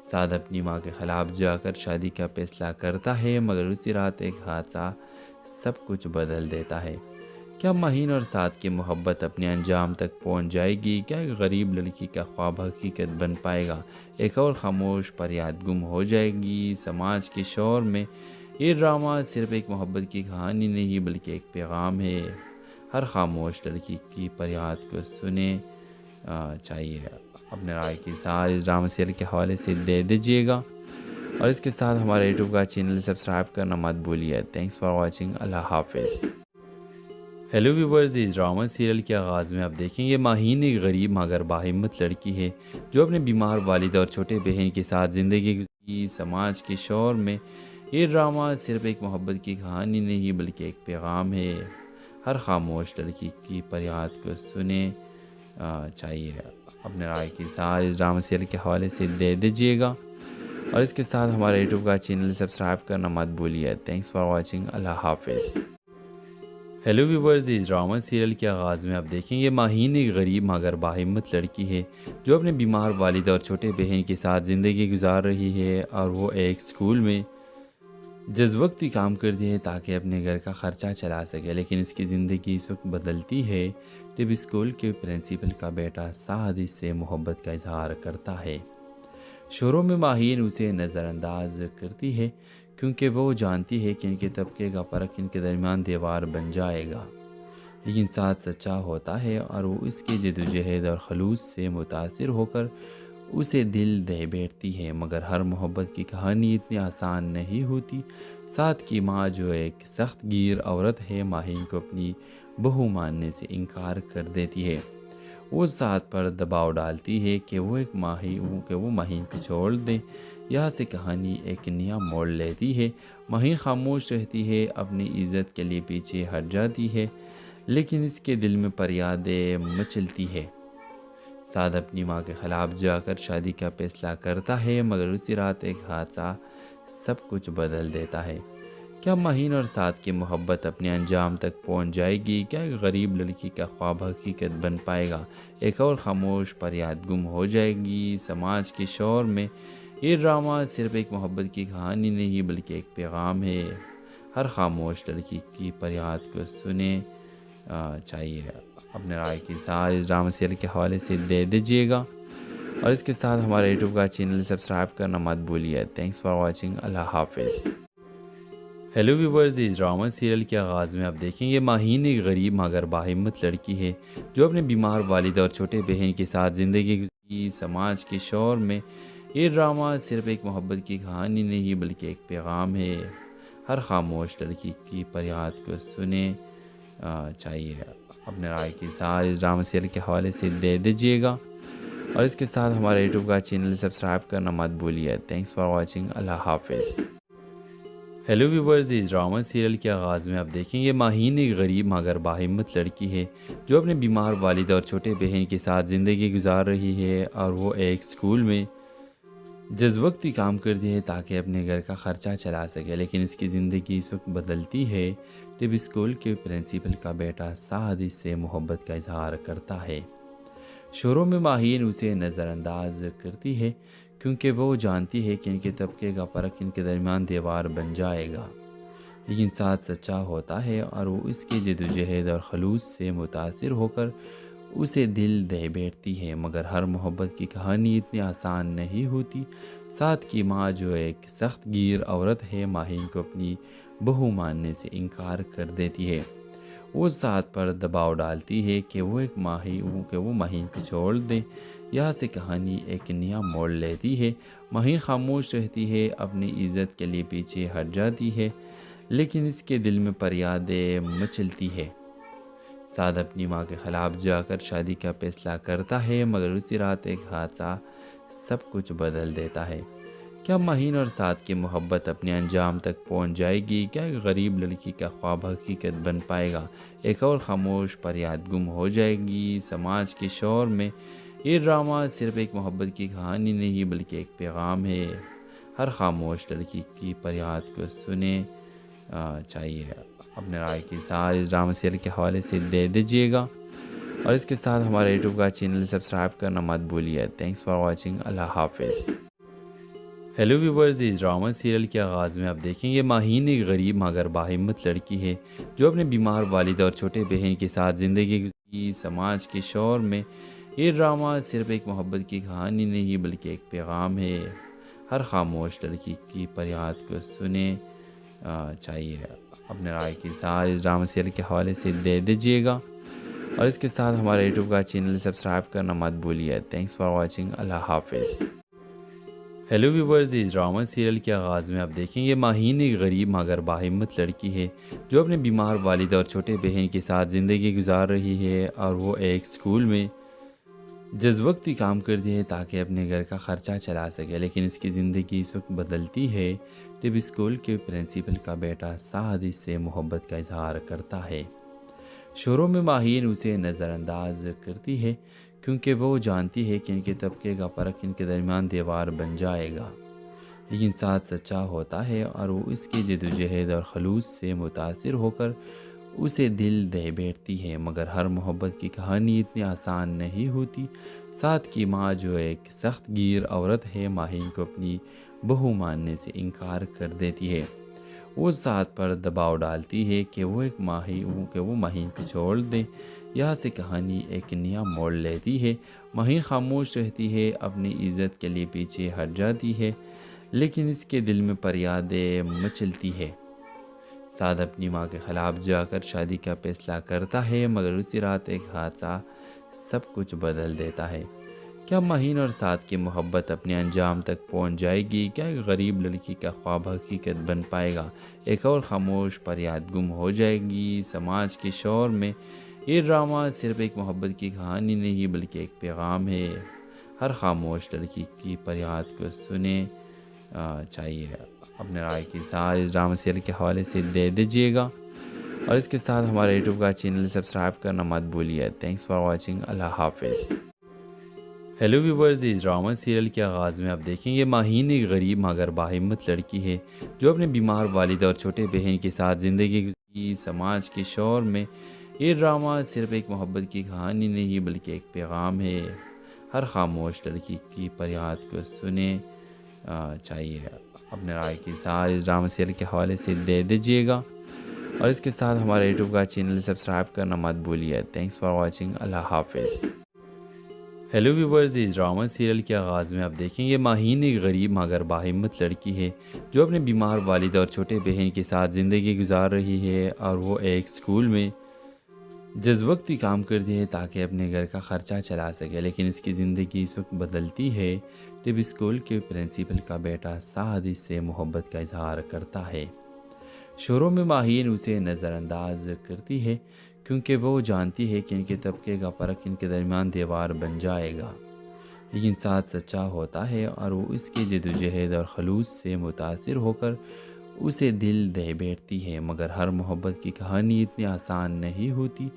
साद अपनी माँ के ख़िलाफ़ जाकर शादी का फैसला करता है, मगर उसी रात एक हादसा सब कुछ बदल देता है। क्या माहीन और साद की मोहब्बत अपने अंजाम तक पहुँच जाएगी? क्या एक गरीब लड़की का ख्वाब हकीकत बन पाएगा? एक और खामोश फरियाद गुम हो जाएगी? समाज के शोर में ये ड्रामा सिर्फ एक मोहब्बत की कहानी नहीं बल्कि एक पैगाम है। हर खामोश लड़की की फरियाद को सुने चाहिए। अपने राय की इज़हार इस ड्रामा सीरियल के हवाले से दे दीजिएगा और इसके साथ हमारे यूट्यूब का चैनल सब्सक्राइब करना मत भूलिए। Thanks for watching. अल्लाह हाफिज़। हेलो व्यूवर्स, इस ड्रामा सीरियल के आगाज़ में आप देखेंगे माहीन एक गरीब मगर बाहिम्मत लड़की है जो अपने बीमार वालिद और छोटे बहन के साथ ज़िंदगी गुजारती। समाज के शोर में ये ड्रामा सिर्फ एक मोहब्बत की कहानी नहीं बल्कि एक पैगाम है। हर खामोश लड़की की फरियाद को सुने चाहिए। अपने राय की इज़हार इस ड्रामा सीरियल के हवाले से दे दीजिएगा और इसके साथ हमारे यूट्यूब का चैनल सब्सक्राइब करना मत भूलिए। Thanks for watching. अल्लाह हाफिज़। हेलो व्यूवर्स, इस ड्रामा सीरियल के आगाज़ में आप देखेंगे माहीन एक गरीब मगर बाहिम्मत लड़की है जो अपने बीमार वालिद और छोटे बहन के साथ ज़िंदगी गुजार रही है और वो एक स्कूल में जज़्वक्ती काम करती है ताकि अपने घर का ख़र्चा चला सके। लेकिन इसकी ज़िंदगी इस वक्त बदलती है जब स्कूल के प्रिंसिपल का बेटा साद इससे मोहब्बत का इजहार करता है। शोरों में माहीन उसे नज़रअंदाज करती है क्योंकि वो जानती है कि इनके तबके का फ़र्क इनके दरमियान दीवार बन जाएगा। लेकिन साथ सच्चा होता है और वो इसकी जद्दोजहद और खलूस से मुतासिर होकर اسے دل دے بیٹھتی ہے، مگر ہر محبت کی کہانی اتنی آسان نہیں ہوتی۔ ساتھ کی ماں جو ایک سخت گیر عورت ہے، ماہین کو اپنی بہو ماننے سے انکار کر دیتی ہے۔ وہ ساتھ پر دباؤ ڈالتی ہے کہ وہ ماہین کو چھوڑ دیں۔ یہاں سے کہانی ایک نیا موڑ لیتی ہے۔ ماہین خاموش رہتی ہے، اپنی عزت کے لیے پیچھے ہٹ جاتی ہے، لیکن اس کے دل میں فریادیں مچلتی ہے۔ سعد اپنی ماں کے خلاف جا کر شادی کا فیصلہ کرتا ہے، مگر اسی رات ایک حادثہ سب کچھ بدل دیتا ہے۔ کیا ماہین اور سعد کی محبت اپنے انجام تک پہنچ جائے گی؟ کیا ایک غریب لڑکی کا خواب حقیقت بن پائے گا؟ ایک اور خاموش فریاد گم ہو جائے گی سماج کے شور میں۔ یہ ڈرامہ صرف ایک محبت کی کہانی نہیں بلکہ ایک پیغام ہے۔ ہر خاموش لڑکی کی فریاد کو سنیں چاہیے۔ اپنے رائے کی اظہار اس ڈرامہ سیریل کے حوالے سے دے دیجیے گا، اور اس کے ساتھ ہمارے یوٹیوب کا چینل سبسکرائب کرنا مت بھولیے۔ Thanks for watching. اللہ حافظ۔ ہیلو ویورز، اس ڈرامہ سیریل کے آغاز میں آپ دیکھیں گے ماہین ایک غریب مگر باہمت لڑکی ہے جو اپنے بیمار والد اور چھوٹے بہن کے ساتھ زندگی گزاری سماج کے شور میں۔ یہ ڈرامہ صرف ایک محبت کی کہانی نہیں بلکہ ایک پیغام ہے۔ ہر خاموش لڑکی کی فریاد کو سنیں چاہیے۔ اپنے رائے کی اظہار اس ڈرامہ سیریل کے حوالے سے دے دیجیے گا، اور اس کے ساتھ ہمارے یوٹیوب کا چینل سبسکرائب کرنا مت بھولیے۔ Thanks for watching. اللہ حافظ۔ ہیلو ویورز، اس ڈرامہ سیریل کے آغاز میں آپ دیکھیں گے ماہین ایک غریب مگر باہمت لڑکی ہے جو اپنے بیمار والد اور چھوٹے بہن کے ساتھ زندگی گزار رہی ہے، اور وہ ایک اسکول میں جز کام کرتی ہے تاکہ اپنے گھر کا خرچہ چلا سکے، لیکن اس کی زندگی اس وقت بدلتی ہے جب اسکول کے پرنسپل کا بیٹا سعد اس سے محبت کا اظہار کرتا ہے۔ شروع میں ماہین اسے نظر انداز کرتی ہے کیونکہ وہ جانتی ہے کہ ان کے طبقے کا فرق ان کے درمیان دیوار بن جائے گا، لیکن سعد سچا ہوتا ہے اور وہ اس کی جدوجہد اور خلوص سے متاثر ہو کر اسے دل دے بیٹھتی ہے، مگر ہر محبت کی کہانی اتنی آسان نہیں ہوتی۔ سعد کی ماں جو ایک سخت گیر عورت ہے، ماہین کو اپنی بہو ماننے سے انکار کر دیتی ہے۔ وہ سعد پر دباؤ ڈالتی ہے کہ وہ ماہین کو چھوڑ دیں۔ یہاں سے کہانی ایک نیا موڑ لیتی ہے۔ ماہین خاموش رہتی ہے، اپنی عزت کے لیے پیچھے ہٹ جاتی ہے، لیکن اس کے دل میں فریادیں مچلتی ہے۔ سعد اپنی ماں کے خلاف جا کر شادی کا فیصلہ کرتا ہے، مگر اسی رات ایک حادثہ سب کچھ بدل دیتا ہے۔ کیا ماہین اور سعد کی محبت اپنے انجام تک پہنچ جائے گی؟ کیا ایک غریب لڑکی کا خواب حقیقت بن پائے گا؟ ایک اور خاموش فریاد گم ہو جائے گی سماج کے شور میں۔ یہ ڈرامہ صرف ایک محبت کی کہانی نہیں بلکہ ایک پیغام ہے۔ ہر خاموش لڑکی کی فریاد کو سنیں چاہیے۔ اپنے رائے کی اظہار اس ڈرامہ سیریل کے حوالے سے دے دیجیے گا، اور اس کے ساتھ ہمارے یوٹیوب کا چینل سبسکرائب کرنا مت بھولیے۔ Thanks for watching. اللہ حافظ۔ ہیلو ویورز، اس ڈرامہ سیریل کے آغاز میں آپ دیکھیں گے ماہین ایک غریب مگر باہمت لڑکی ہے جو اپنے بیمار والد اور چھوٹے بہن کے ساتھ زندگی گزاری سماج کے شور میں۔ یہ ڈرامہ صرف ایک محبت کی کہانی نہیں بلکہ ایک پیغام ہے۔ ہر خاموش لڑکی کی فریاد کو سنیں چاہیے۔ اپنے رائے کی اظہار اس ڈرامہ سیریل کے حوالے سے دے دیجیے گا، اور اس کے ساتھ ہمارے یوٹیوب کا چینل سبسکرائب کرنا مت بھولیے۔ Thanks for watching. اللہ حافظ۔ ہیلو ویورز، اس ڈرامہ سیریل کے آغاز میں آپ دیکھیں گے ماہین ایک غریب مگر باہمت لڑکی ہے جو اپنے بیمار والد اور چھوٹے بہن کے ساتھ زندگی گزار رہی ہے، اور وہ ایک اسکول میں جز کام کرتی ہے تاکہ اپنے گھر کا خرچہ چلا سکے، لیکن اس کی زندگی اس وقت بدلتی ہے جب اسکول کے پرنسپل کا بیٹا سعد اس سے محبت کا اظہار کرتا ہے۔ شروع میں ماہین اسے نظر انداز کرتی ہے کیونکہ وہ جانتی ہے کہ ان کے طبقے کا فرق ان کے درمیان دیوار بن جائے گا، لیکن سعد سچا ہوتا ہے اور وہ اس کی جدوجہد اور خلوص سے متاثر ہو کر اسے دل دے بیٹھتی ہے، مگر ہر محبت کی کہانی اتنی آسان نہیں ہوتی۔ سعد کی ماں جو ایک سخت گیر عورت ہے، ماہین کو اپنی بہو ماننے سے انکار کر دیتی ہے۔ وہ سعد پر دباؤ ڈالتی ہے کہ وہ ماہین کو چھوڑ دیں۔ یہاں سے کہانی ایک نیا موڑ لیتی ہے۔ ماہین خاموش رہتی ہے، اپنی عزت کے لیے پیچھے ہٹ جاتی ہے، لیکن اس کے دل میں فریادیں مچلتی ہے۔ سعد اپنی ماں کے خلاف جا کر شادی کا فیصلہ کرتا ہے، مگر اسی رات ایک حادثہ سب کچھ بدل دیتا ہے۔ کیا مہین اور سعد کی محبت اپنے انجام تک پہنچ جائے گی؟ کیا ایک غریب لڑکی کا خواب حقیقت بن پائے گا؟ ایک اور خاموش فریاد گم ہو جائے گی سماج کے شور میں؟ یہ ڈرامہ صرف ایک محبت کی کہانی نہیں بلکہ ایک پیغام ہے۔ ہر خاموش لڑکی کی فریاد کو سنے چاہیے اپنے رائے کی اظہار اس ڈرامہ سیریل کے حوالے سے دے دیجیے گا، اور اس کے ساتھ ہمارے یوٹیوب کا چینل سبسکرائب کرنا مت بھولیے۔ تھینکس فار واچنگ، اللہ حافظ۔ ہیلو ویورز، اس ڈرامہ سیریل کے آغاز میں آپ دیکھیں گے ماہین ایک غریب مگر باہمت لڑکی ہے جو اپنے بیمار والد اور چھوٹے بہن کے ساتھ زندگی گزاری سماج کے شور میں۔ یہ ڈرامہ صرف ایک محبت کی کہانی نہیں بلکہ ایک پیغام ہے۔ ہر خاموش لڑکی کی فریاد کو سنے چاہیے اپنے رائے کی اظہار اس ڈرامہ سیریل کے حوالے سے دے دیجیے گا، اور اس کے ساتھ ہمارے یوٹیوب کا چینل سبسکرائب کرنا مت بھولیے۔ تھینکس فار واچنگ، اللہ حافظ۔ ہیلو ویورز، اس ڈرامہ سیریل کے آغاز میں آپ دیکھیں گے ماہین ایک غریب مگر باہمت لڑکی ہے جو اپنے بیمار والد اور چھوٹے بہن کے ساتھ زندگی گزار رہی ہے، اور وہ ایک اسکول میں جز وقتی کام کرتی ہے تاکہ اپنے گھر کا خرچہ چلا سکے، لیکن اس کی زندگی اس وقت بدلتی ہے جب اسکول کے پرنسپل کا بیٹا سعد اس سے محبت کا اظہار کرتا ہے۔ شروع میں ماہین اسے نظر انداز کرتی ہے کیونکہ وہ جانتی ہے کہ ان کے طبقے کا فرق ان کے درمیان دیوار بن جائے گا، لیکن سعد سچا ہوتا ہے اور وہ اس کی جدوجہد اور خلوص سے متاثر ہو کر اسے دل دے بیٹھتی ہے۔ مگر ہر محبت کی کہانی اتنی آسان نہیں ہوتی۔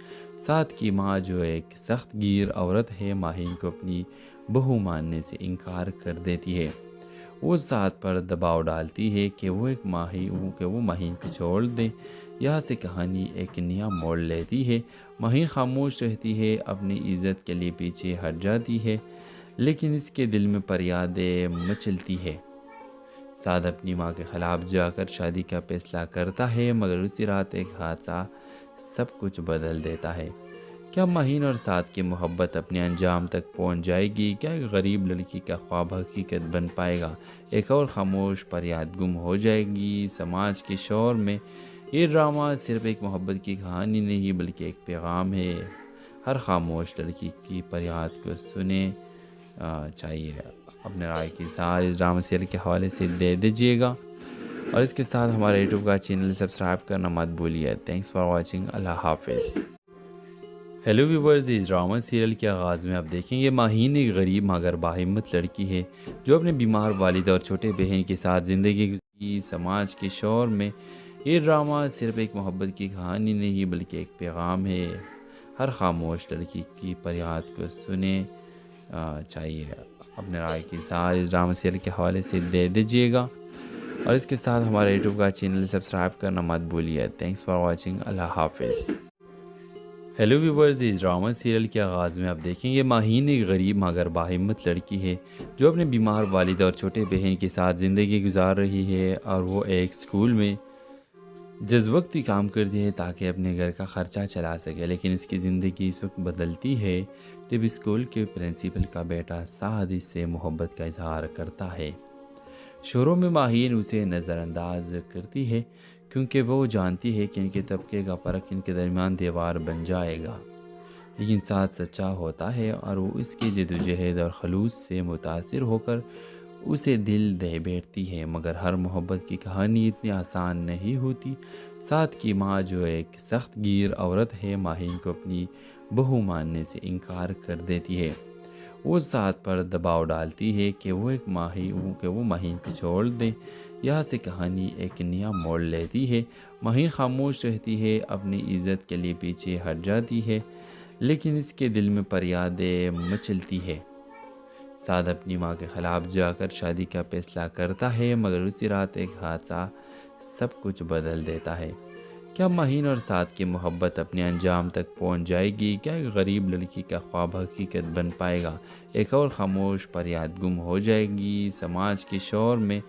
سعد کی ماں جو ایک سخت گیر عورت ہے ماہین کو اپنی بہو ماننے سے انکار کر دیتی ہے۔ وہ سعد پر دباؤ ڈالتی ہے کہ وہ ماہین کو چھوڑ دیں۔ یہاں سے کہانی ایک نیا موڑ لیتی ہے۔ ماہین خاموش رہتی ہے، اپنی عزت کے لیے پیچھے ہٹ جاتی ہے، لیکن اس کے دل میں فریادیں مچلتی ہے۔ سعد اپنی ماں کے خلاف جا کر شادی کا فیصلہ کرتا ہے، مگر اسی رات ایک حادثہ سب کچھ بدل دیتا ہے۔ کیا ماہین اور سعد کی محبت اپنے انجام تک پہنچ جائے گی؟ کیا ایک غریب لڑکی کا خواب حقیقت بن پائے گا؟ ایک اور خاموش فریاد گم ہو جائے گی سماج کے شور میں؟ یہ ڈرامہ صرف ایک محبت کی کہانی نہیں بلکہ ایک پیغام ہے۔ ہر خاموش لڑکی کی فریاد کو سنے چاہیے اپنے رائے کی اظہار اس ڈرامہ سیریل کے حوالے سے دے دیجیے گا، اور اس کے ساتھ ہمارے یوٹیوب کا چینل سبسکرائب کرنا مت بھولیے۔ تھینکس فار واچنگ، اللہ حافظ۔ ہیلو ویورز، اس ڈرامہ سیریل کے آغاز میں آپ دیکھیں گے ماہین ایک غریب مگر باہمت لڑکی ہے جو اپنے بیمار والد اور چھوٹے بہن کے ساتھ زندگی گزاری سماج کے شور میں۔ یہ ڈرامہ صرف ایک محبت کی کہانی نہیں بلکہ ایک پیغام ہے۔ ہر خاموش لڑکی کی فریاد کو سنے چاہیے اپنے رائے کی اظہار اس ڈرامہ سیریل کے حوالے سے دے دیجیے گا، اور اس کے ساتھ ہمارے یوٹیوب کا چینل سبسکرائب کرنا مت بھولیے۔ تھینکس فار واچنگ، اللہ حافظ۔ ہیلو ویورز، اس ڈرامہ سیریل کے آغاز میں آپ دیکھیں گے ماہین ایک غریب مگر باہمت لڑکی ہے جو اپنے بیمار والد اور چھوٹے بہن کے ساتھ زندگی گزار رہی ہے، اور وہ ایک اسکول میں جز وقتی کام کرتی ہے تاکہ اپنے گھر کا خرچہ چلا سکے، لیکن اس کی زندگی اس وقت بدلتی ہے جب اسکول کے پرنسپل کا بیٹا سعد اس سے محبت کا اظہار کرتا ہے۔ شروع میں ماہین اسے نظر انداز کرتی ہے کیونکہ وہ جانتی ہے کہ ان کے طبقے کا فرق ان کے درمیان دیوار بن جائے گا، لیکن سعد سچا ہوتا ہے اور وہ اس کی جدوجہد اور خلوص سے متاثر ہو کر اسے دل دے بیٹھتی ہے۔ مگر ہر محبت کی کہانی اتنی آسان نہیں ہوتی۔ سعد کی ماں جو ایک سخت گیر عورت ہے ماہین کو اپنی بہو ماننے سے انکار کر دیتی ہے۔ وہ سعد پر دباؤ ڈالتی ہے کہ وہ ماہین کو چھوڑ دیں۔ یہاں سے کہانی ایک نیا موڑ لیتی ہے۔ ماہین خاموش رہتی ہے، اپنی عزت کے لیے پیچھے ہٹ جاتی ہے، لیکن اس کے دل میں فریادیں مچلتی ہے۔ سعد اپنی ماں کے خلاف جا کر شادی کا فیصلہ کرتا ہے، مگر اسی رات ایک حادثہ سب کچھ بدل دیتا ہے۔ کیا ماہین اور سعد کی محبت اپنے انجام تک پہنچ جائے گی؟ کیا ایک غریب لڑکی کا خواب حقیقت بن پائے گا؟ ایک اور خاموش فریاد گم ہو جائے گی سماج کے شور میں؟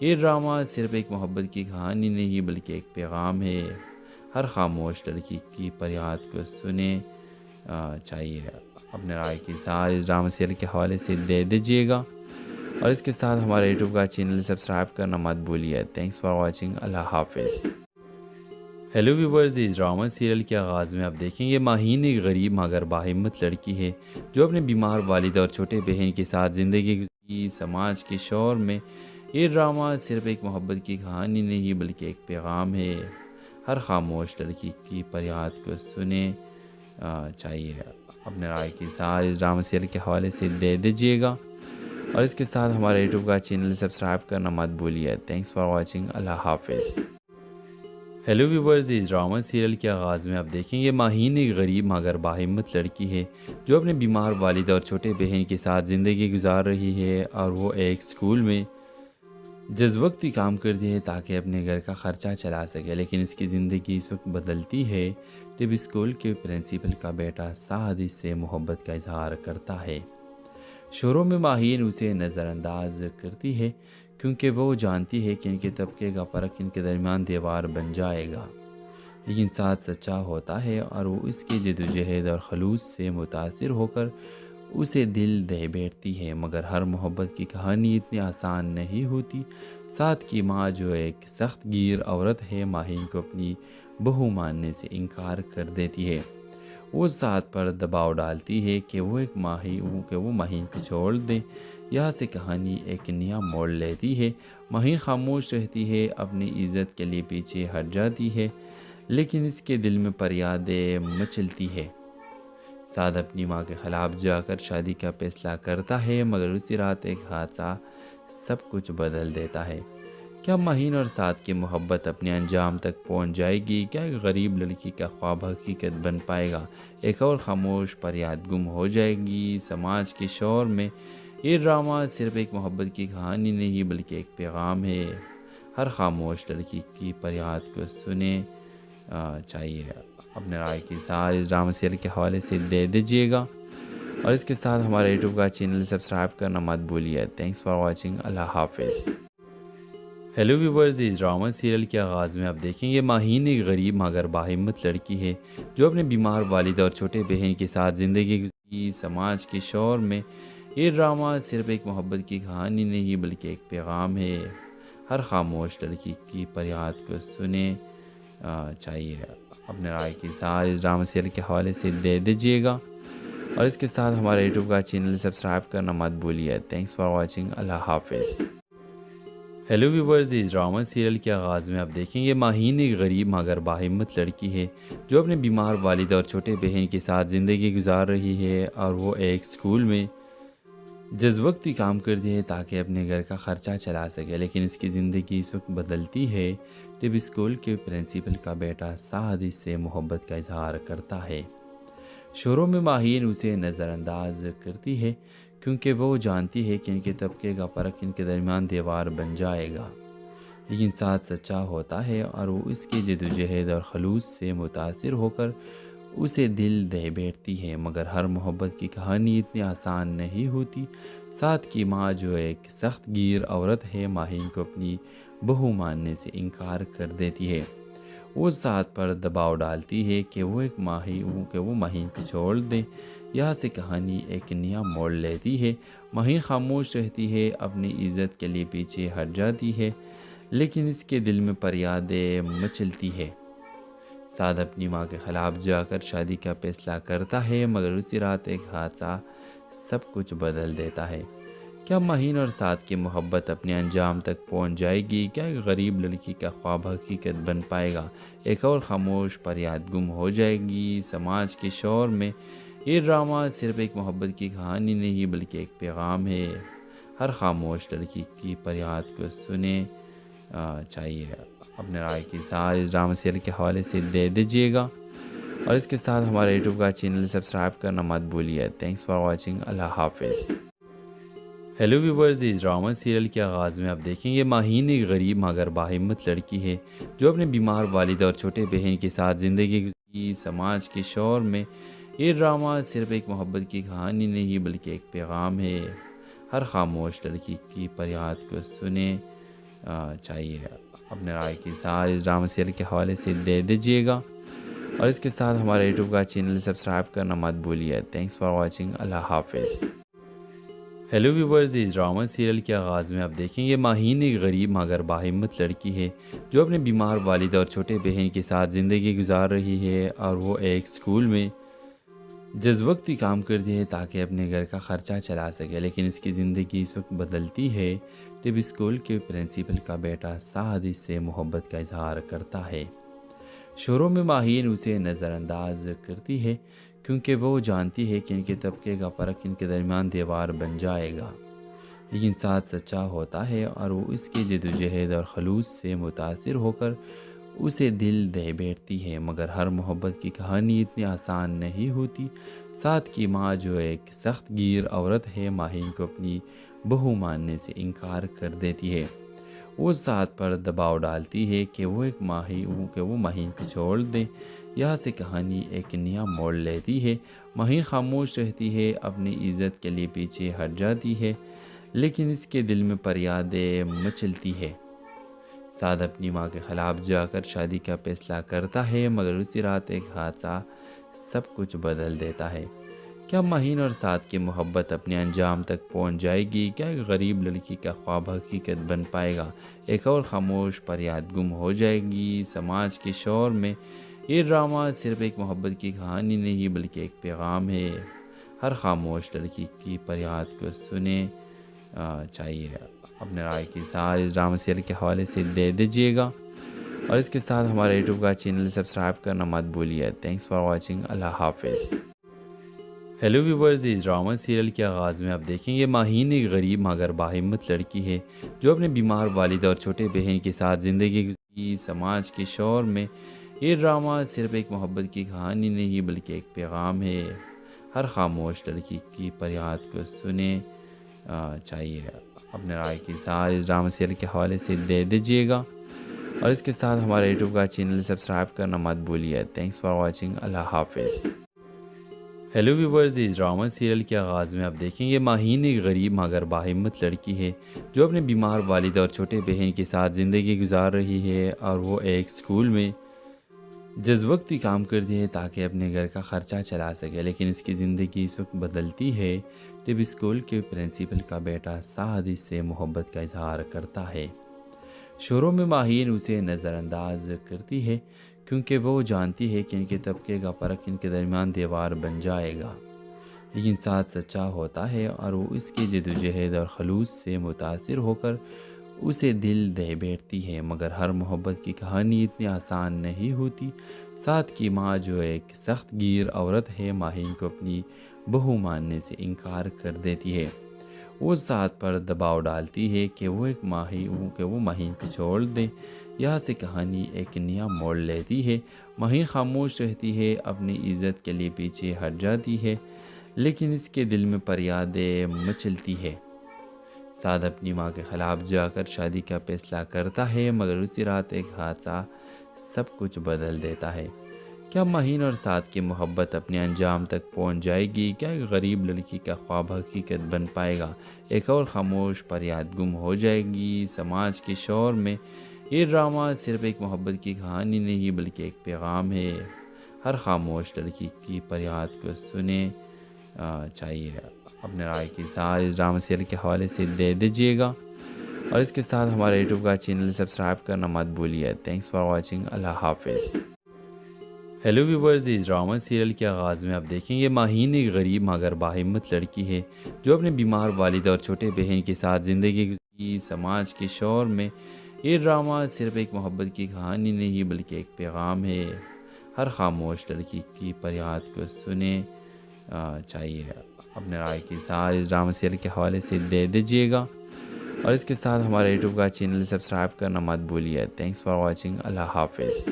یہ ڈرامہ صرف ایک محبت کی کہانی نہیں بلکہ ایک پیغام ہے۔ ہر خاموش لڑکی کی فریاد کو سنے چاہیے اپنے رائے کی اظہار اس ڈرامہ سیریل کے حوالے سے دے دیجیے گا، اور اس کے ساتھ ہمارے یوٹیوب کا چینل سبسکرائب کرنا مت بھولیے۔ تھینکس فار واچنگ، اللہ حافظ۔ हेलो व्यूवर्स, इस ड्रामा सीरियल के आगाज़ में आप देखेंगे माहीन एक गरीब मगर बाहिम्मत लड़की है जो अपने बीमार वालिद और छोटे बहन के साथ ज़िंदगी गुजारती। समाज के शोर में ये ड्रामा सिर्फ एक मोहब्बत की कहानी नहीं बल्कि एक पैगाम है। हर खामोश लड़की की फरियाद को सुने चाहिए। अपने राय की इज़हार इस ड्रामा सीरियल के हवाले से दे दीजिएगा और इसके साथ हमारे यूट्यूब का चैनल सब्सक्राइब करना मत भूलिए। Thanks for watching. अल्लाह हाफिज़। हेलो व्यूवर्स, इस ड्रामा सीरियल के आगाज़ में आप देखेंगे माहीन एक गरीब मगर बाहिम्मत लड़की है जो अपने बीमार वालिद और छोटे बहन के साथ ज़िंदगी गुजार रही है और वो एक स्कूल में जज़्वक्ती काम करती है ताकि अपने घर का ख़र्चा चला सके। लेकिन इसकी ज़िंदगी इस वक्त बदलती है जब स्कूल के प्रिंसिपल का बेटा साद इससे मोहब्बत का इजहार करता है। शुरू में माहीन उसे नज़रअंदाज करती है क्योंकि वो जानती है कि इनके तबके का फ़र्क इनके दरमियान दीवार बन जाएगा। लेकिन साथ सच्चा होता है और वो इसकी जद्दोजहद और खलूस से मुतासिर होकर उसे दिल दे बैठती है। मगर हर मोहब्बत की कहानी इतनी आसान नहीं होती। साथ की माँ जो एक सख्त गिर औरत है माहीन को अपनी बहू मानने से इनकार कर देती है। वो साथ पर दबाव डालती है कि वो माहीन को छोड़ दे। यहाँ से कहानी एक नया मोड़ लेती है। माहीन खामोश रहती है, अपनी इज़्ज़त के लिए पीछे हट जाती है, लेकिन इसके दिल में फरियादें मचलती है। साद अपनी माँ के ख़िलाफ़ जाकर शादी का फैसला करता है, मगर उसी रात एक हादसा सब कुछ बदल देता है। क्या माहीन और साद की मोहब्बत अपने अंजाम तक पहुँच जाएगी? क्या एक गरीब लड़की का ख्वाब हकीकत बन पाएगा? एक और खामोश फरियाद गुम हो जाएगी। समाज के शोर में ये ड्रामा सिर्फ एक मोहब्बत की कहानी नहीं बल्कि एक पैगाम है। हर खामोश लड़की की फरियाद को सुने चाहिए। अपने राय की इज़हार इस ड्रामा सीरियल के हवाले से दे दीजिएगा और इसके साथ हमारे यूट्यूब का चैनल सब्सक्राइब करना मत भूलिए। Thanks for watching. अल्लाह हाफिज़। हेलो व्यूवर्स, इस ड्रामा सीरियल के आगाज़ में आप देखेंगे माहीन एक गरीब मगर बाहिम्मत लड़की है जो अपने बीमार वालिद और छोटे बहन के साथ ज़िंदगी गुजारती। समाज के शोर में ये ड्रामा सिर्फ एक मोहब्बत की कहानी नहीं बल्कि एक पैगाम है। हर खामोश लड़की की फरियाद को सुने चाहिए। अपने राय की इज़हार इस ड्रामा सीरियल के हवाले से दे दीजिएगा और इसके साथ हमारे यूट्यूब का चैनल सब्सक्राइब करना मत भूलिए। Thanks for watching. अल्लाह हाफिज़। हेलो व्यूवर्स, इस ड्रामा सीरियल के आगाज़ में आप देखेंगे माहीन एक गरीब मगर बाहिम्मत लड़की है जो अपने बीमार वालिद और छोटे बहन के साथ ज़िंदगी गुजार रही है और वो एक स्कूल में जज़्वक्ती काम करती है ताकि अपने घर का ख़र्चा चला सके। लेकिन इसकी ज़िंदगी इस वक्त बदलती है जब स्कूल के प्रिंसिपल का बेटा साद इससे मोहब्बत का इजहार करता है। शुरू में माहीन उसे नज़रअंदाज करती है क्योंकि वो जानती है कि इनके तबके का फ़र्क इनके दरमियान दीवार बन जाएगा। लेकिन साथ सच्चा होता है और वो इसकी जद्दोजहद और खलूस से मुतासिर होकर उसे दिल दे बैठती है। मगर हर मोहब्बत की कहानी इतनी आसान नहीं होती। साथ की माँ जो एक सख्त गिर औरत है माहीन को अपनी बहू मानने से इनकार कर देती है। वो साथ पर दबाव डालती है कि वो माहीन को छोड़ दे। यहाँ से कहानी एक नया मोड़ लेती है। माहीन खामोश रहती है, अपनी इज़्ज़त के लिए पीछे हट जाती है, लेकिन इसके दिल में फरियादें मचलती है। साद अपनी माँ के ख़िलाफ़ जाकर शादी का फैसला करता है, मगर उसी रात एक हादसा सब कुछ बदल देता है। क्या माहीन और साद की मोहब्बत अपने अंजाम तक पहुँच जाएगी? क्या एक गरीब लड़की का ख्वाब हकीकत बन पाएगा? एक और खामोश फरियाद गुम हो जाएगी। समाज के शोर में ये ड्रामा सिर्फ एक मोहब्बत की कहानी नहीं बल्कि एक पैगाम है। हर खामोश लड़की की फरियाद को सुने चाहिए। अपने राय की इज़हार इस ड्रामा सीरियल के हवाले से दे दीजिएगा और इसके साथ हमारे यूट्यूब का चैनल सब्सक्राइब करना मत भूलिए। Thanks for watching. अल्लाह हाफिज़। हेलो व्यूवर्स, इस ड्रामा सीरियल के आगाज़ में आप देखेंगे माहीन एक गरीब मगर बाहिम्मत लड़की है जो अपने बीमार वालिद और छोटे बहन के साथ ज़िंदगी गुजारती। समाज के शोर में ये ड्रामा सिर्फ एक मोहब्बत की कहानी नहीं बल्कि एक पैगाम है। हर खामोश लड़की की फरियाद को सुने चाहिए। अपने राय की इज़हार इस ड्रामा सीरियल के हवाले से दे दीजिएगा और इसके साथ हमारे यूट्यूब का चैनल सब्सक्राइब करना मत भूलिए। Thanks for watching. अल्लाह हाफिज़। हेलो व्यूवर्स, इस ड्रामा सीरियल के आगाज़ में आप देखेंगे माहीन एक गरीब मगर बाहिम्मत लड़की है जो अपने बीमार वालिद और छोटे बहन के साथ ज़िंदगी गुजार रही है और वो एक स्कूल में जज़्वक्ती काम करती है ताकि अपने घर का ख़र्चा चला सके। लेकिन इसकी ज़िंदगी इस वक्त बदलती है जब स्कूल के प्रिंसिपल का बेटा साद इससे मोहब्बत का इजहार करता है। शुरू में माहीन उसे नज़रअंदाज करती है क्योंकि वो जानती है कि इनके तबके का फ़र्क इनके दरमियान दीवार बन जाएगा। लेकिन साथ सच्चा होता है और वो इसकी जद्दोजहद और खलूस से मुतासिर होकर उसे दिल दे बैठती है। मगर हर मोहब्बत की कहानी इतनी आसान नहीं होती। साथ की माँ जो एक सख्त गिर औरत है, माहीन को अपनी बहू मानने से इनकार कर देती है। वो साथ पर दबाव डालती है कि वो माहीन को छोड़ दें। यहाँ से कहानी एक नया मोड़ लेती है। माहीन खामोश रहती है, अपनी इज़्ज़त के लिए पीछे हट जाती है, लेकिन इसके दिल में फरियादें मचलती है। साद अपनी माँ के ख़िलाफ़ जाकर शादी का फैसला करता है, मगर उसी रात एक हादसा सब कुछ बदल देता है। क्या माहीन और साद की मोहब्बत अपने अंजाम तक पहुँच जाएगी? क्या एक गरीब लड़की का ख्वाब हकीकत बन पाएगा? एक और खामोश फरियाद गुम हो जाएगी? समाज के शोर में ये ड्रामा सिर्फ एक मोहब्बत की कहानी नहीं बल्कि एक पैगाम है। हर खामोश लड़की की फरियाद को सुने चाहिए। अपने राय की सार इस ड्रामा सीरियल के हवाले से दे दीजिएगा और इसके साथ हमारे यूट्यूब का चैनल सब्सक्राइब करना मत भूलिए। Thanks for watching. अल्लाह हाफिज़। हेलो व्यूवर्स, इस ड्रामा सीरियल के आगाज़ में आप देखेंगे माहीन एक गरीब मगर बाहिम्मत लड़की है जो अपने बीमार वालिद और छोटे बहन के साथ ज़िंदगी गुजारती। समाज के शोर में ये ड्रामा सिर्फ एक मोहब्बत की कहानी नहीं बल्कि एक पैगाम है। हर खामोश लड़की की फरियाद को सुने चाहिए। अपने राय की सार इस ड्रामा सीरियल के हवाले से दे दीजिएगा और इसके साथ हमारे यूट्यूब का चैनल सब्सक्राइब करना मत भूलिए। Thanks for watching. अल्लाह हाफिज़। हेलो व्यूवर्स, इस ड्रामा सीरियल के आगाज़ में आप देखेंगे माहीन एक गरीब मगर बाहिम्मत लड़की है जो अपने बीमार वालिद और छोटे बहन के साथ ज़िंदगी गुजार रही है और वो एक स्कूल में जज़्वक्ती काम करती है ताकि अपने घर का ख़र्चा चला सके। लेकिन इसकी ज़िंदगी इस वक्त बदलती है जब स्कूल के प्रिंसिपल का बेटा साद इससे मोहब्बत का इजहार करता है। शुरू में माहीन उसे नज़रअंदाज करती है क्योंकि वो जानती है कि इनके तबके का फ़र्क इनके दरमियान दीवार बन जाएगा। लेकिन साथ सच्चा होता है और वो इसकी जद्दोजहद और खलूस से मुतासिर होकर उसे दिल दे बैठती है। मगर हर मोहब्बत की कहानी इतनी आसान नहीं होती। साथ की माँ जो एक सख्त गिर औरत है, माहीन को अपनी बहू मानने से इनकार कर देती है। वो साथ पर दबाव डालती है कि वो माहीन को छोड़ दें। यहाँ से कहानी एक नया मोड़ लेती है। माहीन खामोश रहती है, अपनी इज़्ज़त के लिए पीछे हट जाती है, लेकिन इसके दिल में फरियादें मचलती है। साद अपनी माँ के ख़िलाफ़ जाकर शादी का फैसला करता है, मगर उसी रात एक हादसा सब कुछ बदल देता है। क्या माहीन और साद की मोहब्बत अपने अंजाम तक पहुँच जाएगी? क्या एक गरीब लड़की का ख्वाब हकीकत बन पाएगा? एक और खामोश फरियाद गुम हो जाएगी? समाज के शोर में ये ड्रामा सिर्फ एक मोहब्बत की कहानी नहीं बल्कि एक पैगाम है। हर खामोश लड़की की फरियाद को सुने चाहिए। अपने राय की सार इस ड्रामा सीरियल के हवाले से दे दीजिएगा और इसके साथ हमारे यूट्यूब का चैनल सब्सक्राइब करना मत भूलिए। Thanks for watching. अल्लाह हाफिज़। हेलो व्यूवर्स, इस ड्रामा सीरियल के आगाज़ में आप देखेंगे माहीन एक गरीब मगर बाहिम्मत लड़की है जो अपने बीमार वालिद और छोटे बहन के साथ ज़िंदगी गुजारती। समाज के शोर में ये ड्रामा सिर्फ एक मोहब्बत की कहानी नहीं बल्कि एक पैगाम है। हर खामोश लड़की की फरियाद को सुने चाहिए। अपने राय की सार इस ड्रामा सीरियल के हवाले से दे दीजिएगा और इसके साथ हमारे यूट्यूब का चैनल सब्सक्राइब करना मत भूलिए। Thanks for watching. अल्लाह हाफिज़।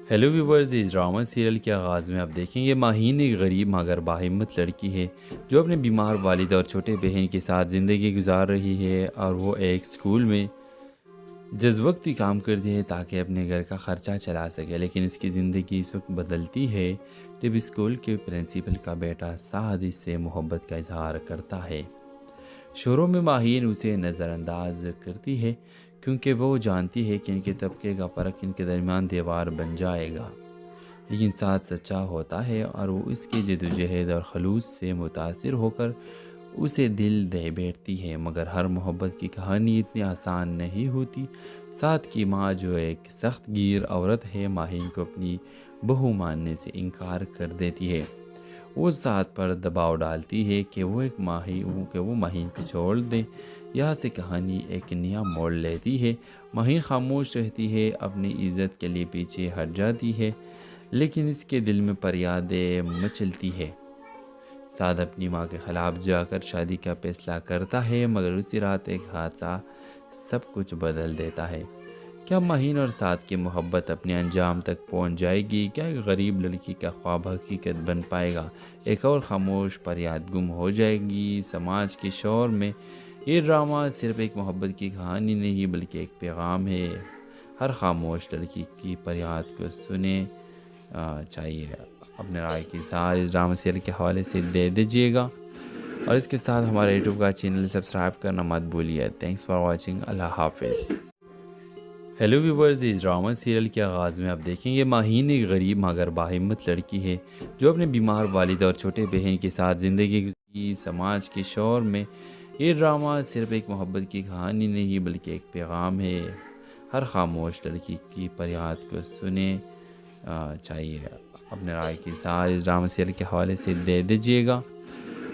हेलो व्यूवर्स, इस ड्रामा सीरियल के आगाज़ में आप देखेंगे माहीन एक गरीब मगर बाहिम्मत लड़की है जो अपने बीमार वालिद और छोटे बहन के साथ ज़िंदगी गुजार रही है और वो एक स्कूल में जज़्वक्ती काम करती है ताकि अपने घर का ख़र्चा चला सके। लेकिन इसकी ज़िंदगी इस वक्त बदलती है जब स्कूल के प्रिंसिपल का बेटा साद इससे मोहब्बत का इजहार करता है। शुरू में माहीन उसे नज़रअंदाज करती है क्योंकि वो जानती है कि इनके तबके का फ़र्क इनके दरमियान दीवार बन जाएगा। लेकिन साथ सच्चा होता है और वो इसकी जद्दोजहद और खलूस से मुतासिर होकर اسے دل دے بیٹھتی ہے، مگر ہر محبت کی کہانی اتنی آسان نہیں ہوتی۔ سعد کی ماں جو ایک سخت گیر عورت ہے، ماہین کو اپنی بہو ماننے سے انکار کر دیتی ہے۔ وہ سعد پر دباؤ ڈالتی ہے کہ وہ ماہین کو چھوڑ دیں۔ یہاں سے کہانی ایک نیا موڑ لیتی ہے۔ ماہین خاموش رہتی ہے، اپنی عزت کے لیے پیچھے ہٹ جاتی ہے، لیکن اس کے دل میں فریادیں مچلتی ہے۔ سعد اپنی ماں کے خلاف جا کر شادی کا فیصلہ کرتا ہے، مگر اسی رات ایک حادثہ سب کچھ بدل دیتا ہے۔ کیا ماہین اور سعد کی محبت اپنے انجام تک پہنچ جائے گی؟ کیا ایک غریب لڑکی کا خواب حقیقت بن پائے گا؟ ایک اور خاموش فریاد گم ہو جائے گی سماج کے شور میں؟ یہ ڈرامہ صرف ایک محبت کی کہانی نہیں بلکہ ایک پیغام ہے۔ ہر خاموش لڑکی کی فریاد کو سنیں چاہیے۔ اپنے رائے کی اظہار اس ڈرامہ سیریل کے حوالے سے دے دیجیے گا، اور اس کے ساتھ ہمارے یوٹیوب کا چینل سبسکرائب کرنا مت بھولیے۔ Thanks for watching. اللہ حافظ۔ ہیلو ویورز، اس ڈرامہ سیریل کے آغاز میں آپ دیکھیں گے ماہین ایک غریب مگر باہمت لڑکی ہے جو اپنے بیمار والد اور چھوٹے بہن کے ساتھ زندگی گزاری سماج کے شور میں۔ یہ ڈرامہ صرف ایک محبت کی کہانی نہیں بلکہ ایک پیغام ہے۔ ہر خاموش لڑکی کی فریاد کو سنیں چاہیے۔ اپنے رائے کی اظہار اس ڈرامہ سیریل کے حوالے سے دے دیجیے گا،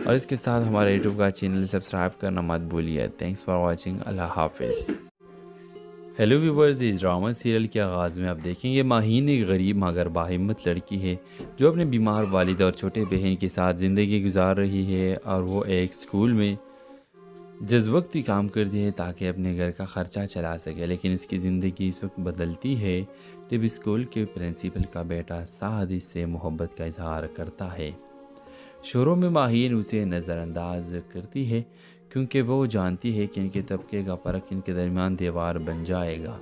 اور اس کے ساتھ ہمارے یوٹیوب کا چینل سبسکرائب کرنا مت بھولیے۔ Thanks for watching. اللہ حافظ۔ ہیلو ویورز، اس ڈرامہ سیریل کے آغاز میں آپ دیکھیں گے ماہین ایک غریب مگر باہمت لڑکی ہے جو اپنے بیمار والد اور چھوٹے بہن کے ساتھ زندگی گزار رہی ہے، اور وہ ایک اسکول میں جز وقتی کام کرتی ہے تاکہ اپنے گھر کا خرچہ چلا سکے، لیکن اس کی زندگی اس وقت بدلتی ہے جب اسکول کے پرنسپل کا بیٹا سعد اس سے محبت کا اظہار کرتا ہے۔ شروع میں ماہین اسے نظر انداز کرتی ہے کیونکہ وہ جانتی ہے کہ ان کے طبقے کا فرق ان کے درمیان دیوار بن جائے گا،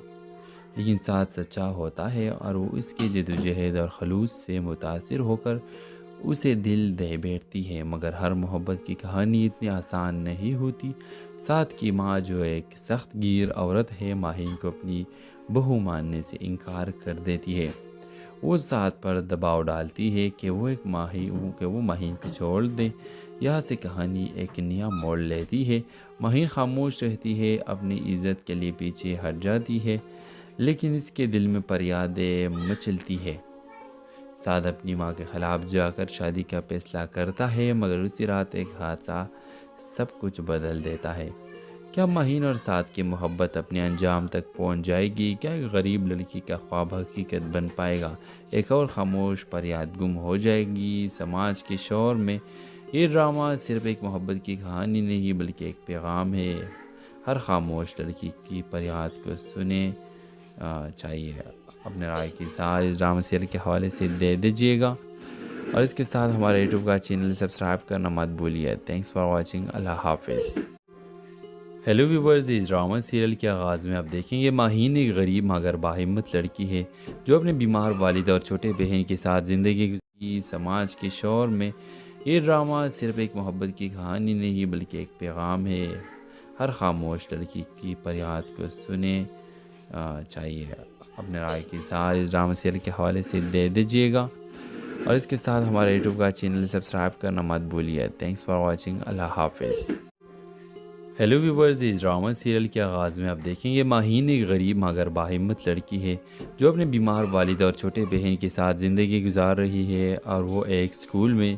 لیکن سعد سچا ہوتا ہے اور وہ اس کی جدوجہد اور خلوص سے متاثر ہو کر اسے دل دے بیٹھتی ہے، مگر ہر محبت کی کہانی اتنی آسان نہیں ہوتی۔ سعد کی ماں جو ایک سخت گیر عورت ہے، ماہین کو اپنی بہو ماننے سے انکار کر دیتی ہے۔ وہ سعد پر دباؤ ڈالتی ہے کہ وہ ماہین کو چھوڑ دیں۔ یہاں سے کہانی ایک نیا موڑ لیتی ہے۔ ماہین خاموش رہتی ہے، اپنی عزت کے لیے پیچھے ہٹ جاتی ہے، لیکن اس کے دل میں فریادیں مچلتی ہے۔ سعد اپنی ماں کے خلاف جا کر شادی کا فیصلہ کرتا ہے، مگر اسی رات ایک حادثہ سب کچھ بدل دیتا ہے۔ کیا ماہین اور سعد کی محبت اپنے انجام تک پہنچ جائے گی؟ کیا ایک غریب لڑکی کا خواب حقیقت بن پائے گا؟ ایک اور خاموش فریاد گم ہو جائے گی سماج کے شور میں۔ یہ ڈرامہ صرف ایک محبت کی کہانی نہیں بلکہ ایک پیغام ہے۔ ہر خاموش لڑکی کی فریاد کو سنیں چاہیے۔ اپنے رائے کی اظہار اس ڈرامہ سیریل کے حوالے سے دے دیجیے گا، اور اس کے ساتھ ہمارے یوٹیوب کا چینل سبسکرائب کرنا مت بھولیے۔ Thanks for watching. اللہ حافظ۔ ہیلو ویورز، اس ڈرامہ سیریل کے آغاز میں آپ دیکھیں گے ماہین ایک غریب مگر باہمت لڑکی ہے جو اپنے بیمار والد اور چھوٹے بہن کے ساتھ زندگی گزاری سماج کے شور میں۔ یہ ڈرامہ صرف ایک محبت کی کہانی نہیں بلکہ ایک پیغام ہے۔ ہر خاموش لڑکی کی فریاد کو سنیں چاہیے۔ اپنے رائے کی اظہار اس ڈرامہ سیریل کے حوالے سے دے دیجیے گا، اور اس کے ساتھ ہمارے یوٹیوب کا چینل سبسکرائب کرنا مت بھولیے۔ Thanks for watching. اللہ حافظ۔ ہیلو ویورز، اس ڈرامہ سیریل کے آغاز میں آپ دیکھیں گے ماہین ایک غریب مگر باہمت لڑکی ہے جو اپنے بیمار والد اور چھوٹے بہن کے ساتھ زندگی گزار رہی ہے، اور وہ ایک اسکول میں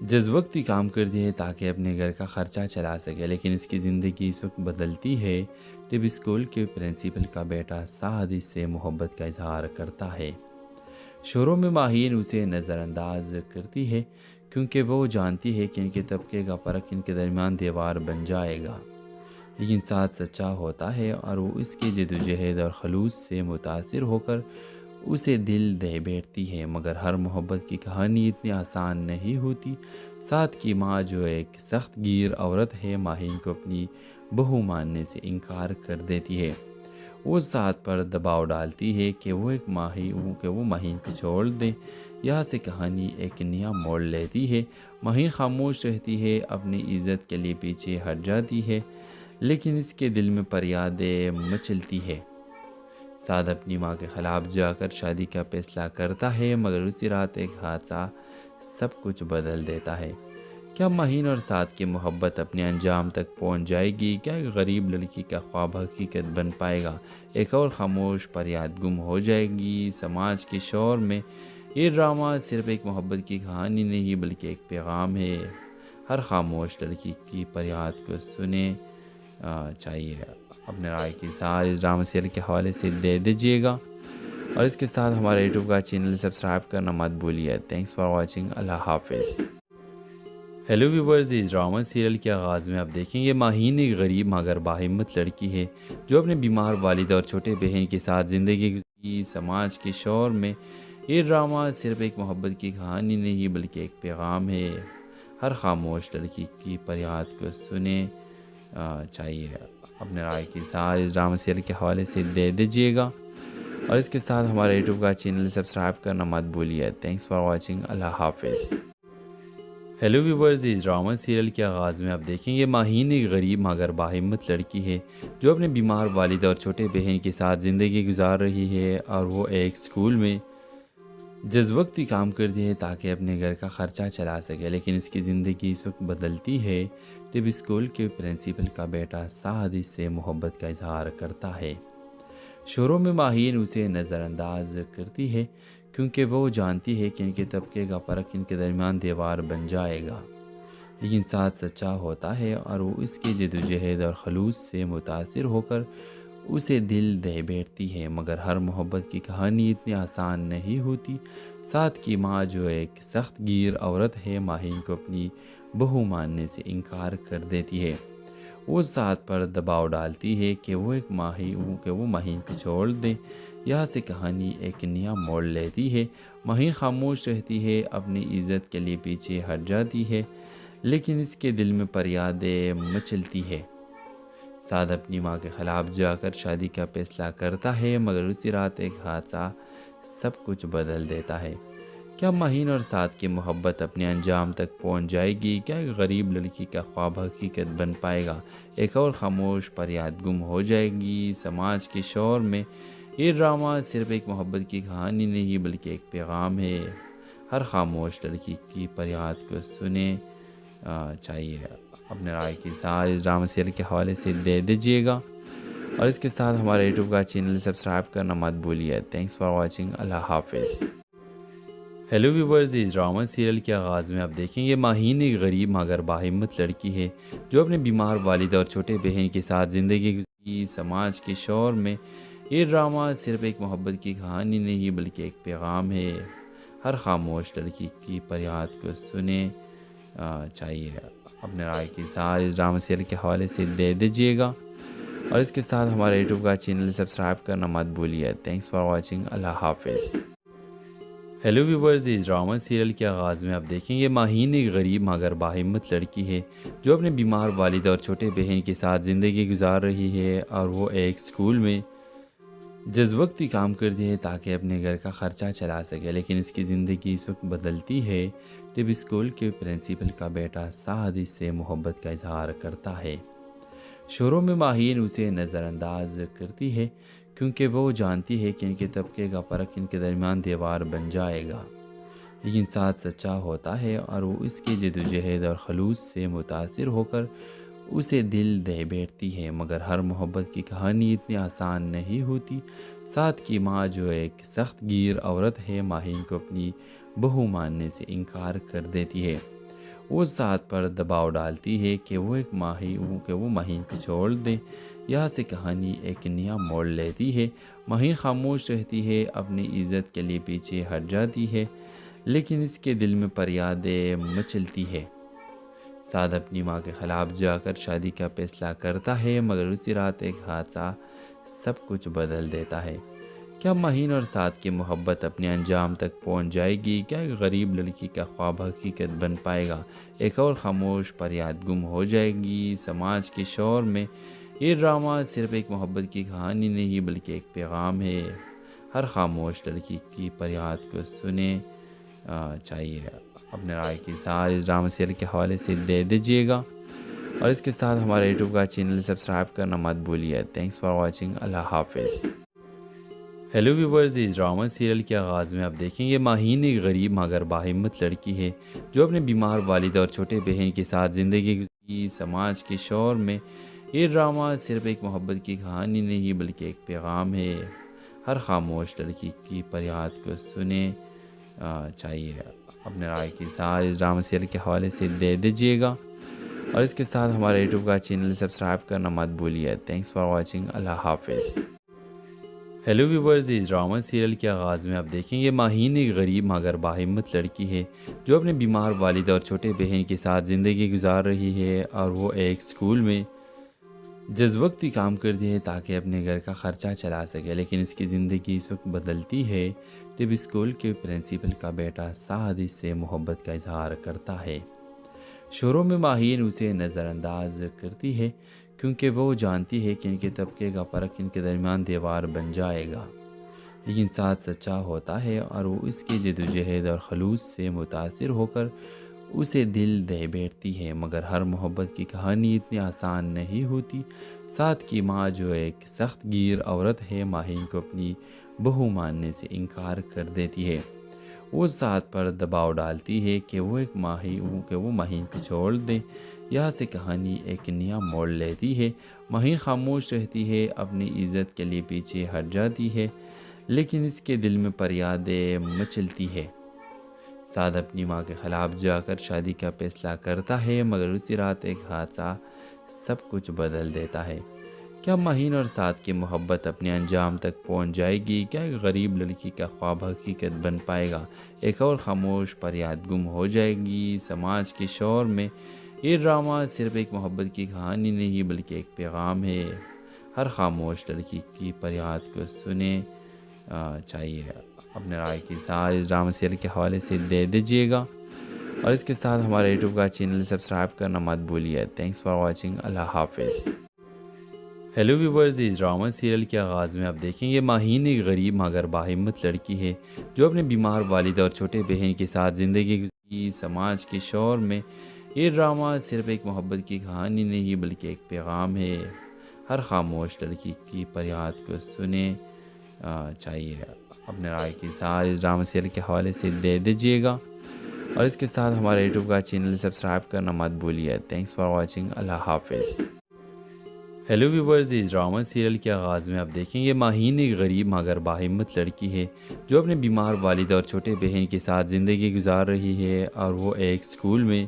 جز وقتی کام کرتی ہے تاکہ اپنے گھر کا خرچہ چلا سکے، لیکن اس کی زندگی اس وقت بدلتی ہے جب اسکول کے پرنسپل کا بیٹا سعد اس سے محبت کا اظہار کرتا ہے۔ شروع میں ماہین اسے نظر انداز کرتی ہے کیونکہ وہ جانتی ہے کہ ان کے طبقے کا فرق ان کے درمیان دیوار بن جائے گا، لیکن سعد سچا ہوتا ہے اور وہ اس کی جدوجہد اور خلوص سے متاثر ہو کر اسے دل دے بیٹھتی ہے، مگر ہر محبت کی کہانی اتنی آسان نہیں ہوتی۔ سعد کی ماں جو ایک سخت گیر عورت ہے، ماہین کو اپنی بہو ماننے سے انکار کر دیتی ہے۔ وہ سعد پر دباؤ ڈالتی ہے کہ وہ ماہین کو چھوڑ دیں۔ یہاں سے کہانی ایک نیا موڑ لیتی ہے۔ ماہین خاموش رہتی ہے، اپنی عزت کے لیے پیچھے ہٹ جاتی ہے، لیکن اس کے دل میں فریادیں مچلتی ہے۔ سعد اپنی ماں کے خلاف جا کر شادی کا فیصلہ کرتا ہے، مگر اسی رات ایک حادثہ سب کچھ بدل دیتا ہے۔ کیا مہین اور سعد کی محبت اپنے انجام تک پہنچ جائے گی؟ کیا ایک غریب لڑکی کا خواب حقیقت بن پائے گا؟ ایک اور خاموش فریاد گم ہو جائے گی سماج کے شور میں؟ یہ ڈرامہ صرف ایک محبت کی کہانی نہیں بلکہ ایک پیغام ہے۔ ہر خاموش لڑکی کی فریاد کو سنے چاہیے اپنے رائے کی اظہار اس ڈرامہ سیریل کے حوالے سے دے دیجیے گا، اور اس کے ساتھ ہمارے یوٹیوب کا چینل سبسکرائب کرنا مت بھولیے۔ تھینکس فار واچنگ، اللہ حافظ۔ ہیلو ویورز، اس ڈرامہ سیریل کے آغاز میں آپ دیکھیں گے ماہین ایک غریب مگر باہمت لڑکی ہے جو اپنے بیمار والد اور چھوٹے بہن کے ساتھ زندگی گزاری سماج کے شور میں۔ یہ ڈرامہ صرف ایک محبت کی کہانی نہیں بلکہ ایک پیغام ہے۔ ہر خاموش لڑکی کی فریاد کو سنے چاہیے اپنے رائے کی اظہار اس ڈرامہ سیریل کے حوالے سے دے دیجیے گا، اور اس کے ساتھ ہمارے یوٹیوب کا چینل سبسکرائب کرنا مت بھولیے۔ تھینکس فار واچنگ، اللہ حافظ۔ ہیلو ویورز، اس ڈرامہ سیریل کے آغاز میں آپ دیکھیں گے ماہین ایک غریب مگر باہمت لڑکی ہے جو اپنے بیمار والد اور چھوٹے بہن کے ساتھ زندگی گزار رہی ہے، اور وہ ایک اسکول میں جز وقتی کام کرتی ہے تاکہ اپنے گھر کا خرچہ چلا سکے، لیکن اس کی زندگی اس وقت بدلتی ہے جب اسکول کے پرنسپل کا بیٹا سعد اس سے محبت کا اظہار کرتا ہے۔ شروع میں ماہین اسے نظر انداز کرتی ہے کیونکہ وہ جانتی ہے کہ ان کے طبقے کا فرق ان کے درمیان دیوار بن جائے گا، لیکن سعد سچا ہوتا ہے اور وہ اس کی جدوجہد اور خلوص سے متاثر ہو کر اسے دل دے بیٹھتی ہے۔ مگر ہر محبت کی کہانی اتنی آسان نہیں ہوتی۔ سعد کی ماں جو ایک سخت گیر عورت ہے ماہین کو اپنی بہو ماننے سے انکار کر دیتی ہے۔ وہ سعد پر دباؤ ڈالتی ہے کہ وہ ماہین کو چھوڑ دیں۔ یہاں سے کہانی ایک نیا موڑ لیتی ہے۔ ماہین خاموش رہتی ہے، اپنی عزت کے لیے پیچھے ہٹ جاتی ہے، لیکن اس کے دل میں فریادیں مچلتی ہے۔ سعد اپنی ماں کے خلاف جا کر شادی کا فیصلہ کرتا ہے، مگر اسی رات ایک حادثہ سب کچھ بدل دیتا ہے۔ کیا ماہین اور سعد کی محبت اپنے انجام تک پہنچ جائے گی؟ کیا ایک غریب لڑکی کا خواب حقیقت بن پائے گا؟ ایک اور خاموش فریاد گم ہو جائے گی سماج کے شور میں؟ یہ ڈرامہ صرف ایک محبت کی کہانی نہیں بلکہ ایک پیغام ہے۔ ہر خاموش لڑکی کی فریاد کو سنے چاہیے اپنے رائے کی اظہار اس ڈرامہ سیریل کے حوالے سے دے دیجیے گا، اور اس کے ساتھ ہمارے یوٹیوب کا چینل سبسکرائب کرنا مت بھولیے۔ تھینکس فار واچنگ، اللہ حافظ۔ ہیلو ویورز، اس ڈرامہ سیریل کے آغاز میں آپ دیکھیں گے ماہین ایک غریب مگر باہمت لڑکی ہے جو اپنے بیمار والد اور چھوٹے بہن کے ساتھ زندگی گزاری سماج کے شور میں۔ یہ ڈرامہ صرف ایک محبت کی کہانی نہیں بلکہ ایک پیغام ہے۔ ہر خاموش لڑکی کی فریاد کو سنے چاہیے اپنے رائے کی اظہار اس ڈرامہ سیریل کے حوالے سے دے دیجیے گا، اور اس کے ساتھ ہمارے یوٹیوب کا چینل سبسکرائب کرنا مت بھولیے۔ تھینکس فار واچنگ، اللہ حافظ۔ ہیلو ویورز، اس ڈرامہ سیریل کے آغاز میں آپ دیکھیں گے ماہین ایک غریب مگر باہمت لڑکی ہے جو اپنے بیمار والد اور چھوٹے بہن کے ساتھ زندگی گزار رہی ہے، اور وہ ایک اسکول میں جز وقتی کام کرتی ہے تاکہ اپنے گھر کا خرچہ چلا سکے، لیکن اس کی زندگی اس وقت بدلتی ہے جب اسکول کے پرنسپل کا بیٹا سعد اس سے محبت کا اظہار کرتا ہے۔ شروع میں ماہین اسے نظر انداز کرتی ہے کیونکہ وہ جانتی ہے کہ ان کے طبقے کا فرق ان کے درمیان دیوار بن جائے گا، لیکن سعد سچا ہوتا ہے اور وہ اس کی جدوجہد اور خلوص سے متاثر ہو کر اسے دل دے بیٹھتی ہے۔ مگر ہر محبت کی کہانی اتنی آسان نہیں ہوتی۔ سعد کی ماں جو ایک سخت گیر عورت ہے ماہین کو اپنی بہو ماننے سے انکار کر دیتی ہے۔ وہ سعد پر دباؤ ڈالتی ہے کہ وہ ماہین کو چھوڑ دیں۔ یہاں سے کہانی ایک نیا موڑ لیتی ہے۔ ماہین خاموش رہتی ہے، اپنی عزت کے لیے پیچھے ہٹ جاتی ہے، لیکن اس کے دل میں فریادیں مچلتی ہے۔ سعد اپنی ماں کے خلاف جا کر شادی کا فیصلہ کرتا ہے، مگر اسی رات ایک حادثہ سب کچھ بدل دیتا ہے۔ کیا ماہین اور سعد کی محبت اپنے انجام تک پہنچ جائے گی؟ کیا ایک غریب لڑکی کا خواب حقیقت بن پائے گا؟ ایک اور خاموش فریاد گم ہو جائے گی سماج کے شور میں؟ یہ ڈرامہ صرف ایک محبت کی کہانی نہیں بلکہ ایک پیغام ہے۔ ہر خاموش لڑکی کی فریاد کو سنے چاہیے اپنے رائے کی اظہار اس ڈرامہ سیریل کے حوالے سے دے دیجیے گا، اور اس کے ساتھ ہمارے یوٹیوب کا چینل سبسکرائب کرنا مت بھولیے۔ تھینکس فار واچنگ، اللہ حافظ۔ हेलो व्यूवर्स, इस ड्रामा सीरियल के आगाज़ में आप देखेंगे माहीन एक गरीब मगर बाहिम्मत लड़की है जो अपने बीमार वालिद और छोटे बहन के साथ ज़िंदगी गुजारी। समाज के शोर में ये ड्रामा सिर्फ एक मोहब्बत की कहानी नहीं बल्कि एक पैगाम है। हर खामोश लड़की की फरियाद को सुने चाहिए। अपने राय की सार इस ड्रामा सीरियल के हवाले से दे दीजिएगा और इसके साथ हमारे यूट्यूब का चैनल सब्सक्राइब करना मत भूलिए। Thanks for watching. अल्लाह हाफिज़। हेलो व्यूवर्स, इस ड्रामा सीरियल के आगाज़ में आप देखेंगे माहीन एक गरीब मगर बाहिम्मत लड़की है जो अपने बीमार वालिद और छोटे बहन के साथ ज़िंदगी गुजार रही है और वो एक स्कूल में जज़्वक्ती काम करती है ताकि अपने घर का ख़र्चा चला सके। लेकिन इसकी ज़िंदगी इस वक्त बदलती है जब स्कूल के प्रिंसिपल का बेटा साद इससे मोहब्बत का इजहार करता है। शोरों में माहीन उसे नज़रअंदाज करती है क्योंकि वो जानती है कि इनके तबके का फ़र्क इनके दरमियान दीवार बन जाएगा। लेकिन साथ सच्चा होता है और वो इसकी जद्दोजहद और खलूस से मुतासिर होकर उसे दिल दे बैठती है। मगर हर मोहब्बत की कहानी इतनी आसान नहीं होती। साथ की माँ जो एक सख्त गिर औरत है माहीन को अपनी बहू मानने से इनकार कर देती है। वो साथ पर दबाव डालती है कि वो माहीन को छोड़ दें। यहाँ से कहानी एक नया मोड़ लेती है। माहीन खामोश रहती है, अपनी इज़्ज़त के लिए पीछे हट जाती है, लेकिन इसके दिल में फरियादें मचलती है। साद अपनी माँ के ख़िलाफ़ जाकर शादी का फैसला करता है मगर उसी रात एक हादसा सब कुछ बदल देता है। क्या माहीन और साद की मोहब्बत अपने अंजाम तक पहुंच जाएगी? क्या एक गरीब लड़की का ख्वाब हकीकत बन पाएगा? एक और खामोश फरियाद गुम हो जाएगी? समाज के शोर में ये ड्रामा सिर्फ एक मोहब्बत की कहानी नहीं बल्कि एक पैगाम है। हर खामोश लड़की की फरियाद को सुने चाहिए। अपने राय की सार इस ड्रामा सीरियल के हवाले से दे दीजिएगा और इसके साथ हमारे यूट्यूब का चैनल सब्सक्राइब करना मत भूलिए। Thanks for watching. अल्लाह हाफिज़। हेलो व्यूवर्स, इस ड्रामा सीरियल के आगाज़ में आप देखेंगे माहीन एक गरीब मगर बाहिम्मत लड़की है जो अपने बीमार वालिद और छोटे बहन के साथ ज़िंदगी गुजारी। समाज के शोर में ये ड्रामा सिर्फ एक मोहब्बत की कहानी नहीं बल्कि एक पैगाम है। हर खामोश लड़की की फरियाद को सुने चाहिए। अपने राय की सार इस ड्रामा सीरियल के हवाले से दे दीजिएगा और इसके साथ हमारे यूट्यूब का चैनल सब्सक्राइब करना मत भूलिए। Thanks for watching. अल्लाह हाफिज़। हेलो व्यूवर्स, इस ड्रामा सीरियल के आगाज़ में आप देखेंगे माहीन एक गरीब मगर बाहिम्मत लड़की है जो अपने बीमार वालिद और छोटे बहन के साथ ज़िंदगी गुजार रही है और वो एक स्कूल में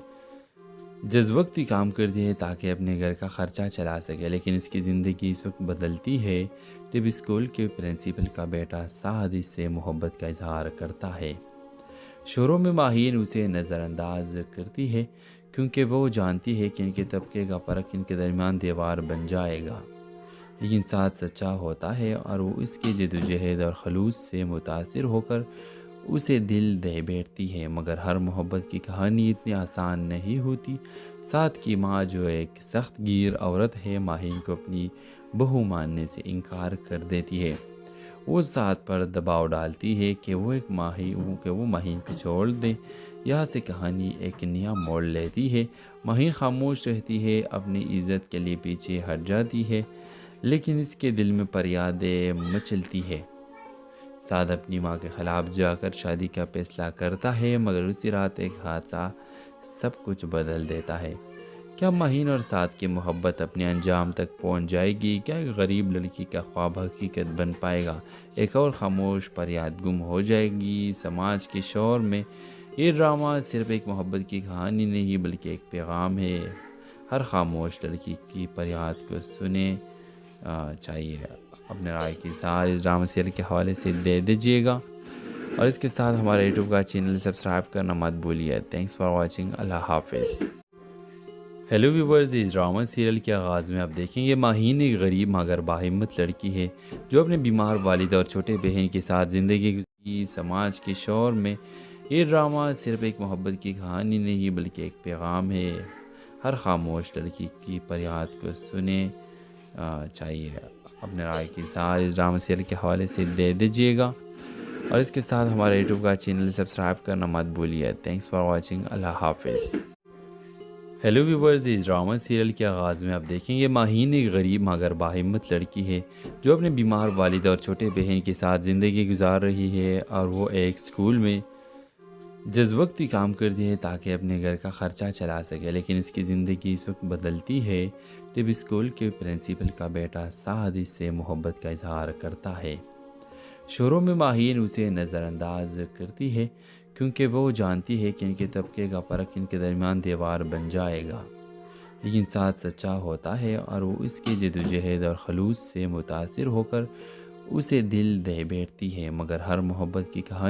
जज़्वक्ती काम करती है ताकि अपने घर का ख़र्चा चला सके। लेकिन इसकी ज़िंदगी इस वक्त बदलती है जब स्कूल के प्रिंसिपल का बेटा साद इससे मोहब्बत का इजहार करता है। शोरों में माहीन उसे नज़रअंदाज करती है क्योंकि वो जानती है कि इनके तबके का फ़र्क इनके दरमियान दीवार बन जाएगा। लेकिन साथ सच्चा होता है और वो इसकी जद्दोजहद और खलूस से मुतासिर होकर उसे दिल दे बैठती है। मगर हर मोहब्बत की कहानी इतनी आसान नहीं होती। साथ की माँ जो एक सख्त गिर औरत है माहीन को अपनी बहू मानने से इनकार कर देती है। वो साथ पर दबाव डालती है कि वो माहीन को छोड़ दें। यहाँ से कहानी एक नया मोड़ लेती है। माहीन खामोश रहती है, अपनी इज़्ज़त के लिए पीछे हट जाती है, लेकिन इसके दिल में फरियादें मचलती है। साद अपनी माँ के ख़िलाफ़ जाकर शादी का फैसला करता है मगर उसी रात एक हादसा सब कुछ बदल देता है। क्या माहीन और साद की मोहब्बत अपने अंजाम तक पहुंच जाएगी? क्या एक गरीब लड़की का ख्वाब हकीकत बन पाएगा? एक और खामोश फरियाद गुम हो जाएगी? समाज के शोर में ये ड्रामा सिर्फ एक मोहब्बत की कहानी नहीं बल्कि एक पैगाम है। हर खामोश लड़की की फरियाद को सुने चाहिए। अपने राय की सार इस ड्रामा सीरियल के हवाले से दे दीजिएगा और इसके साथ हमारे यूट्यूब का चैनल सब्सक्राइब करना मत भूलिए। Thanks for watching. अल्लाह हाफिज़। हेलो व्यूवर्स, इस ड्रामा सीरियल के आगाज़ में आप देखेंगे माहीन एक गरीब मगर बाहिम्मत लड़की है जो अपने बीमार वालिद और छोटे बहन के साथ ज़िंदगी गुजारी। समाज के शोर में ये ड्रामा सिर्फ एक मोहब्बत की कहानी नहीं बल्कि एक पैगाम है। हर खामोश लड़की की फरियाद को सुने चाहिए। अपने राय की सार इस ड्रामा सीरियल के हवाले से दे दीजिएगा और इसके साथ हमारे यूट्यूब का चैनल सब्सक्राइब करना मत भूलिए। Thanks for watching. अल्लाह हाफिज़। हेलो व्यूवर्स, इस ड्रामा सीरियल के आगाज़ में आप देखेंगे माहीन एक गरीब मगर बाहिम्मत लड़की है जो अपने बीमार वालिद और छोटे बहन के साथ ज़िंदगी गुजार रही है। और वो एक स्कूल में जज़्वक्ती काम करती है ताकि अपने घर का ख़र्चा चला सके। लेकिन इसकी ज़िंदगी इस वक्त बदलती है जब स्कूल के प्रिंसिपल का बेटा साद इससे मोहब्बत का इजहार करता है। शुरू में माहीन उसे नज़रअंदाज करती है क्योंकि वो जानती है कि इनके तबके का फ़र्क इनके दरमियान दीवार बन जाएगा। लेकिन साद सच्चा होता है और वो इसकी जद्दोजहद और खलूस से मुतासिर होकर उसे दिल दे बैठती है। मगर हर मोहब्बत की कहानी